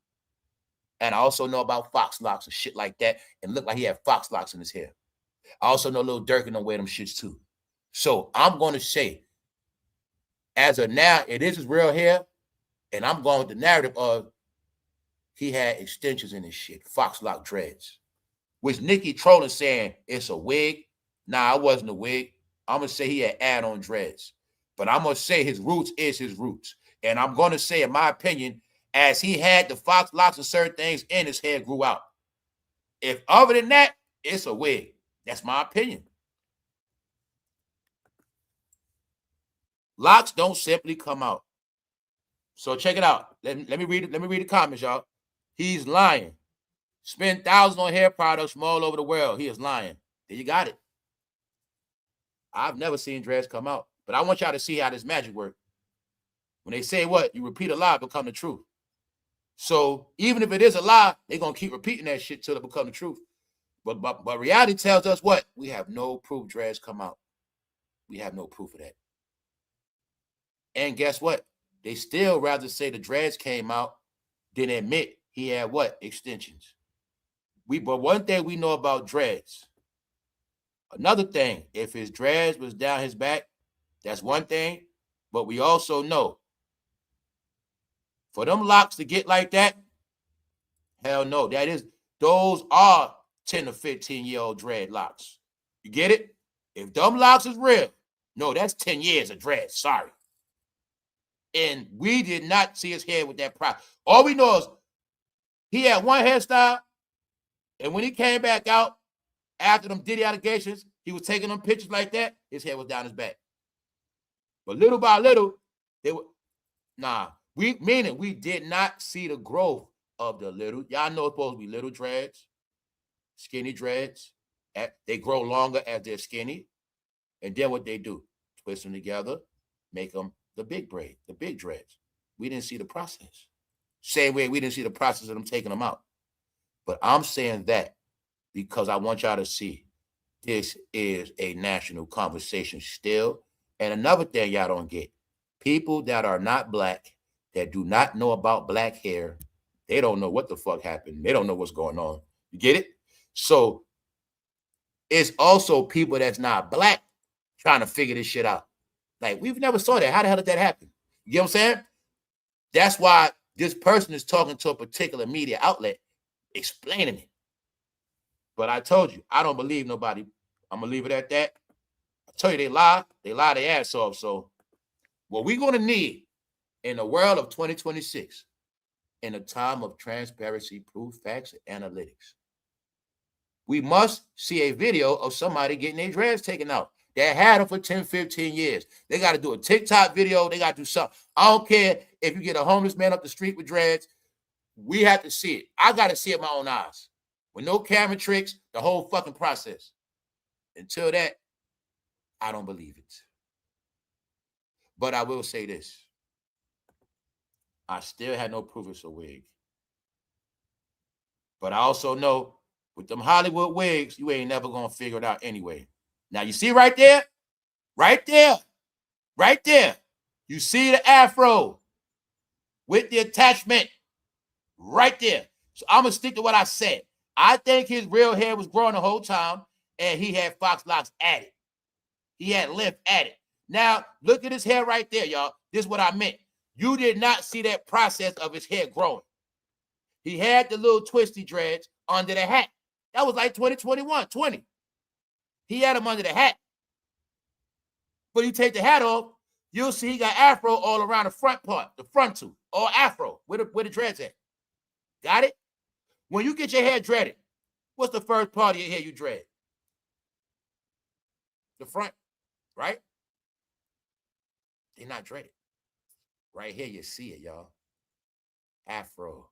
And I also know about fox locks and shit like that, and look like he had fox locks in his hair. I also know Lil Durk and don't wear them shits too. So I'm going to say, as of now, it is his real hair, and I'm going with the narrative of he had extensions in his shit, fox lock dreads, which Nicki trolling saying it's a wig. Nah, it wasn't a wig. I'm going to say he had add-on dreads. But I'm going to say his roots is his roots. And I'm going to say, in my opinion, as he had the fox locks and certain things in, his hair grew out. If other than that, it's a wig. That's my opinion. Locks don't simply come out. So check it out. Let me read it. Let me read the comments, y'all. He's lying. Spend thousands on hair products from all over the world. He is lying. There you got it. I've never seen dreads come out, but I want y'all to see how this magic works. When they say what, you repeat a lie, become the truth. So even if it is a lie, they're going to keep repeating that shit till it become the truth. But reality tells us what? We have no proof dreads come out. We have no proof of that. And guess what? They still rather say the dreads came out than admit he had what? Extensions. But one thing we know about dreads. Another thing, if his dreads was down his back, that's one thing. But we also know for them locks to get like that, hell no. Those are 10 to 15-year-old dreadlocks. You get it? If them locks is real, no, that's 10 years of dreads. Sorry. And we did not see his hair with that prop. All we know is he had one hairstyle, and when he came back out after them Diddy allegations, he was taking them pictures like that, his hair was down his back. But little by little, we did not see the growth of the little, y'all know it's supposed to be little dreads, skinny dreads. They grow longer as they're skinny. And then what they do, twist them together, make them the big braid, the big dreads. We didn't see the process. Same way we didn't see the process of them taking them out. But I'm saying that because I want y'all to see this is a national conversation still. And another thing y'all don't get, people that are not black, that do not know about black hair, they don't know what the fuck happened. They don't know what's going on. You get it? So it's also people that's not black trying to figure this shit out. Like, we've never saw that. How the hell did that happen? You get what I'm saying? That's why this person is talking to a particular media outlet, explaining it. But I told you, I don't believe nobody. I'm going to leave it at that. I tell you, they lie their ass off. So what we're going to need in the world of 2026, in a time of transparency, proof, facts, and analytics, we must see a video of somebody getting their dreads taken out. They had them for 10, 15 years. They got to do a TikTok video. They got to do something. I don't care if you get a homeless man up the street with dreads. We have to see it. I got to see it with my own eyes. With no camera tricks, the whole fucking process. Until that, I don't believe it. But I will say this. I still had no proof it's a wig. But I also know with them Hollywood wigs, you ain't never going to figure it out anyway. Now, you see right there? Right there. Right there. You see the afro with the attachment right there. So I'm going to stick to what I said. I think his real hair was growing the whole time, and he had fox locks at it. He had length at it. Now, look at his hair right there, y'all. This is what I meant. You did not see that process of his hair growing. He had the little twisty dreads under the hat. That was like 2021, 20. He had them under the hat. But you take the hat off, you'll see he got afro all around the front part, the frontal, all afro, where the dreads at. Got it? When you get your hair dreaded, what's the first part of your hair you dread? The front, right? They're not dreaded. Right here, you see it, y'all. Afro.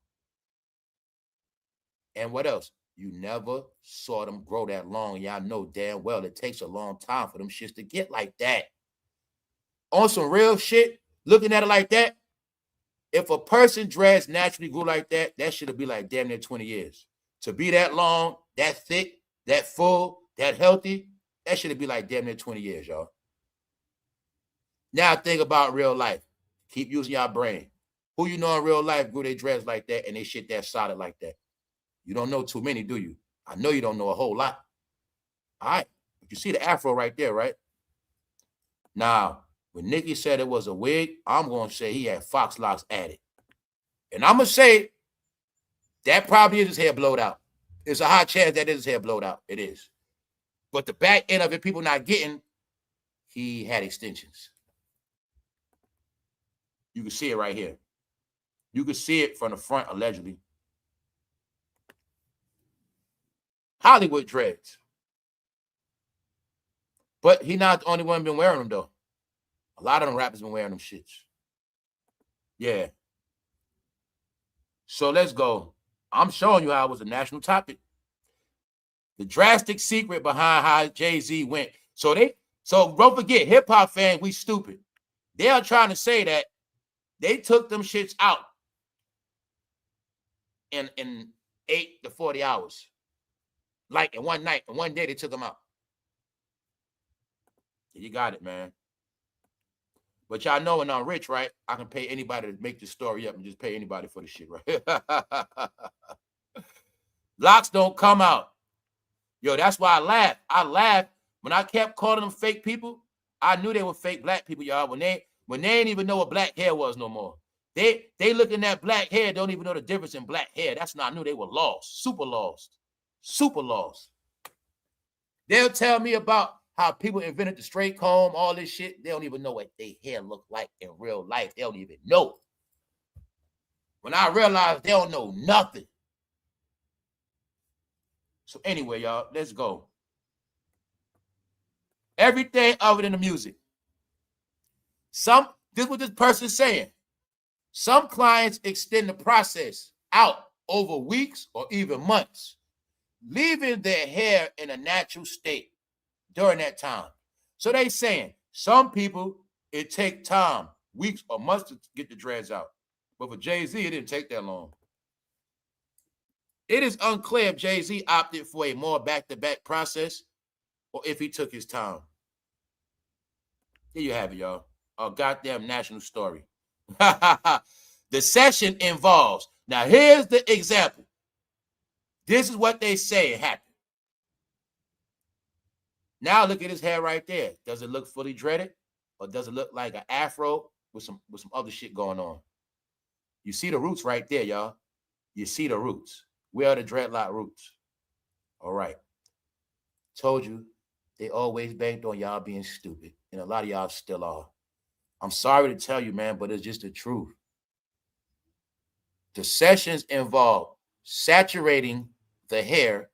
And what else? You never saw them grow that long. Y'all know damn well it takes a long time for them shits to get like that. On some real shit, looking at it like that, if a person dreads naturally grew like that, that should be like damn near 20 years. To be that long, that thick, that full, that healthy, that should be like damn near 20 years, y'all. Now think about real life. Keep using your brain. Who you know in real life grew their dreads like that and they shit that solid like that? You don't know too many, do you? I know you don't know a whole lot. All right. You see the afro right there, right? Now, when Nicki said it was a wig, I'm going to say he had fox locks added. And I'm going to say that probably is his hair blowed out. It's a high chance that is his hair blowed out. It is. But the back end of it, people not getting, he had extensions. You can see it right here. You can see it from the front, allegedly. Hollywood dreads. But he not the only one been wearing them, though. A lot of them rappers been wearing them shits. Yeah. So let's go. I'm showing you how it was a national topic. The drastic secret behind how Jay-Z went. So don't forget, hip-hop fans, we stupid. They are trying to say that they took them shits out in 8 to 40 hours. Like in one night, in one day, they took them out. You got it, man. But y'all know when I'm rich, right? I can pay anybody to make this story up and just pay anybody for the shit, right? Locks don't come out. Yo, that's why I laughed. I laughed when I kept calling them fake people. I knew they were fake black people, y'all. When they ain't even know what black hair was no more. They looking at black hair, don't even know the difference in black hair. That's when I knew they were lost. Super lost. Super lost. They'll tell me about how people invented the straight comb, all this shit. They don't even know what their hair look like in real life. They don't even know. When I realized they don't know nothing. So anyway, y'all, let's go. Everything other than the music. This is what this person is saying. Some clients extend the process out over weeks or even months, leaving their hair in a natural state during that time. So they saying some people, it take time, weeks or months to get the dreads out. But for Jay-Z, it didn't take that long. It is unclear if Jay-Z opted for a more back-to-back process or if he took his time. Here you have it, y'all. A goddamn national story. The session involves, now here's the example. This is what they say happened. Now look at his hair right there. Does it look fully dreaded? Or does it look like an afro with some other shit going on? You see the roots right there, y'all. You see the roots. Where are the dreadlock roots? All right. Told you, they always banked on y'all being stupid. And a lot of y'all still are. I'm sorry to tell you, man, but it's just the truth. The sessions involve saturating the hair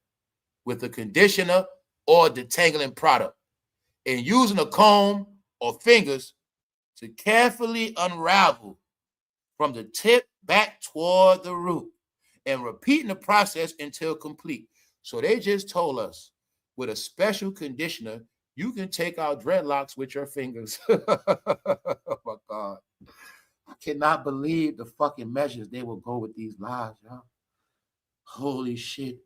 with a conditioner or detangling product and using a comb or fingers to carefully unravel from the tip back toward the root and repeating the process until complete. So they just told us with a special conditioner, you can take out dreadlocks with your fingers. Oh my God. I cannot believe the fucking measures they will go with these lies, y'all. Holy shit.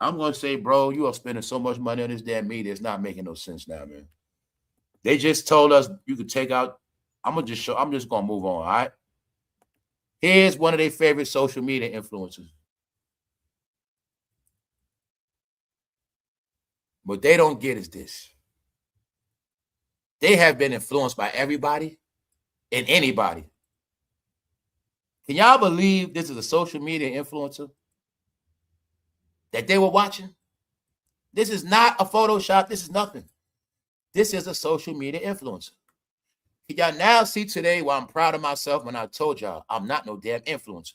I'm going to say, bro, you are spending so much money on this damn media. It's not making no sense now, man. They just told us you could take out. I'm just going to move on, all right? Here's one of their favorite social media influencers. What they don't get is this. They have been influenced by everybody and anybody. Can y'all believe this is a social media influencer that they were watching? This is not a Photoshop. This is nothing. This is a social media influencer. Can y'all now see today why I'm proud of myself when I told y'all I'm not no damn influencer?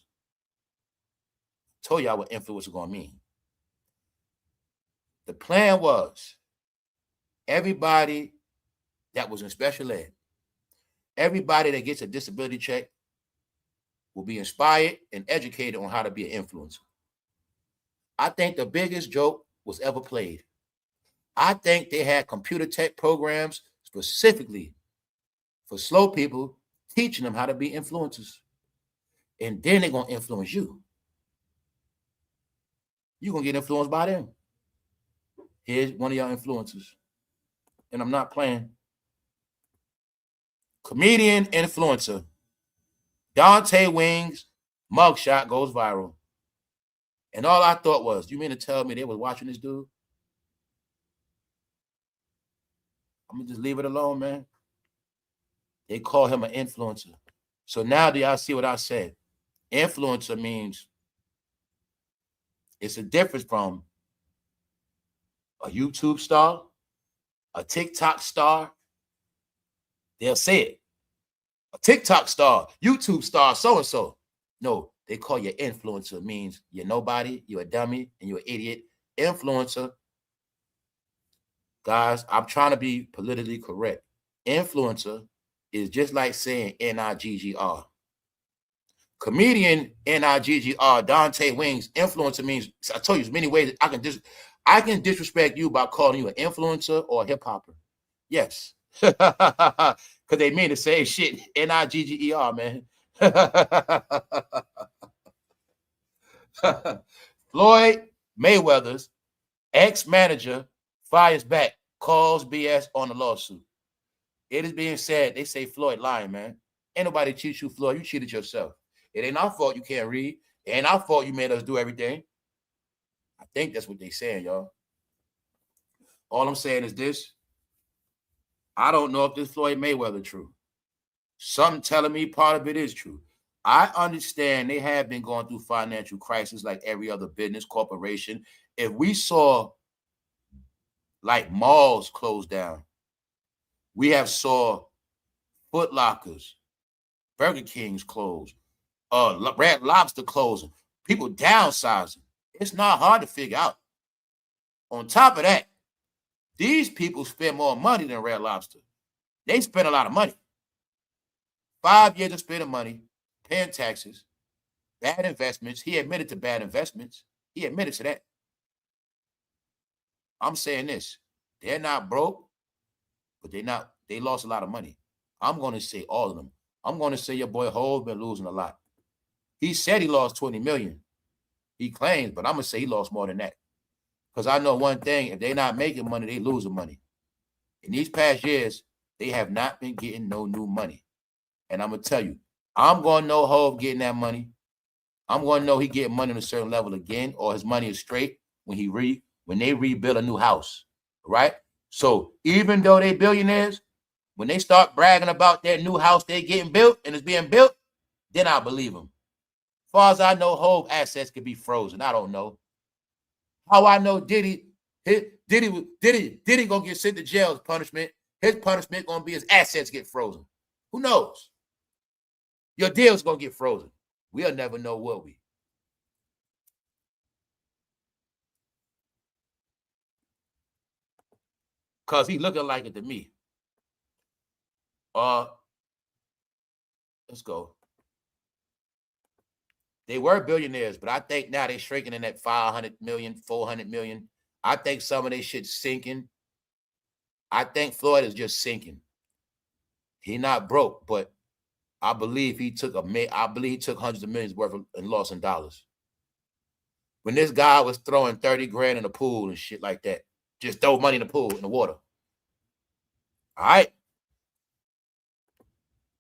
I told y'all what influencer going to mean. The plan was everybody that was in special ed, everybody that gets a disability check will be inspired and educated on how to be an influencer. I think the biggest joke was ever played. I think they had computer tech programs specifically for slow people, teaching them how to be influencers. And then they're going to influence you. You're going to get influenced by them. Here's one of y'all influencers. And I'm not playing. Comedian influencer. Dante Wings mugshot goes viral. And all I thought was, you mean to tell me they was watching this dude? I'm gonna just leave it alone, man. They call him an influencer. So now do y'all see what I said? Influencer means it's a difference from a YouTube star, a TikTok star. They'll say it. A TikTok star, YouTube star, so-and-so. No, they call you influencer. Means you're nobody, you're a dummy, and you're an idiot. Influencer. Guys, I'm trying to be politically correct. Influencer is just like saying N-I-G-G-R. Comedian, N-I-G-G-R, Dante Wings. Influencer means, I told you, there's many ways I can disrespect you by calling you an influencer or a hip-hopper. Yes. Because they mean the same shit. N-I-G-G-E-R, man. Floyd Mayweather's ex-manager fires back, calls BS on the lawsuit. It is being said, they say Floyd lying, man. Ain't nobody cheat you, Floyd. You cheated yourself. It ain't our fault you can't read. It ain't our fault you made us do everything. I think that's what they saying, y'all. All I'm saying is this. I don't know if this Floyd Mayweather true. Something telling me part of it is true. I understand they have been going through financial crisis like every other business corporation. If we saw like malls close down, we have saw Foot Lockers, Burger King's closed, Red Lobster closing, people downsizing. It's not hard to figure out. On top of that, these people spend more money than Red Lobster. They spend a lot of money. 5 years of spending money, paying taxes, bad investments. He admitted to bad investments. He admitted to that. I'm saying this. They're not broke, but they lost a lot of money. I'm going to say all of them. I'm going to say your boy Hov been losing a lot. He said he lost 20 million. He claims, but I'm going to say he lost more than that. Because I know one thing, if they're not making money, they losing money. In these past years, they have not been getting no new money. And I'm going to tell you, I'm going to know Hov getting that money. I'm going to know he getting money on a certain level again, or his money is straight when they rebuild a new house, right? So even though they billionaires, when they start bragging about their new house they getting built and it's being built, then I believe them. As far as I know, Hov assets could be frozen. I don't know. How I know Diddy gonna get sent to jail as punishment. His punishment gonna be his assets get frozen. Who knows? Your deal's gonna get frozen. We'll never know, will we? Cause he looking like it to me. Let's go. They were billionaires, but I think now they're shrinking in that 500 million, 400 million. I think some of their shit's sinking. I think Floyd is just sinking. He not broke, but I believe he took hundreds of millions worth of loss in dollars. When this guy was throwing 30 grand in the pool and shit like that, just throw money in the pool, in the water. All right.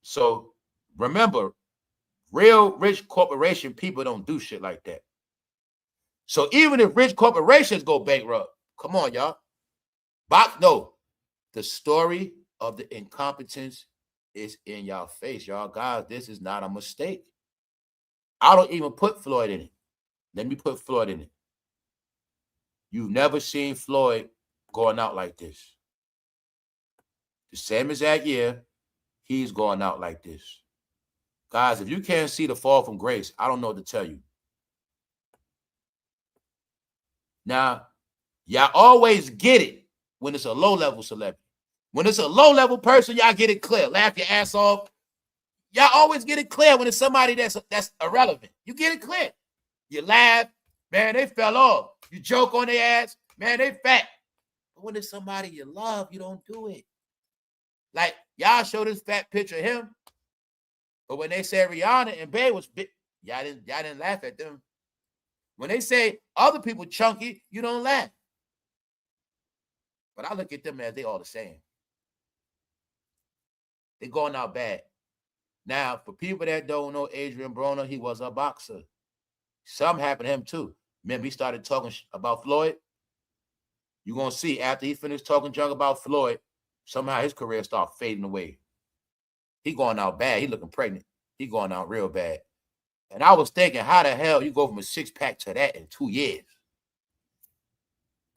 So remember, real rich corporation people don't do shit like that. So even if rich corporations go bankrupt, come on, y'all. No, the story of the incompetence is in y'all face, y'all. Guys, this is not a mistake. I don't even put Floyd in it. Let me put Floyd in it. You've never seen Floyd going out like this. The same exact year, he's going out like this. Guys, if you can't see the fall from grace, I don't know what to tell you. Now, y'all always get it when it's a low-level celebrity. When it's a low-level person, y'all get it clear. Laugh your ass off. Y'all always get it clear when it's somebody that's irrelevant. You get it clear. You laugh. Man, they fell off. You joke on their ass. Man, they fat. But when it's somebody you love, you don't do it. Like, y'all show this fat picture of him. But when they said Rihanna and Bae was big, y'all didn't laugh at them. When they say other people chunky, you don't laugh. But I look at them as they all the same. They're going out bad. Now, for people that don't know Adrian Broner, he was a boxer. Something happened to him too. Remember, he started talking about Floyd. You're going to see after he finished talking junk about Floyd, Somehow his career started fading away. He going out bad. He looking pregnant. He going out real bad. And I was thinking, how the hell you go from a 6-pack to that in 2 years?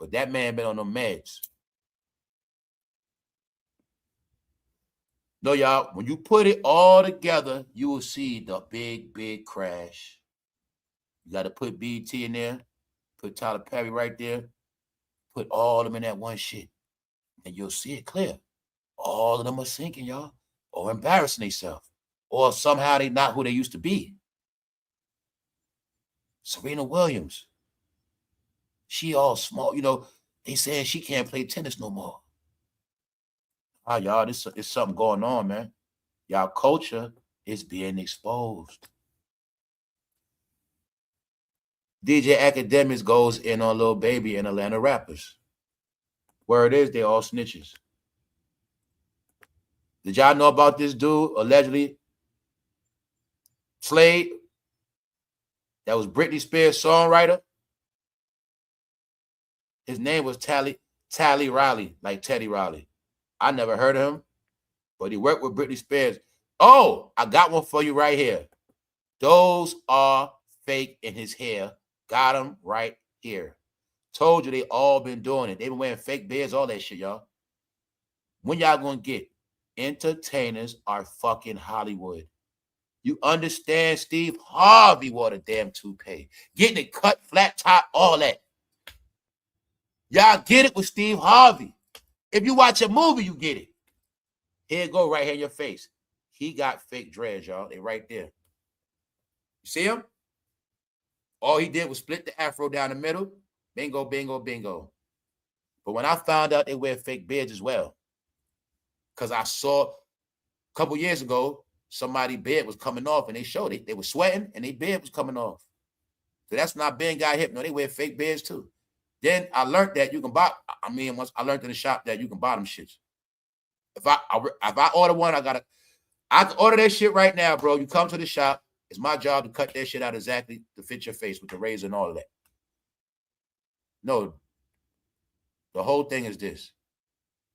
But that man been on them meds. No, y'all, when you put it all together, you will see the big, big crash. You got to put BT in there, put Tyler Perry right there, put all of them in that one shit, and you'll see it clear. All of them are sinking, y'all, or embarrassing themselves, or somehow they not who they used to be. Serena Williams, she all small, you know, they saying she can't play tennis no more. Ah, y'all, this is something going on, man. Y'all culture is being exposed. DJ Academics goes in on Lil Baby and Atlanta rappers. Word is, they all snitches. Did y'all know about this dude allegedly slayed? That was Britney Spears' songwriter. His name was Tally Riley, like Teddy Riley. I never heard of him, but he worked with Britney Spears. Oh, I got one for you right here. Those are fake in his hair. Got him right here. Told you they all been doing it. They been wearing fake beards, all that shit, y'all. When y'all gonna get? Entertainers are fucking Hollywood. You understand? Steve Harvey wore the damn toupee. Getting it cut, flat top, all that. Y'all get it with Steve Harvey. If you watch a movie, you get it. Here it go right here in your face. He got fake dreads, y'all. They right there. You see him? All he did was split the afro down the middle. Bingo, bingo, bingo. But when I found out they wear fake beards as well, because I saw a couple years ago, somebody's beard was coming off and they showed it. They were sweating and their beard was coming off. So that's not being got hip. No, they wear fake beards too. Then I learned that you can buy, once I learned in the shop that you can buy them shits. If I order one, I can order that shit right now, bro. You come to the shop. It's my job to cut that shit out exactly to fit your face with the razor and all of that. No, the whole thing is this.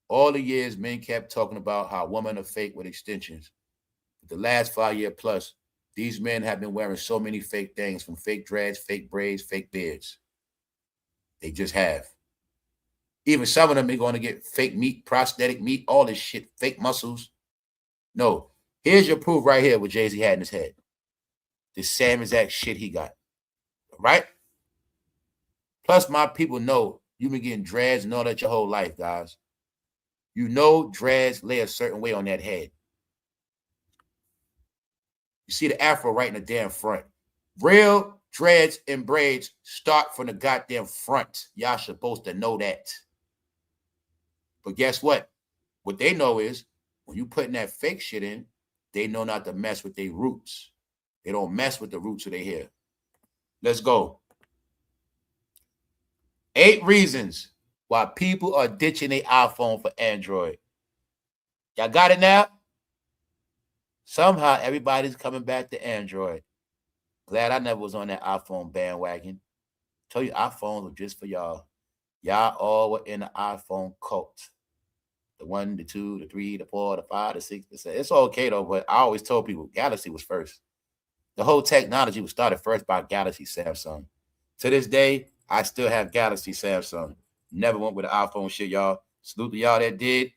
All the years men kept talking about how women are fake with extensions. But the last 5 year plus, these men have been wearing so many fake things, from fake dreads, fake braids, fake beards. They just have. Even some of them are going to get fake meat, prosthetic meat, all this shit, fake muscles. No, here's your proof right here what Jay-Z had in his head. The same exact shit he got. Right? Plus, my people know you've been getting dreads and all that your whole life, guys. You know dreads lay a certain way on that head. You see the afro right in the damn front. Real dreads and braids start from the goddamn front. Y'all supposed to know that. But guess what? What they know is when you putting that fake shit in, they know not to mess with their roots. They don't mess with the roots of their hair. Let's go. 8 reasons why people are ditching their iPhone for Android. Y'all got it now? Somehow everybody's coming back to Android. Glad I never was on that iPhone bandwagon. Tell you, iPhones were just for y'all. Y'all all were in the iPhone cult. The 1, the 2, the 3, the 4, the 5, the 6. It's okay though, but I always told people Galaxy was first. The whole technology was started first by Galaxy Samsung. To this day, I still have Galaxy Samsung. Never went with the iPhone shit, y'all. Salute to y'all that did.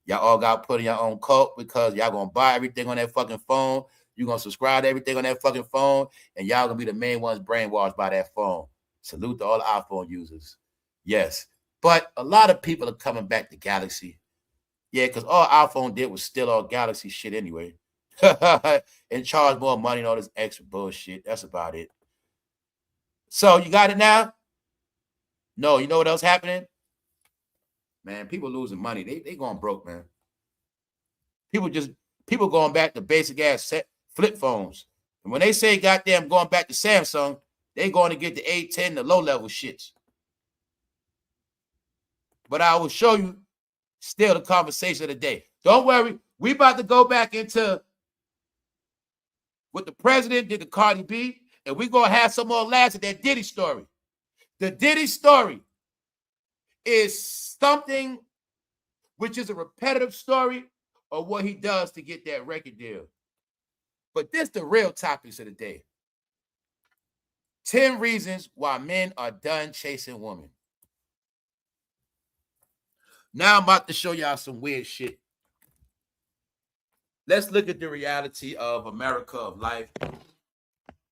Y'all all got put in your own cult because y'all gonna buy everything on that fucking phone. You're gonna subscribe to everything on that fucking phone, and y'all gonna be the main ones brainwashed by that phone. Salute to all the iPhone users. Yes. But a lot of people are coming back to Galaxy. Yeah, because all iPhone did was steal all Galaxy shit anyway. And charge more money and all this extra bullshit. That's about it. So you got it now? No, you know what else happening? Man, people losing money. They going broke, man. People going back to basic ass flip phones. And when they say goddamn going back to Samsung, they going to get the A10, the low level shits. But I will show you still the conversation of the day. Don't worry. We about to go back into what the president did to Cardi B, and we're going to have some more laughs at that Diddy story. The Diddy story is something which is a repetitive story of what he does to get that record deal. But this the real topics of the day. 10 reasons why men are done chasing women. Now I'm about to show y'all some weird shit. Let's look at the reality of America, of life.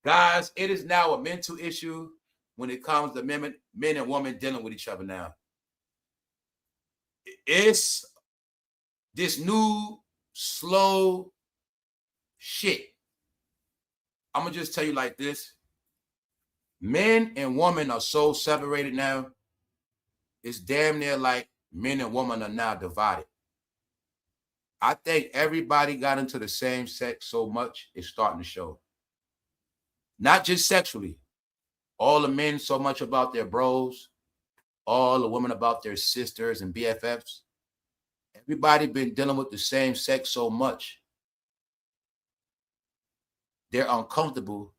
Guys, it is now a mental issue when it comes to men and women dealing with each other now. It's this new, slow shit. I'm going to just tell you like this. Men and women are so separated now. It's damn near like men and women are now divided. I think everybody got into the same sex so much, it's starting to show. Not just sexually. All the men so much about their bros. All the women about their sisters and BFFs. Everybody been dealing with the same sex so much. They're uncomfortable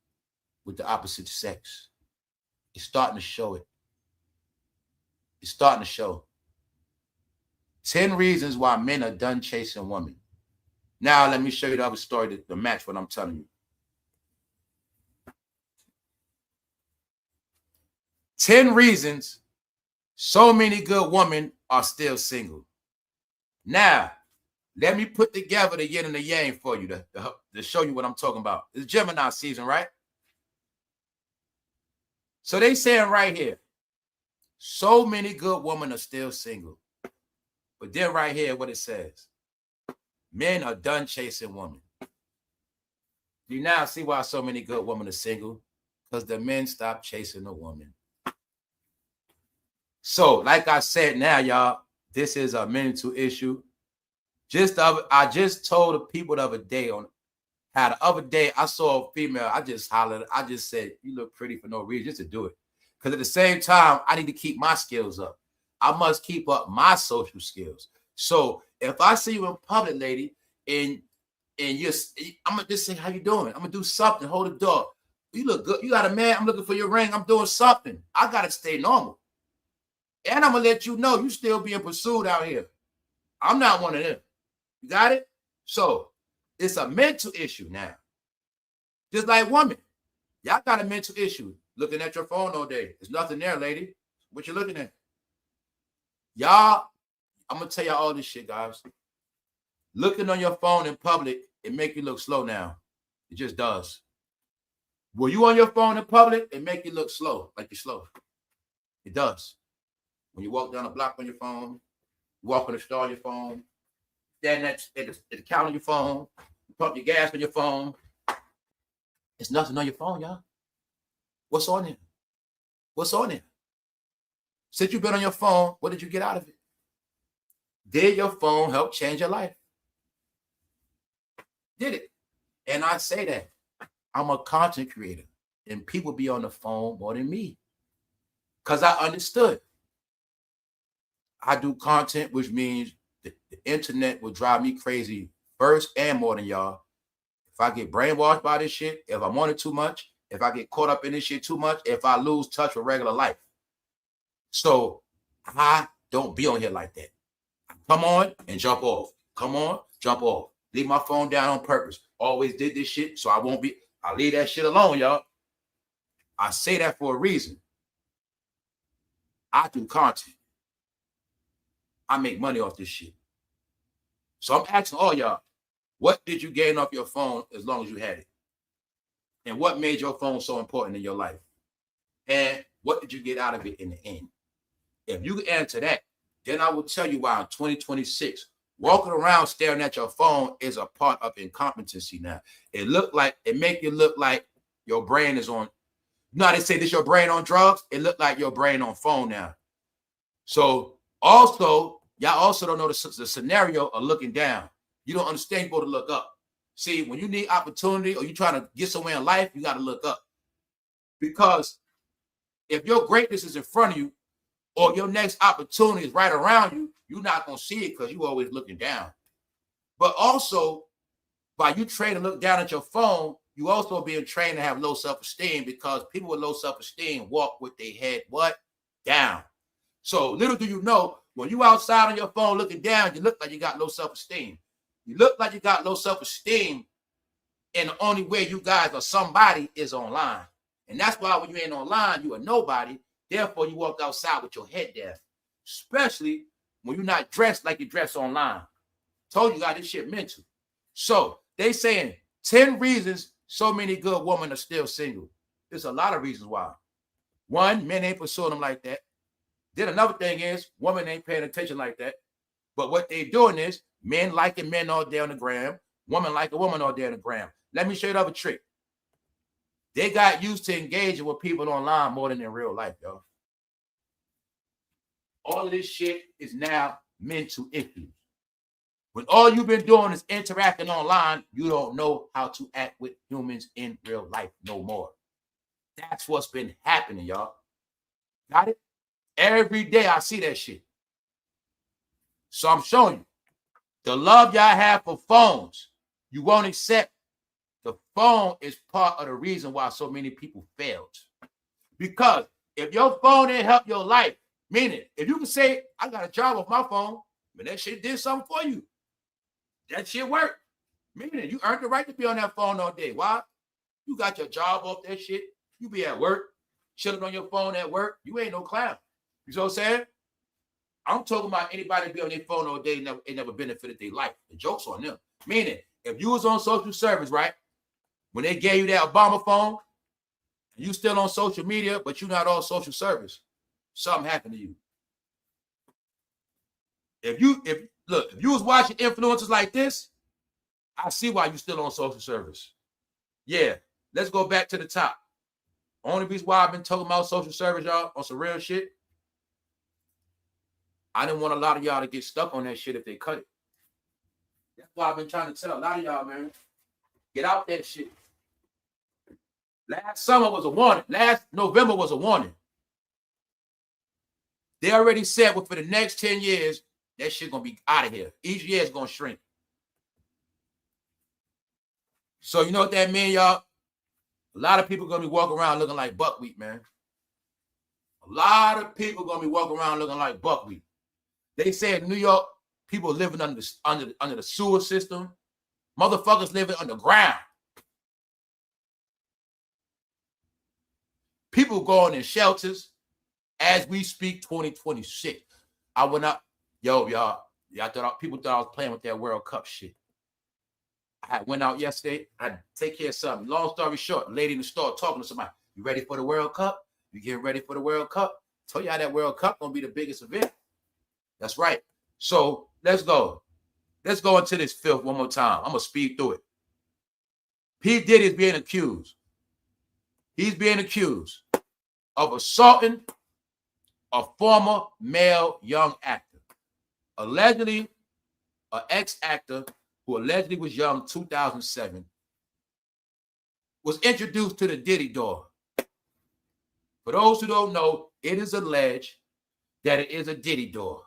with the opposite sex. It's starting to show it. It's starting to show. 10 reasons why men are done chasing women. Now, let me show you the other story to match what I'm telling you. 10 reasons so many good women are still single. Now, let me put together the yin and the yang for you to show you what I'm talking about. It's Gemini season, right? So they saying right here, so many good women are still single. But then right here, what it says, men are done chasing women. You now see why so many good women are single? Because the men stopped chasing the woman. So, like I said now, y'all, this is a mental issue. I just told the people the other day I saw a female, I just hollered, I just said, you look pretty for no reason, just to do it. Because at the same time, I need to keep my skills up. I must keep up my social skills. So if I see you in public, lady, and I'm gonna just say, how you doing? I'm gonna do something, hold the door. You look good, you got a man, I'm looking for your ring, I'm doing something. I gotta stay normal. And I'm gonna let you know you still being pursued out here. I'm not one of them. You got it? So it's a mental issue now. Just like women. Y'all got a mental issue. Looking at your phone all day. There's nothing there, lady. What you looking at? Y'all, I'm gonna tell y'all all this shit, guys. Looking on your phone in public, it make you look slow now. It just does. Were you on your phone in public, it make you look slow, like you're slow. It does. When you walk down the block on your phone, you walk in the store on your phone, stand at the counter on your phone, you pump your gas on your phone. There's nothing on your phone, y'all. What's on there? What's on there? Since you've been on your phone, what did you get out of it? Did your phone help change your life? Did it? And I say that. I'm a content creator, and people be on the phone more than me because I understood. I do content, which means the internet will drive me crazy first and more than y'all. If I get brainwashed by this shit, if I'm on it too much, if I get caught up in this shit too much, if I lose touch with regular life. So I don't be on here like that. Come on and jump off. Come on, jump off. Leave my phone down on purpose. Always did this shit, so I leave that shit alone, y'all. I say that for a reason. I do content. I make money off this shit. So I'm asking all y'all, what did you gain off your phone as long as you had it? And what made your phone so important in your life? And what did you get out of it in the end? If you can answer that, then I will tell you why in 2026, walking around staring at your phone is a part of incompetency now. It make you look like your brain is on, you know how they say this your brain on drugs? It look like your brain on phone now. So also, y'all also don't know the scenario of looking down. You don't understand, you go to look up. See, when you need opportunity or you're trying to get somewhere in life, you got to look up. Because if your greatness is in front of you or your next opportunity is right around you, you're not going to see it because you're always looking down. But also, by you trained to look down at your phone, you also being trained to have low self-esteem because people with low self-esteem walk with their head, what? Down. So little do you know, When you outside on your phone looking down, you look like you got low self-esteem. You look like you got low self-esteem, and the only way you guys are somebody is online. And that's why when you ain't online, you are nobody. Therefore, you walk outside with your head down, especially when you're not dressed like you dress online. Told you got this shit mental. So they saying 10 reasons so many good women are still single. There's a lot of reasons why. One, men ain't pursuing them like that. Then another thing is women ain't paying attention like that. But what they doing is men liking men all day on the gram, woman like a woman all day on the gram. Let me show you the other trick. They got used to engaging with people online more than in real life, yo. All of this shit is now mental issues. When all you've been doing is interacting online, you don't know how to act with humans in real life no more. That's what's been happening, y'all. Got it? Every day I see that shit. So I'm showing you. The love y'all have for phones, you won't accept. The phone is part of the reason why so many people failed. Because if your phone didn't help your life, meaning if you can say, I got a job off my phone, but that shit did something for you. That shit worked. Meaning you earned the right to be on that phone all day. Why? You got your job off that shit. You be at work, chilling on your phone at work. You ain't no clown. You know what I'm saying? I'm talking about anybody be on their phone all day and never benefited their life. The joke's on them. Meaning, if you was on social service, right? When they gave you that Obama phone, you still on social media, but you're not on social service, something happened to you. If you was watching influencers like this, I see why you still on social service. Yeah, let's go back to the top. Only reason why I've been talking about social service, y'all, on some real shit, I didn't want a lot of y'all to get stuck on that shit if they cut it. That's why I've been trying to tell a lot of y'all, man, get out that shit. Last summer was a warning. Last November was a warning. They already said, well, for the next 10 years, that shit gonna be out of here. Each year is gonna shrink. So you know what that means, y'all? A lot of people gonna be walking around looking like buckwheat, man. A lot of people gonna be walking around looking like buckwheat. They say in New York, people living under the sewer system. Motherfuckers living underground. People going in shelters as we speak 2026. I went up, y'all people thought I was playing with that World Cup shit. I went out yesterday. I had to take care of something. Long story short, a lady in the store talking to somebody. You ready for the World Cup? You getting ready for the World Cup? Tell y'all that World Cup gonna be the biggest event. That's right. So let's go. Let's go into this filth one more time. I'm gonna speed through it. P. Diddy is being accused. He's being accused of assaulting a former male young actor. Allegedly, an ex-actor who allegedly was young 2007 was introduced to the Diddy door. For those who don't know, it is alleged that it is a Diddy door.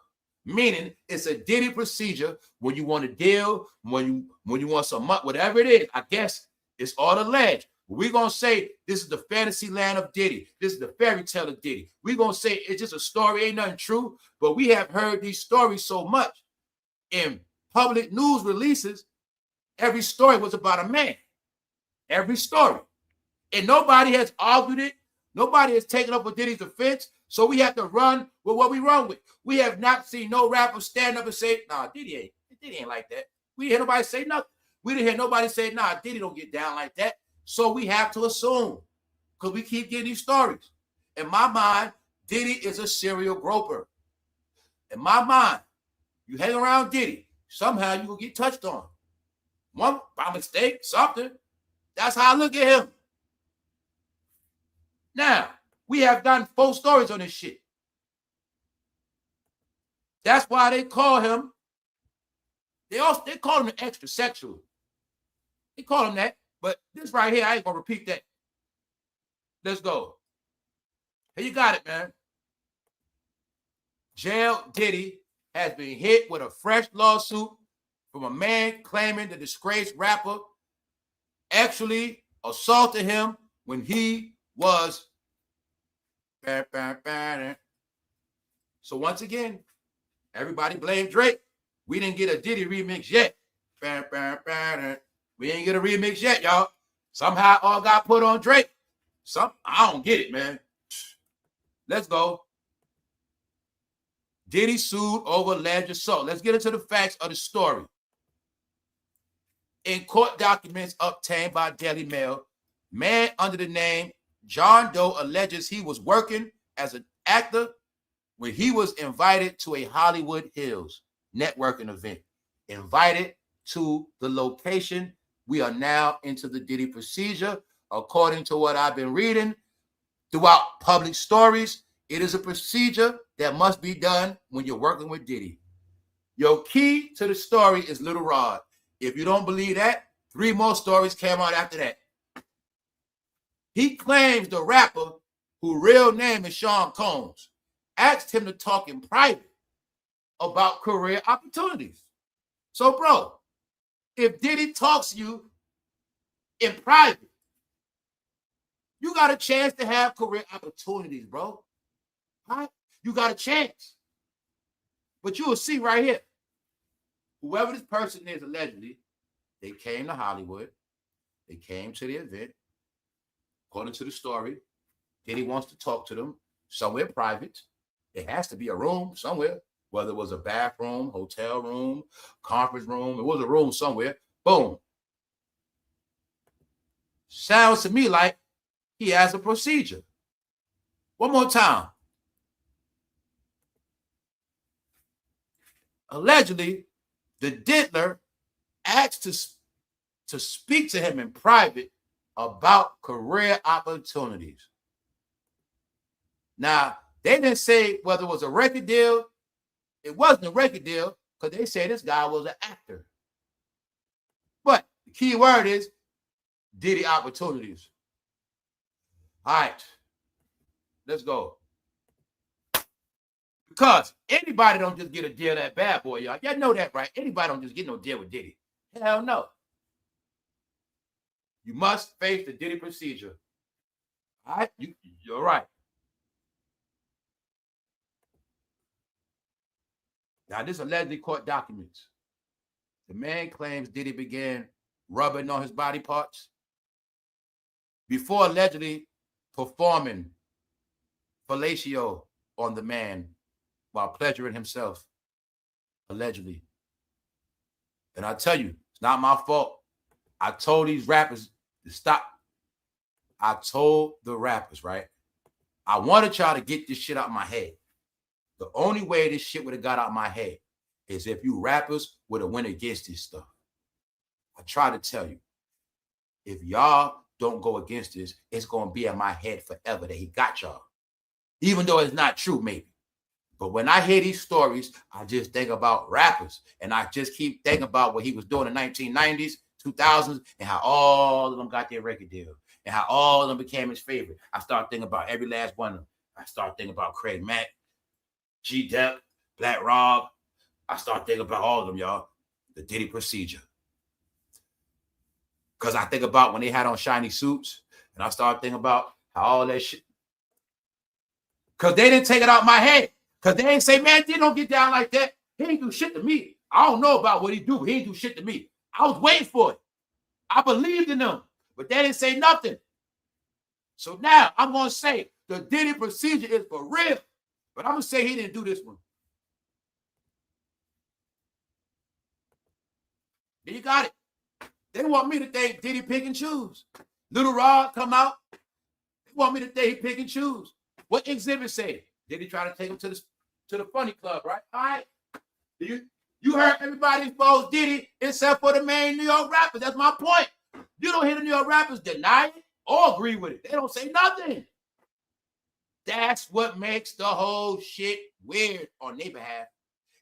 Meaning it's a Diddy procedure when you want to deal, when you want some money, whatever it is. I guess it's all alleged. We're going to say this is the fantasy land of Diddy. This is the fairy tale of Diddy. We're going to say it's just a story, ain't nothing true. But we have heard these stories so much in public news releases. Every story was about a man. Every story. And nobody has argued it. Nobody has taken up with Diddy's defense. So we have to run with what we run with. We have not seen no rapper stand up and say, nah, Diddy ain't like that. We didn't hear nobody say nothing. We didn't hear nobody say, nah, Diddy don't get down like that. So we have to assume, because we keep getting these stories. In my mind, Diddy is a serial groper. In my mind, you hang around Diddy, somehow you will get touched on. One, by mistake, something. That's how I look at him. Now, we have done 4 stories on this shit. That's why they call him, they call him an extra sexual. They call him that. But this right here, I ain't gonna repeat that. Let's go. Here you got it, man. Jail Diddy has been hit with a fresh lawsuit from a man claiming the disgraced rapper actually assaulted him when he was. So once again, Everybody blame Drake. We didn't get a Diddy remix yet. We ain't get a remix yet, y'all. Somehow all got put on Drake. I don't get it, man. Let's go. Diddy sued over alleged assault. Let's get into the facts of the story. In court documents obtained by Daily Mail, man under the name John Doe alleges he was working as an actor when he was invited to a Hollywood Hills networking event. Invited to the location. We are now into the Diddy procedure. According to what I've been reading throughout public stories, it is a procedure that must be done when you're working with Diddy. Your key to the story is Little Rod. If you don't believe that, 3 more stories came out after that. He claims the rapper, whose real name is Sean Combs, asked him to talk in private about career opportunities. So, bro, if Diddy talks to you in private, you got a chance to have career opportunities, bro. All right? You got a chance. But you will see right here, whoever this person is, allegedly, they came to Hollywood. They came to the event. According to the story, Diddy wants to talk to them somewhere private. It has to be a room somewhere, whether it was a bathroom, hotel room, conference room. It was a room somewhere. Boom. Sounds to me like he has a procedure. One more time. Allegedly, the diddler asked to speak to him in private about career opportunities. Now, they didn't say whether it was a record deal. It wasn't a record deal because they said this guy was an actor. But the key word is Diddy opportunities. All right, let's go. Because anybody don't just get a deal that bad, boy, y'all. Y'all know that, right? Anybody don't just get no deal with Diddy. Hell no. You must face the Diddy procedure. All right? You're right. Now, this allegedly court documents. The man claims Diddy began rubbing on his body parts before allegedly performing fellatio on the man while pleasuring himself, allegedly. And I tell you, it's not my fault. I told these rappers to stop. I told the rappers, right? I wanted y'all to get this shit out of my head. The only way this shit would have got out of my head is if you rappers would have went against this stuff. I try to tell you, if y'all don't go against this, it's going to be in my head forever that he got y'all. Even though it's not true, maybe. But when I hear these stories, I just think about rappers. And I just keep thinking about what he was doing in the 1990s, 2000s, and how all of them got their record deal. And how all of them became his favorite. I start thinking about every last one of them. I start thinking about Craig Mack, G-Dep, Black Rob. I start thinking about all of them, y'all. The Diddy procedure. Because I think about when they had on shiny suits. And I start thinking about how all that shit. Because they didn't take it out of my head. Because they ain't say, man, Diddy don't get down like that. He ain't do shit to me. I don't know about what he do, but he ain't do shit to me. I was waiting for it. I believed in them. But they didn't say nothing. So now I'm going to say the Diddy procedure is for real. But I'm going to say he didn't do this one. Then you got it. They want me to think Diddy pick and choose. Little Rod come out. They want me to think he pick and choose. What exhibit say? Diddy try to take him to the funny club, right? All right. You heard everybody expose Diddy except for the main New York rappers. That's my point. You don't hear the New York rappers deny it or agree with it. They don't say nothing. That's what makes the whole shit weird on their behalf.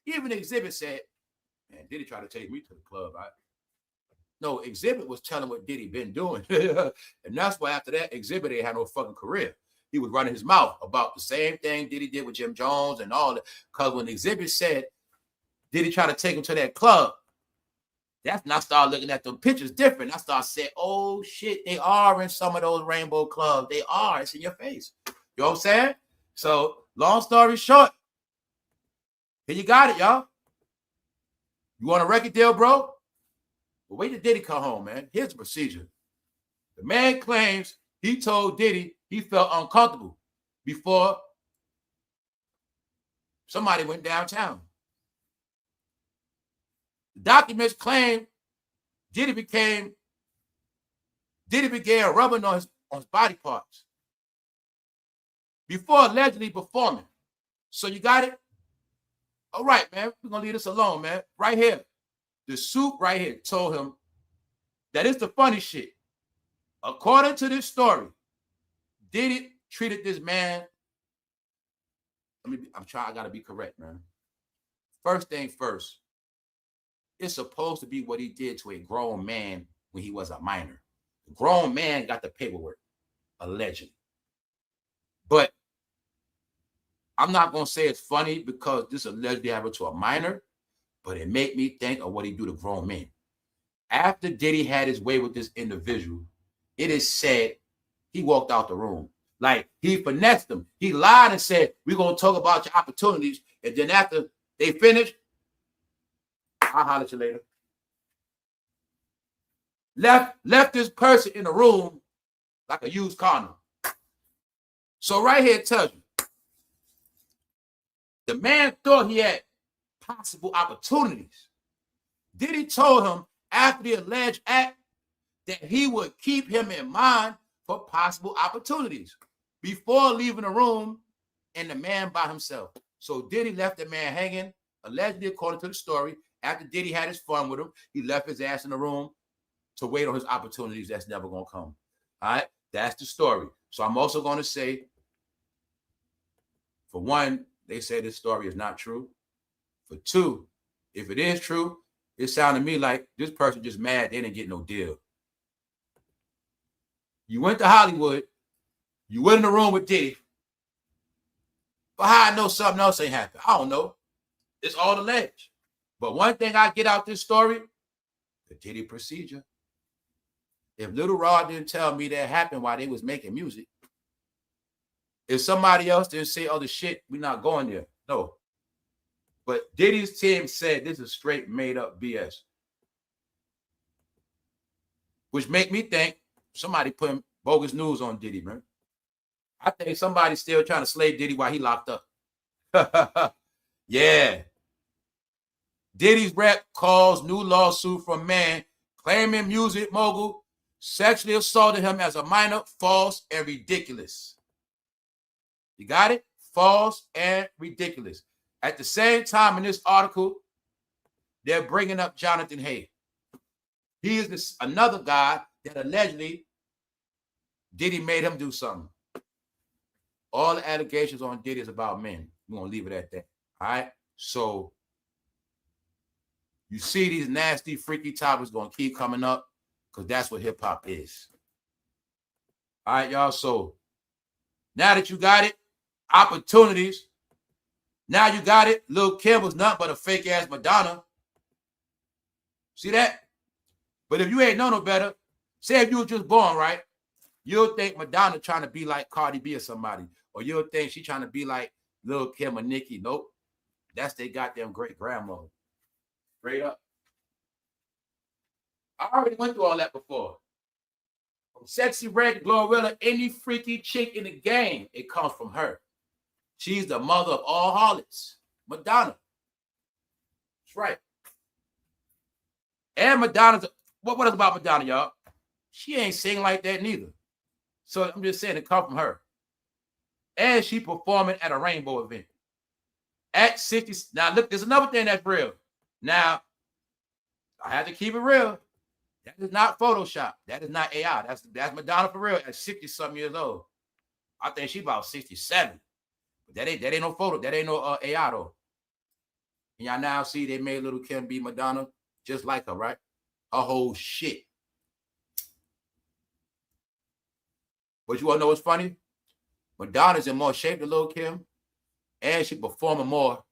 Even Exhibit said, man, Diddy tried to take me to the club, right? No, Exhibit was telling what Diddy been doing. And that's why after that, Exhibit ain't had no fucking career. He was running his mouth about the same thing Diddy did with Jim Jones and all that. Because when Exhibit said Diddy tried to take him to that club, that's when I started looking at them pictures different. I started saying, oh shit, they are in some of those rainbow clubs. They are. It's in your face. You know what I'm saying? So long story short, Here you got it, y'all. You want a record deal, bro? Well, wait till Diddy come home, man. Here's the procedure. The man claims he told Diddy he felt uncomfortable before somebody went downtown. The documents claim Diddy began rubbing on his body parts before allegedly performing. So you got it? All right, man. We're going to leave this alone, man. Right here. The suit right here told him that it's the funny shit. According to this story, Diddy treated this man. I got to be correct, man. First thing first, it's supposed to be what he did to a grown man when he was a minor. The grown man got the paperwork, allegedly. But I'm not going to say it's funny because this allegedly happened to a minor, but it made me think of what he do to grown men. After Diddy had his way with this individual, it is said he walked out the room. Like, he finessed them. He lied and said, we're going to talk about your opportunities. And then after they finished, I'll holler at you later. Left this person in the room like a used condom. So right here it tells you, the man thought he had possible opportunities. Diddy told him after the alleged act that he would keep him in mind for possible opportunities before leaving the room and the man by himself. So Diddy left the man hanging, allegedly according to the story. After Diddy had his fun with him, he left his ass in the room to wait on his opportunities that's never going to come. All right? That's the story. So I'm also going to say, for one, they say this story is not true. For two, if it is true, it sounded to me like this person just mad they didn't get no deal. You went to Hollywood, you went in the room with Diddy. But how I know something else ain't happened? I don't know. It's all alleged. But one thing I get out this story, the Diddy procedure. If Little Rod didn't tell me that happened while they was making music, if somebody else didn't say other shit, we're not going there. No. But Diddy's team said this is straight made up BS. Which make me think somebody putting bogus news on Diddy, man. I think somebody's still trying to slay Diddy while he locked up. Yeah. Diddy's rep calls new lawsuit from man claiming music mogul sexually assaulted him as a minor false and ridiculous. You got it? False and ridiculous. At the same time in this article, they're bringing up Jonathan Hay. He is another guy that allegedly Diddy made him do something. All the allegations on Diddy is about men. We're going to leave it at that. All right? So you see these nasty, freaky topics going to keep coming up because that's what hip-hop is. All right, y'all? So now that you got it, opportunities. Now you got it. Lil' Kim was nothing but a fake-ass Madonna. See that? But if you ain't know no better, say if you were just born, right? You'll think Madonna trying to be like Cardi B or somebody. Or you'll think she trying to be like Lil' Kim or Nicki. Nope. That's their goddamn great-grandmother. Straight up. I already went through all that before. From Sexy Red, Glorilla, any freaky chick in the game, it comes from her. She's the mother of all harlots. Madonna. That's right. And Madonna's, what is about Madonna, y'all? She ain't sing like that neither. So I'm just saying it comes from her. And she performing at a rainbow event. At 60. Now, look, there's another thing that's real. Now, I have to keep it real. That is not Photoshop. That is not AI. That's Madonna for real at 60-something years old. I think she's about 67. But that ain't no photo. That ain't no AI though. And y'all now see they made Little Kim be Madonna just like her, right? Her whole shit. But you want to know what's funny? Madonna's in more shape than Lil' Kim, and she performing more,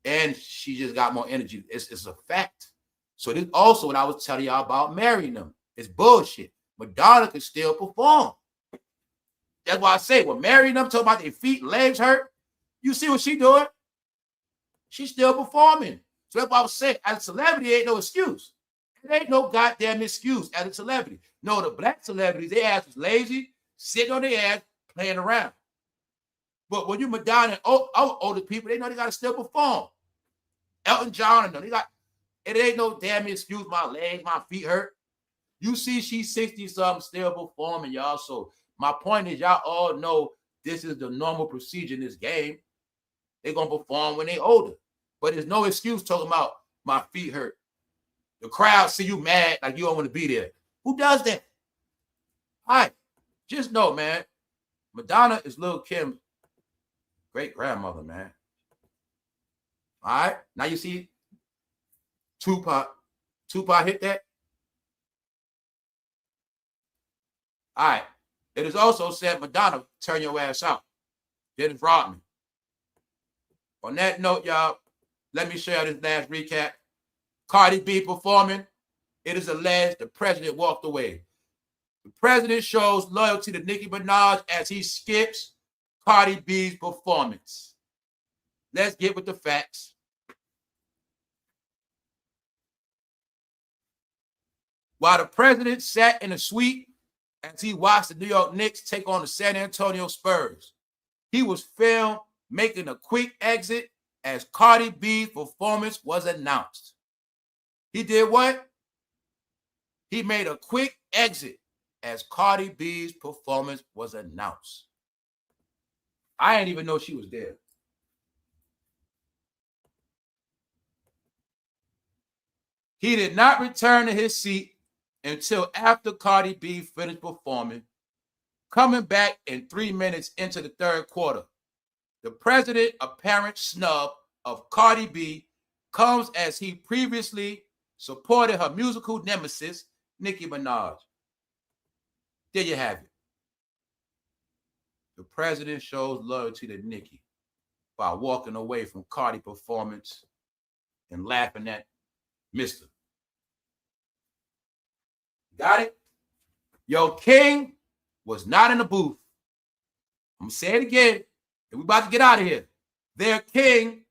and she just got more energy. It's a fact. So this also what I was telling y'all about marrying them. It's bullshit. Madonna can still perform. That's why I say, when marrying them, talking about their feet, legs hurt, you see what she doing? She's still performing. So that's why I was saying, as a celebrity, ain't no excuse. It ain't no goddamn excuse as a celebrity. No, the black celebrities, their ass was lazy, sitting on their ass, playing around. But when you Madonna and older people, they know they got to still perform. Elton John, and they got, it ain't no damn excuse, my legs, my feet hurt. You see she's 60-something still performing, y'all. So my point is, y'all all know this is the normal procedure in this game. They're going to perform when they older. But there's no excuse talking about my feet hurt. The crowd see you mad like you don't want to be there. Who does that? All right. Just know, man, Madonna is Lil' Kim's great-grandmother, man. All right? Now you see Tupac. Tupac hit that? All right. It is also said, Madonna, turn your ass out. Dennis Rodman. On that note, y'all, let me share this last recap. Cardi B performing. It is alleged the president walked away. The president shows loyalty to Nicki Minaj as he skips Cardi B's performance. Let's get with the facts. While the president sat in a suite as he watched the New York Knicks take on the San Antonio Spurs, he was filmed making a quick exit as Cardi B's performance was announced. He did what? He made a quick exit as Cardi B's performance was announced. I didn't even know she was there. He did not return to his seat until after Cardi B finished performing, coming back in 3 minutes into the third quarter. The president's apparent snub of Cardi B comes as he previously supported her musical nemesis, Nicki Minaj. There you have it. The president shows loyalty to Nicki by walking away from Cardi performance and laughing at Mr. Got it? Your king was not in the booth. I'm going to say it again, and we're about to get out of here. Their king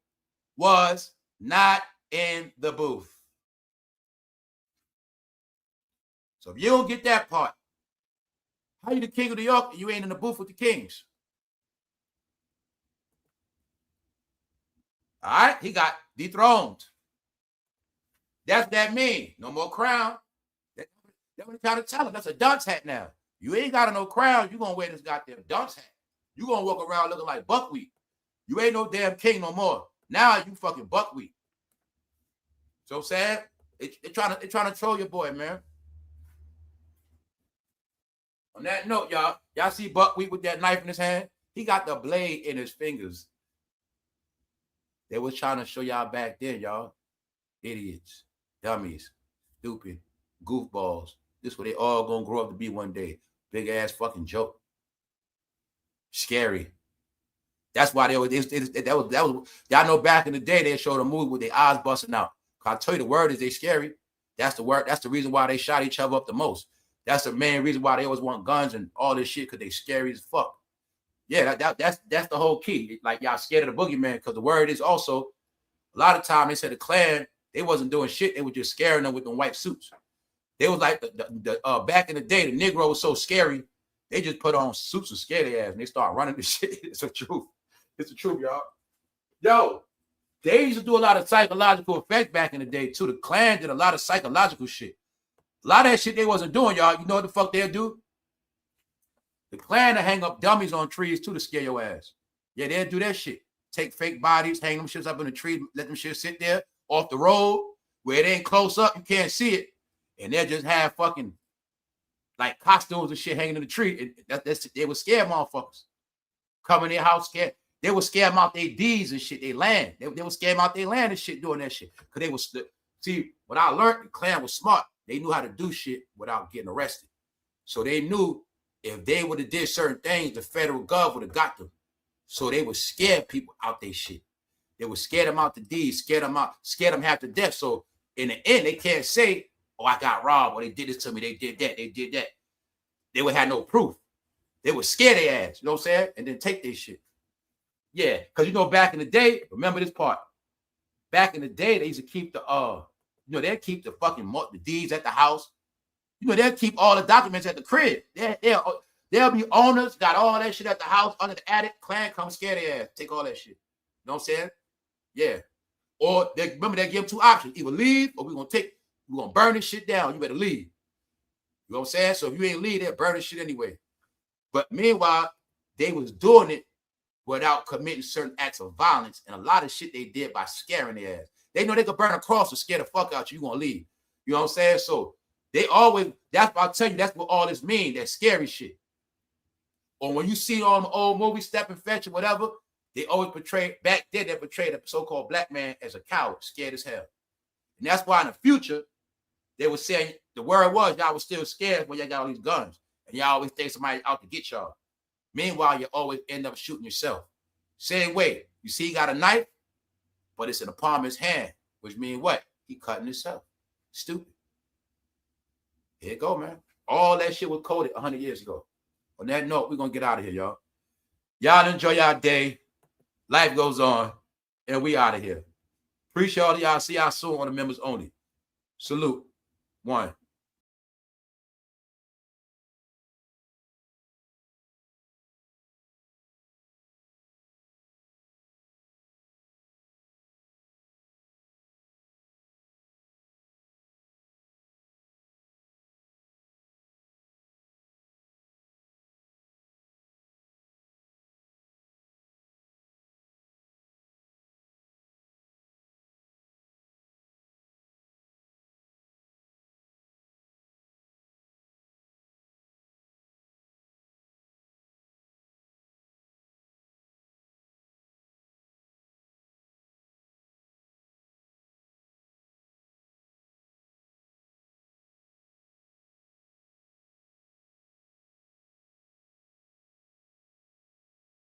was not in the booth. So if you don't get that part, how you the king of New York and you ain't in the booth with the kings? All right, he got dethroned. That's what that mean. No more crown. That's what they trying to tell him. That's a dunce hat now. You ain't got no crown. You gonna wear this goddamn dunce hat. You gonna walk around looking like buckwheat. You ain't no damn king no more. Now you fucking buckwheat. So sad. They trying to troll your boy, man. On that note, y'all see Buckwheat with that knife in his hand? He got the blade in his fingers. They was trying to show y'all back then, y'all. Idiots, dummies, stupid, goofballs. This is what they all gonna grow up to be one day. Big ass fucking joke. Scary. That's why that was y'all know back in the day they showed a movie with their eyes busting out. I tell you the word is they scary. That's the word. That's the reason why they shot each other up the most. That's the main reason why they always want guns and all this shit, because they scary as fuck. Yeah, that's the whole key. Like y'all scared of the boogeyman, because the word is also, a lot of time they said the Klan, they wasn't doing shit. They were just scaring them with them white suits. They was like the back in the day, the Negro was so scary, they just put on suits and scare their ass, and they start running the shit. It's the truth. It's the truth, y'all. Yo, they used to do a lot of psychological effects back in the day too. The Klan did a lot of psychological shit. A lot of that shit they wasn't doing, y'all. You know what the fuck they'll do? The Klan will hang up dummies on trees too to scare your ass. Yeah, they'll do that shit. Take fake bodies, hang them shits up in the tree, let them shit sit there off the road where it ain't close up, you can't see it. And they'll just have fucking like costumes and shit hanging in the tree. They would scare motherfuckers. Come in their house, scared. They would scare them out their deeds and shit, their land. They would scare them out their land and shit doing that shit. Because they was, see, what I learned, the Klan was smart. They knew how to do shit without getting arrested. So they knew if they would have did certain things, the federal gov would have got them. So they would scare people out their shit. They would scare them out the deeds, scare them half to death. So in the end, they can't say, oh, I got robbed, or they did this to me, they did that. They would have no proof. They would scare their ass, you know what I'm saying? And then take their shit. Yeah, because you know, back in the day, remember this part. back in the day, they used to keep the they'll keep the fucking the deeds at the house. They'll keep all the documents at the crib. They'll be owners, got all that shit at the house, under the attic. Clan come scare their ass, take all that shit. You know what I'm saying? Yeah. Or remember they give them 2 options: either leave or we're gonna burn this shit down. You better leave. You know what I'm saying? So if you ain't leave, they'll burn this shit anyway. But meanwhile, they was doing it without committing certain acts of violence, and a lot of shit they did by scaring their ass. They know they could burn a cross to scare the fuck out you. You gonna leave. You know what I'm saying? So they always, that's what I'll tell you, that's what all this means, that scary shit. Or when you see on the old movie, Step and Fetch or whatever, they always portray, back then they portrayed a so-called black man as a coward, scared as hell. And that's why in the future, they were saying, the word was y'all was still scared when y'all got all these guns. And y'all always think somebody out to get y'all. Meanwhile, you always end up shooting yourself. Same way, you see he got a knife, but it's in the palm of his hand, which means what? He cutting himself. Stupid. Here you go, man. All that shit was coded 100 years ago. On that note, we're going to get out of here, y'all. Y'all enjoy y'all day. Life goes on, and we out of here. Appreciate all y'all. See y'all soon on the members only. Salute. 1.